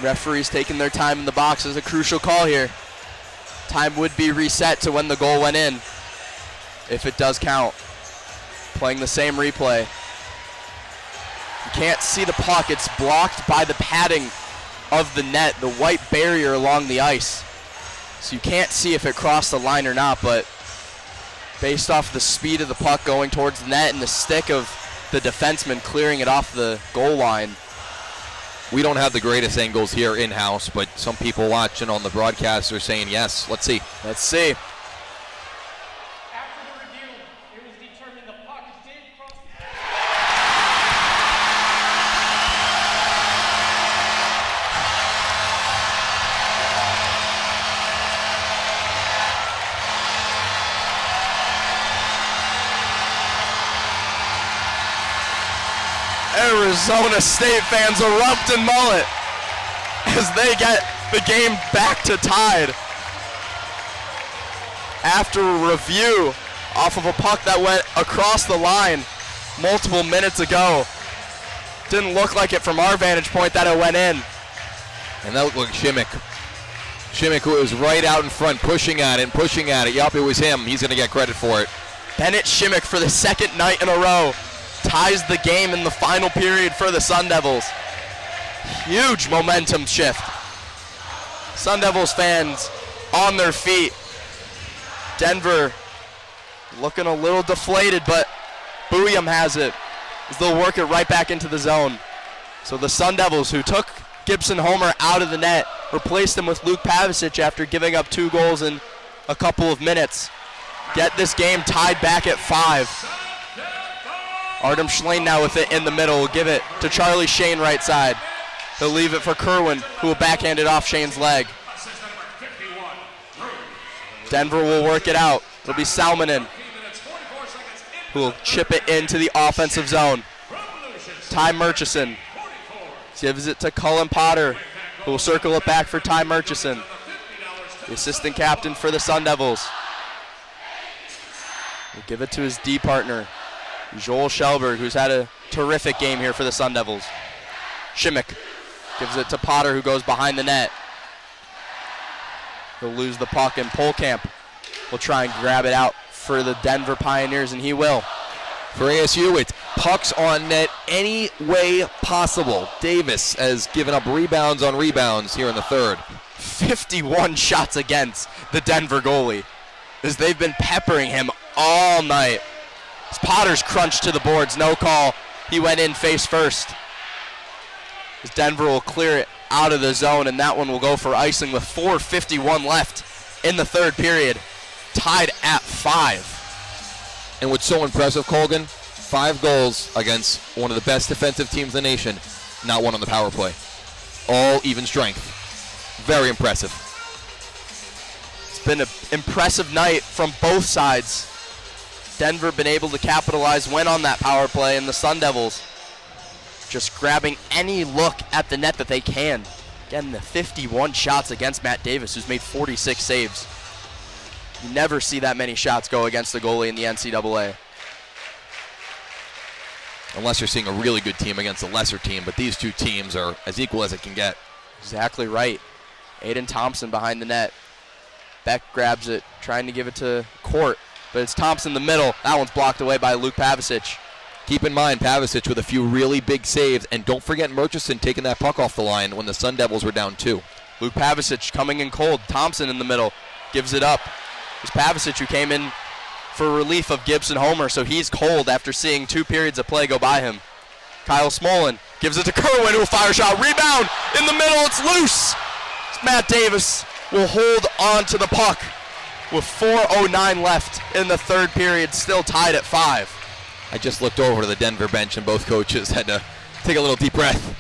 Referees taking their time in the box is a crucial call here. Time would be reset to when the goal went in, if it does count. Playing the same replay. You can't see the puck. It's blocked by the padding of the net, the white barrier along the ice. So you can't see if it crossed the line or not, but based off the speed of the puck going towards the net and the stick of the defenseman clearing it off the goal line. We don't have the greatest angles here in-house, but some people watching on the broadcast are saying yes. Let's see. Let's see. Arizona State fans erupt in Mullet as they get the game back to tied. After a review off of a puck that went across the line multiple minutes ago. Didn't look like it from our vantage point that it went in. And that looked like Shimmick. Shimmick, who was right out in front, pushing at it and pushing at it. Yup, it was him. He's going to get credit for it. Bennett Shimmick, for the second night in a row, ties the game in the final period for the Sun Devils. Huge momentum shift. Sun Devils fans on their feet. Denver looking a little deflated, but Bouillon has it as they'll work it right back into the zone. So the Sun Devils, who took Gibson Homer out of the net, replaced him with Luke Pavicic after giving up 2 goals in a couple of minutes, get this game tied back at 5. Artem Schlane now with it in the middle. Will give it to Charlie Shane right side. He'll leave it for Kerwin, who will backhand it off Shane's leg. Denver will work it out. It'll be Salmonen. who will chip it into the offensive zone. Ty Murchison gives it to Cullen Potter, who will circle it back for Ty Murchison, the assistant captain for the Sun Devils. He'll give it to his D partner, Joel Shelberg, who's had a terrific game here for the Sun Devils. Shimmick gives it to Potter, who goes behind the net. He'll lose the puck, and Polkamp will try and grab it out for the Denver Pioneers, and he will. For ASU, it's pucks on net any way possible. Davis has given up rebounds on rebounds here in the third. 51 shots against the Denver goalie, as they've been peppering him all night. As Potter's crunched to the boards, no call. He went in face first. As Denver will clear it out of the zone, and that one will go for icing with 4:51 left in the third period, tied at 5. And what's so impressive, Colgin, 5 goals against one of the best defensive teams in the nation, not one on the power play. All even strength. Very impressive. It's been an impressive night from both sides. Denver been able to capitalize when on that power play, and the Sun Devils just grabbing any look at the net that they can. Again, the 51 shots against Matt Davis, who's made 46 saves. You never see that many shots go against the goalie in the NCAA. Unless you're seeing a really good team against a lesser team, but these two teams are as equal as it can get. Exactly right. Aiden Thompson behind the net. Beck grabs it, trying to give it to Court, but it's Thompson in the middle. That one's blocked away by Luke Pavicic. Keep in mind, Pavicic with a few really big saves, and don't forget Murchison taking that puck off the line when the Sun Devils were down 2. Luke Pavicic coming in cold. Thompson in the middle, gives it up. It's Pavicic who came in for relief of Gibson Homer, so he's cold after seeing 2 periods of play go by him. Kyle Smolin gives it to Kerwin, who will fire a shot. Rebound in the middle, it's loose. Matt Davis will hold on to the puck with 4:09 left in the third period, still tied at 5. I just looked over to the Denver bench, and both coaches had to take a little deep breath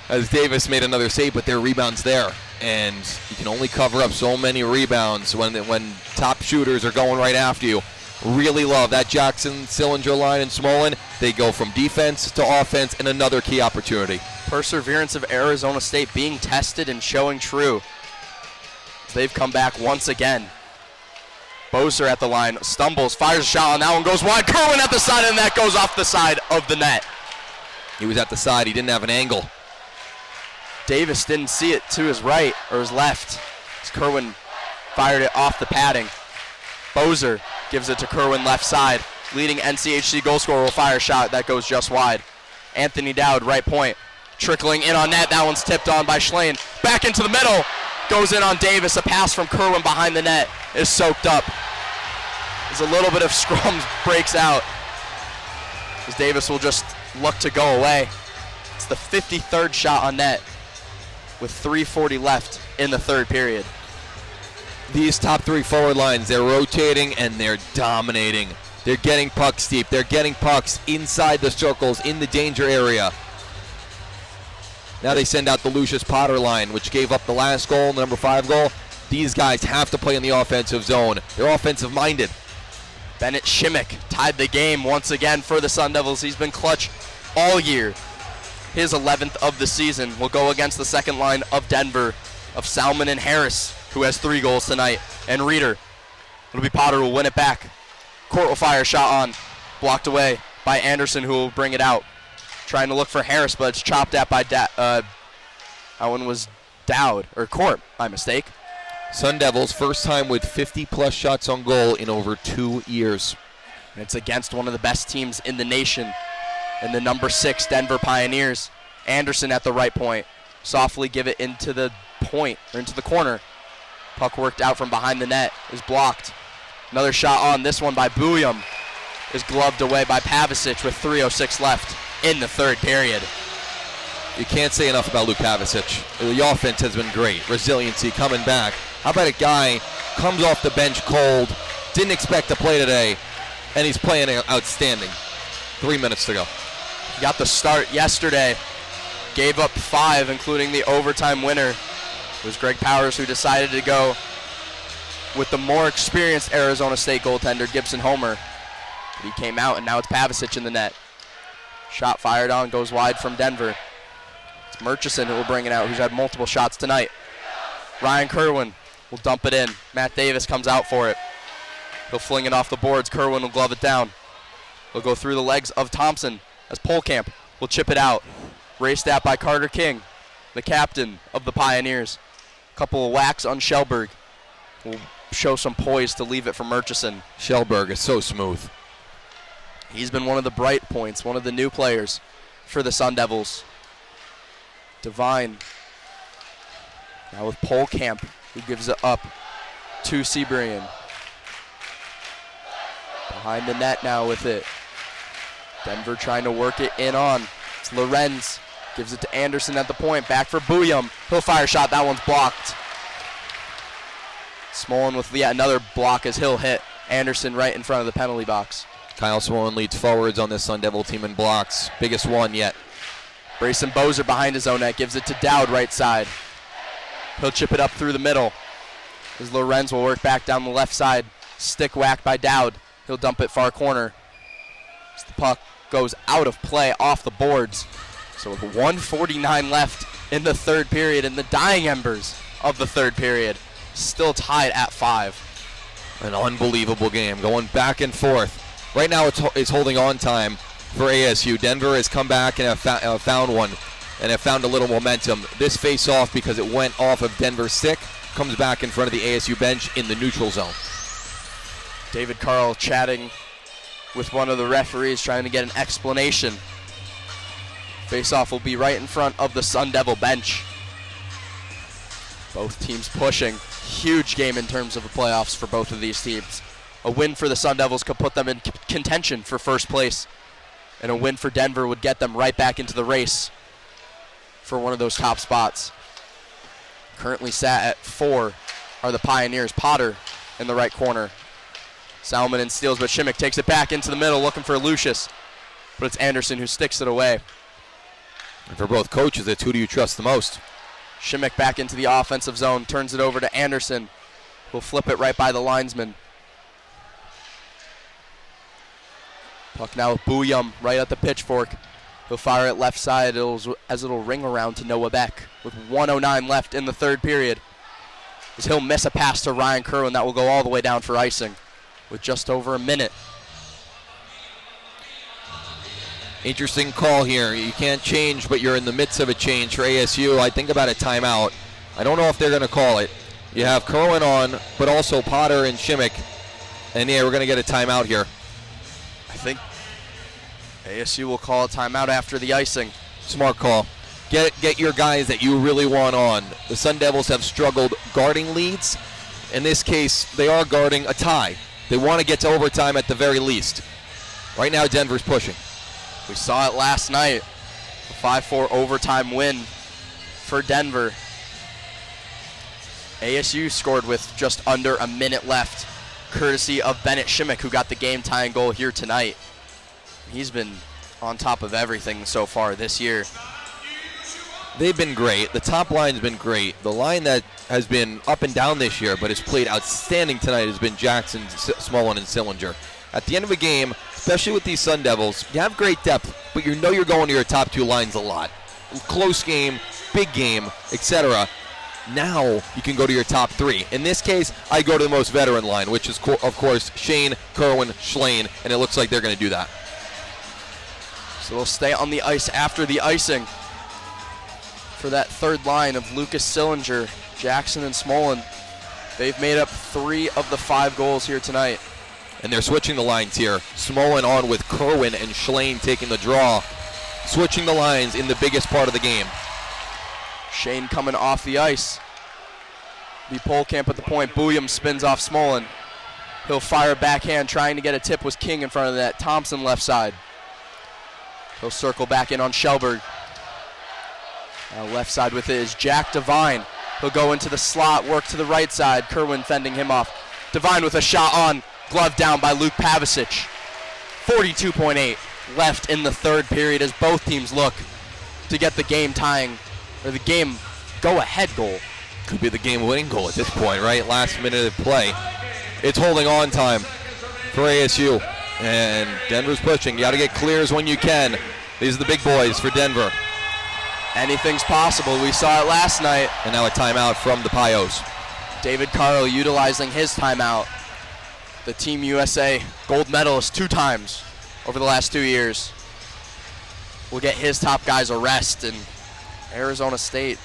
as Davis made another save, but their rebound's there. And you can only cover up so many rebounds when top shooters are going right after you. Really love that Jackson, Sillinger line, and Smolin. They go from defense to offense, and another key opportunity. Perseverance of Arizona State being tested and showing true. They've come back once again. Boser at the line, stumbles, fires a shot on that one, goes wide. Kerwin at the side, and that goes off the side of the net. He was at the side, he didn't have an angle. Davis didn't see it to his right or his left, as Kerwin fired it off the padding. Boser gives it to Kerwin left side. Leading NCHC goal scorer will fire a shot, that goes just wide. Anthony Dowd, right point, trickling in on net. That one's tipped on by Schlane. Back into the middle, goes in on Davis. A pass from Kerwin behind the net is soaked up. As a little bit of scrum breaks out, as Davis will just look to go away. It's the 53rd shot on net with 3:40 left in the third period. These top 3 forward lines, they're rotating and they're dominating. They're getting pucks deep. They're getting pucks inside the circles, in the danger area. Now they send out the Lucius Potter line, which gave up the last goal, the number 5 goal. These guys have to play in the offensive zone. They're offensive-minded. Bennett Shimmick tied the game once again for the Sun Devils. He's been clutch all year. His 11th of the season will go against the second line of Denver, of Salmon and Harris, who has 3 goals tonight, and Reeder. It'll be Potter who will win it back. Court will fire a shot on, blocked away by Anderson, who will bring it out. Trying to look for Harris, but it's chopped at by that one was Dowd, or Court, my mistake. Sun Devils, first time with 50-plus shots on goal in over 2 years. And it's against one of the best teams in the nation, and the number 6 Denver Pioneers. Anderson at the right point. Softly give it into the point, or into the corner. Puck worked out from behind the net, is blocked. Another shot on, this one by Bouillon, is gloved away by Pavicic with 3:06 left in the third period. You can't say enough about Luke Pavicic. The offense has been great. Resiliency coming back. How about a guy comes off the bench cold, didn't expect to play today, and he's playing outstanding. 3 minutes to go. He got the start yesterday. Gave up 5, including the overtime winner. It was Greg Powers who decided to go with the more experienced Arizona State goaltender, Gibson Homer. He came out, and now it's Pavicic in the net. Shot fired on, goes wide from Denver. It's Murchison who will bring it out, who's had multiple shots tonight. Ryan Kerwin will dump it in. Matt Davis comes out for it. He'll fling it off the boards. Kerwin will glove it down. He'll go through the legs of Thompson as Polkamp will chip it out. Raced at by Carter King, the captain of the Pioneers. Couple of whacks on Shellberg. Will show some poise to leave it for Murchison. Shellberg is so smooth. He's been one of the bright points, one of the new players for the Sun Devils. Devine now with Polkamp, who gives it up to Seabrian. Behind the net now with it. Denver trying to work it in on. It's Lorenz. Gives it to Anderson at the point. Back for Booyum. He'll fire a shot. That one's blocked. Smolin with yet another block as he'll hit Anderson right in front of the penalty box. Kyle Smolin leads forwards on this Sun Devil team in blocks. Biggest one yet. Brayson Bozer behind his own net. Gives it to Dowd right side. He'll chip it up through the middle. As Lorenz will work back down the left side. Stick whack by Dowd. He'll dump it far corner. As the puck goes out of play off the boards. So with 1:49 left in the third period, in the dying embers of the third period, still tied at 5. An unbelievable game going back and forth. Right now it's holding on time for ASU. Denver has come back and have found one and have found a little momentum. This face-off, because it went off of Denver's stick, comes back in front of the ASU bench in the neutral zone. David Carl chatting with one of the referees, trying to get an explanation. Face-off will be right in front of the Sun Devil bench. Both teams pushing. Huge game in terms of the playoffs for both of these teams. A win for the Sun Devils could put them in contention for first place, and a win for Denver would get them right back into the race for one of those top spots. Currently sat at 4 are the Pioneers. Potter in the right corner. Salmon and steals, but Shimmick takes it back into the middle looking for Lucius, but it's Anderson who sticks it away. And for both coaches, it's who do you trust the most? Shimmick back into the offensive zone, turns it over to Anderson, who'll flip it right by the linesman. Puck now with Booyum right at the pitchfork. He'll fire it left side as it'll ring around to Noah Beck with 1:09 left in the third period. As he'll miss a pass to Ryan Kerwin that will go all the way down for icing with just over a minute. Interesting call here. You can't change, but you're in the midst of a change for ASU. I think about a timeout. I don't know if they're going to call it. You have Kerwin on, but also Potter and Shimmick. And yeah, we're going to get a timeout here. I think ASU will call a timeout after the icing. Smart call. Get your guys that you really want on. The Sun Devils have struggled guarding leads. In this case, they are guarding a tie. They want to get to overtime at the very least. Right now, Denver's pushing. We saw it last night. A 5-4 overtime win for Denver. ASU scored with just under a minute left, courtesy of Bennett Shimmick, who got the game-tying goal here tonight. He's been on top of everything so far this year. They've been great. The top line's been great. The line that has been up and down this year but has played outstanding tonight has been Jackson, Smolin, and Sillinger. At the end of a game, especially with these Sun Devils, you have great depth, but you know you're going to your top two lines a lot. Close game, big game, etc. Now you can go to your top three. In this case, I go to the most veteran line, which is, of course, Shane, Kerwin, Schlane, and it looks like they're going to do that. So they'll stay on the ice after the icing for that third line of Lucas Sillinger, Jackson, and Smolin. They've made up 3 of the 5 goals here tonight. And they're switching the lines here. Smolin on with Kerwin and Schlane taking the draw. Switching the lines in the biggest part of the game. Shane coming off the ice. The Polkamp at the point. Booyum spins off Smolin. He'll fire a backhand, trying to get a tip with King in front of that. Thompson left side. He'll circle back in on Shellberg. Left side with it is Jack Devine. He'll go into the slot, work to the right side. Kerwin fending him off. Devine with a shot on. Glove down by Luke Pavicic. 42.8 left in the third period as both teams look to get the game tying, or the game go-ahead goal. Could be the game-winning goal at this point, right? Last minute of play. It's holding on time for ASU. And Denver's pushing. You got to get clears when you can. These are the big boys for Denver. Anything's possible. We saw it last night. And now a timeout from the Pios. David Carl utilizing his timeout. The Team USA gold medalist 2 times over the last 2 years. Will get his top guys a rest, and Arizona State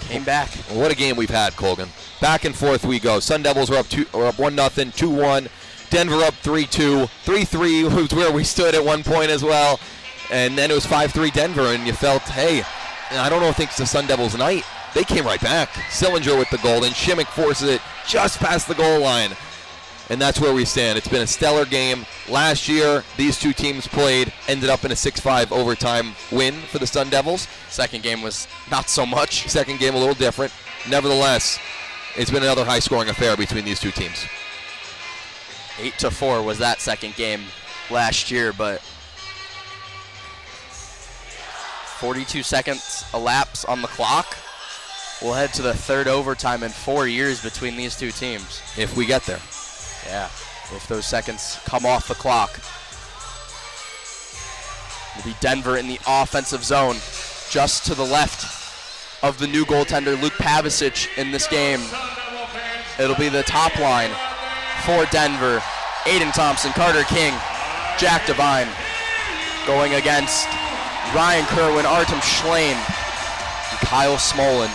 came back. What a game we've had, Colgin. Back and forth we go. Sun Devils are up 1-0, 2-1. Denver up 3-2. 3-3 was where we stood at one point as well. And then it was 5-3 Denver, and you felt, hey, I don't know if it's the Sun Devils' night. They came right back. Sillinger with the goal, and Shimmick forces it just past the goal line. And that's where we stand. It's been a stellar game. Last year, these two teams played, ended up in a 6-5 overtime win for the Sun Devils. Second game was not so much. Second game a little different. Nevertheless, it's been another high-scoring affair between these two teams. 8-4 was that second game last year, but 42 seconds elapse on the clock. We'll head to the third overtime in 4 years between these two teams. If we get there. Yeah, if those seconds come off the clock. It'll be Denver in the offensive zone, just to the left of the new goaltender, Luke Pavicic, in this game. It'll be the top line for Denver. Aiden Thompson, Carter King, Jack Devine, going against Ryan Kerwin, Artem Schlein, and Kyle Smolin.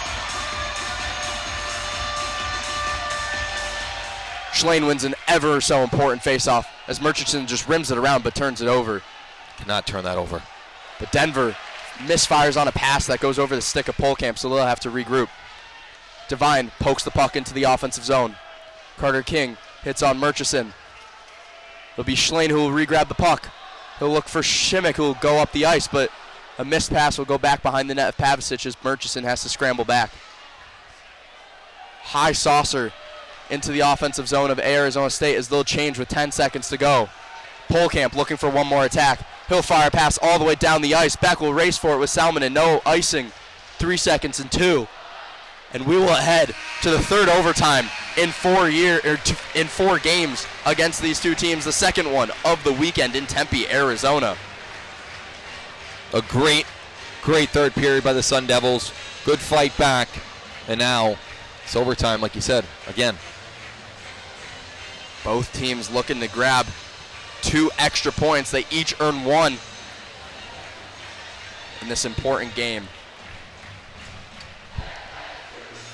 Schlein wins an ever so important faceoff as Murchison just rims it around but turns it over. Cannot turn that over. But Denver misfires on a pass that goes over the stick of Polkamp, so they'll have to regroup. Devine pokes the puck into the offensive zone. Carter King hits on Murchison. It'll be Schlein who will re-grab the puck. He'll look for Shimmick, who will go up the ice, but a missed pass will go back behind the net of Pavicic as Murchison has to scramble back. High saucer into the offensive zone of Arizona State as they'll change with 10 seconds to go. Polkamp looking for one more attack. He'll fire a pass all the way down the ice. Beck will race for it with Salmon and no icing. 3 seconds and 2. And we will head to the third overtime in 4 games against these two teams. The second one of the weekend in Tempe, Arizona. A great third period by the Sun Devils. Good fight back. And now it's overtime, like you said, again. Both teams looking to grab 2 extra points. They each earn 1 in this important game.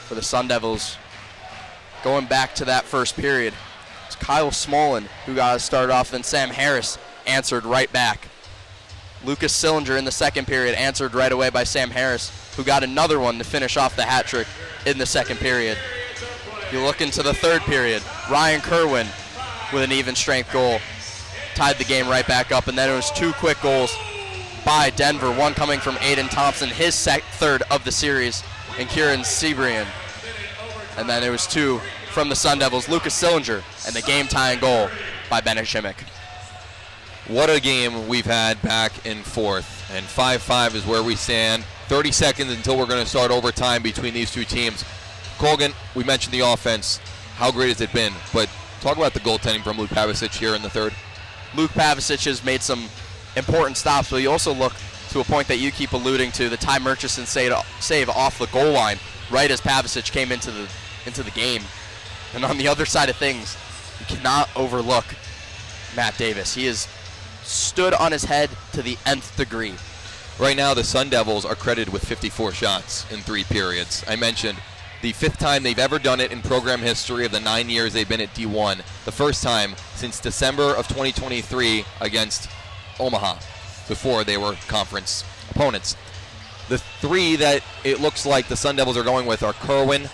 For the Sun Devils, going back to that first period, it's Kyle Smolin who got us started off, then Sam Harris answered right back. Lucas Sillinger in the second period answered right away by Sam Harris, who got another one to finish off the hat trick in the second period. You look into the third period, Ryan Kerwin with an even strength goal tied the game right back up, and then it was 2 quick goals by Denver, one coming from Aiden Thompson, his third of the series, and Kieran Sebrian. And then it was 2 from the Sun Devils, Lucas Sillinger, and the game-tying goal by Bennett Shimmick. What a game we've had back and forth. And 5-5 is where we stand. 30 seconds until we're going to start overtime between these two teams. Colgin, we mentioned the offense. How great has it been? But talk about the goaltending from Luke Pavicic here in the third. Luke Pavicic has made some important stops, but you also look to a point that you keep alluding to, the Ty Murchison save off the goal line right as Pavicic came into the game. And on the other side of things, you cannot overlook Matt Davis. He has stood on his head to the nth degree. Right now, the Sun Devils are credited with 54 shots in 3 periods. I mentioned the 5th time they've ever done it in program history of the 9 years they've been at D1. The first time since December of 2023 against Omaha, before they were conference opponents. The 3 that it looks like the Sun Devils are going with are Kerwin,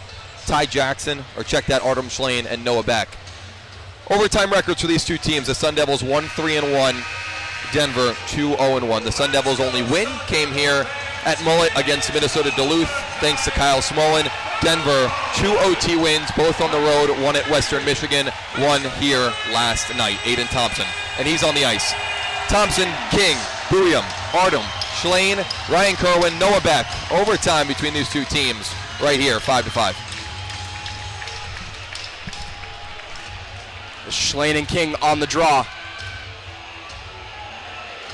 Ty Jackson, or check that, Artem Schlein, and Noah Beck. Overtime records for these two teams: the Sun Devils 1-3-1, Denver 2-0-1. The Sun Devils' only win came here at Mullet against Minnesota Duluth, thanks to Kyle Smolin. Denver, 2 OT wins, both on the road, 1 at Western Michigan, 1 here last night. Aiden Thompson, and he's on the ice. Thompson, King, Buyam, Artem, Schlein, Ryan Kerwin, Noah Beck. Overtime between these two teams right here, 5-5. Schlein and King on the draw.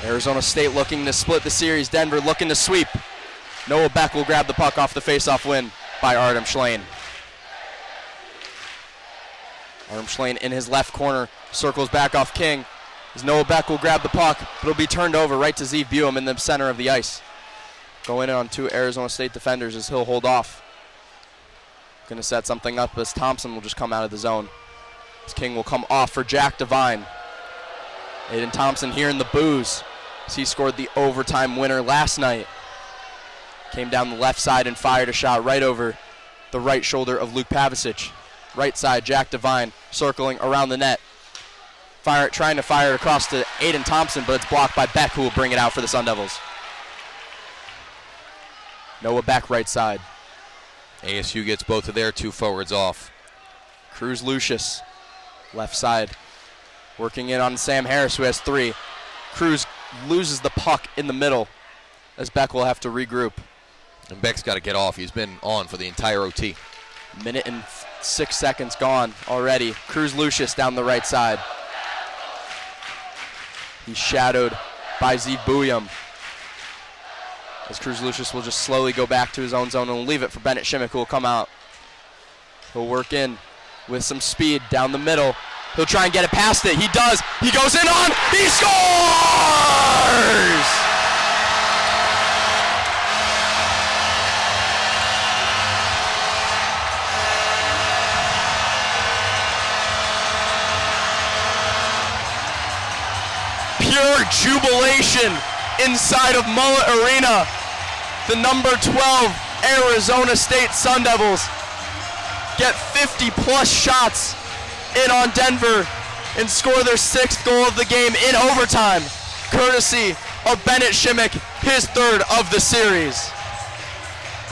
Arizona State looking to split the series. Denver looking to sweep. Noah Beck will grab the puck off the faceoff win by Artem Schlane. Artem Schlane in his left corner, circles back off King. As Noah Beck will grab the puck, but it'll be turned over right to Zeev Buem in the center of the ice. Going in on 2 Arizona State defenders as he'll hold off. Going to set something up as Thompson will just come out of the zone. As King will come off for Jack Devine. Aiden Thompson here in the booze as he scored the overtime winner last night. Came down the left side and fired a shot right over the right shoulder of Luke Pavicic. Right side, Jack Devine circling around the net. Trying to fire it across to Aiden Thompson, but it's blocked by Beck, who will bring it out for the Sun Devils. Noah Beck, right side. ASU gets both of their 2 forwards off. Cruz Lucius, left side. Working in on Sam Harris, who has 3. Cruz loses the puck in the middle as Beck will have to regroup. And Beck's got to get off. He's been on for the entire OT. Minute and 6 seconds gone already. Cruz Lucius down the right side. He's shadowed by Zeev Buem. As Cruz Lucius will just slowly go back to his own zone and leave it for Bennett Shimmick, who will come out. He'll work in with some speed down the middle. He'll try and get it past it. He does. He goes in on. He scores! Pure jubilation inside of Mullet Arena. The number 12 Arizona State Sun Devils get 50-plus shots in on Denver and score their 6th goal of the game in overtime, courtesy of Bennett Shimmick, his 3rd of the series.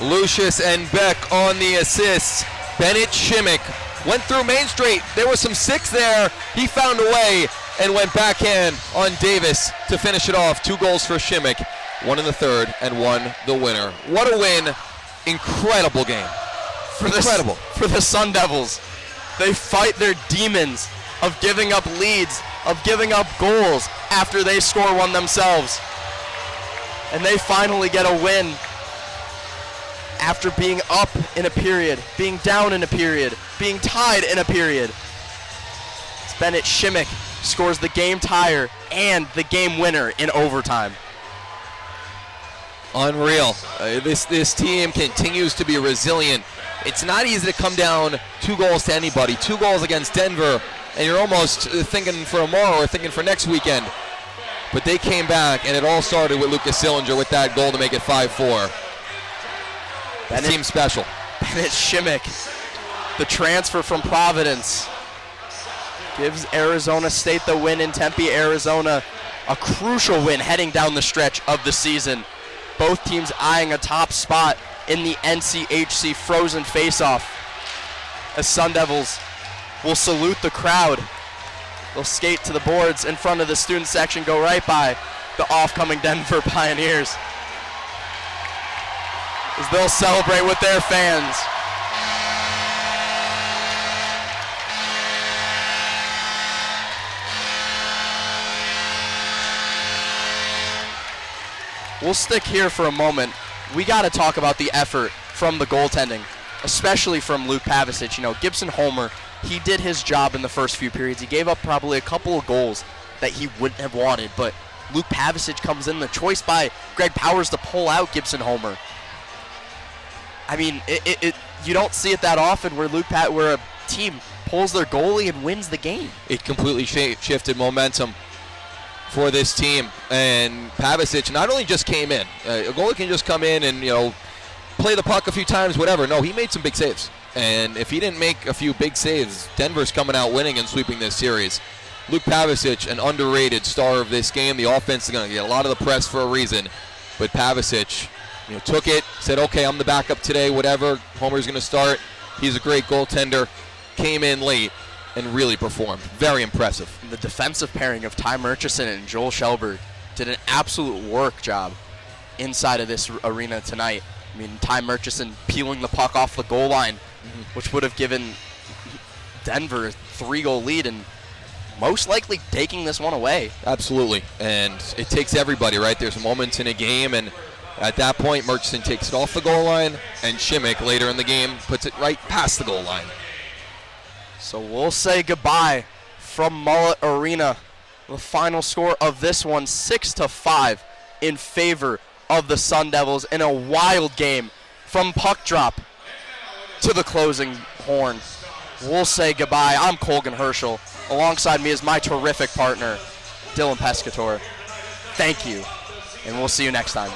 Lucius and Beck on the assists. Bennett Shimmick went through Main Street. There was some 6 there. He found a way and went backhand on Davis to finish it off. 2 goals for Shimmick, 1 in the 3rd and 1 the winner. What a win. Incredible game. Incredible. For the Sun Devils. They fight their demons of giving up leads, of giving up goals after they score one themselves. And they finally get a win after being up in a period, being down in a period, being tied in a period. It's Bennett Shimmick scores the game tire and the game winner in overtime. Unreal. This team continues to be resilient. It's not easy to come down 2 goals to anybody. 2 goals against Denver, and you're almost thinking for tomorrow or thinking for next weekend. But they came back, and it all started with Lucas Sillinger with that goal to make it 5-4. That team's special. Bennett Shimmick, the transfer from Providence, gives Arizona State the win in Tempe, Arizona. A crucial win heading down the stretch of the season. Both teams eyeing a top spot in the NCHC Frozen Faceoff. As Sun Devils will salute the crowd. They'll skate to the boards in front of the student section, go right by the off-coming Denver Pioneers, as they'll celebrate with their fans. We'll stick here for a moment. We got to talk about the effort from the goaltending, especially from Luke Pavicic. You know, Gibson Homer, he did his job in the first few periods. He gave up probably a couple of goals that he wouldn't have wanted, but Luke Pavicic comes in. The choice by Greg Powers to pull out Gibson Homer. I mean, you don't see it that often where where a team pulls their goalie and wins the game. It completely shifted momentum for this team, and Pavicic not only just came in. A goalie can just come in and, you know, play the puck a few times, whatever. No, he made some big saves. And if he didn't make a few big saves, Denver's coming out winning and sweeping this series. Luke Pavicic, an underrated star of this game. The offense is going to get a lot of the press for a reason. But Pavicic, you know, took it, said, okay, I'm the backup today, whatever. Homer's going to start. He's a great goaltender. Came in late and really performed. Very impressive. The defensive pairing of Ty Murchison and Joel Shelberg did an absolute work job inside of this arena tonight. I mean, Ty Murchison peeling the puck off the goal line, which would have given Denver a 3-goal lead, and most likely taking this one away. Absolutely, and it takes everybody, right? There's moments in a game, and at that point, Murchison takes it off the goal line, and Shimmick later in the game puts it right past the goal line. So we'll say goodbye from Mullet Arena. The final score of this one, 6-5 in favor of the Sun Devils in a wild game from puck drop to the closing horn. We'll say goodbye. I'm Colgin Hirschel. Alongside me is my terrific partner, Dylan Pescatore. Thank you, and we'll see you next time.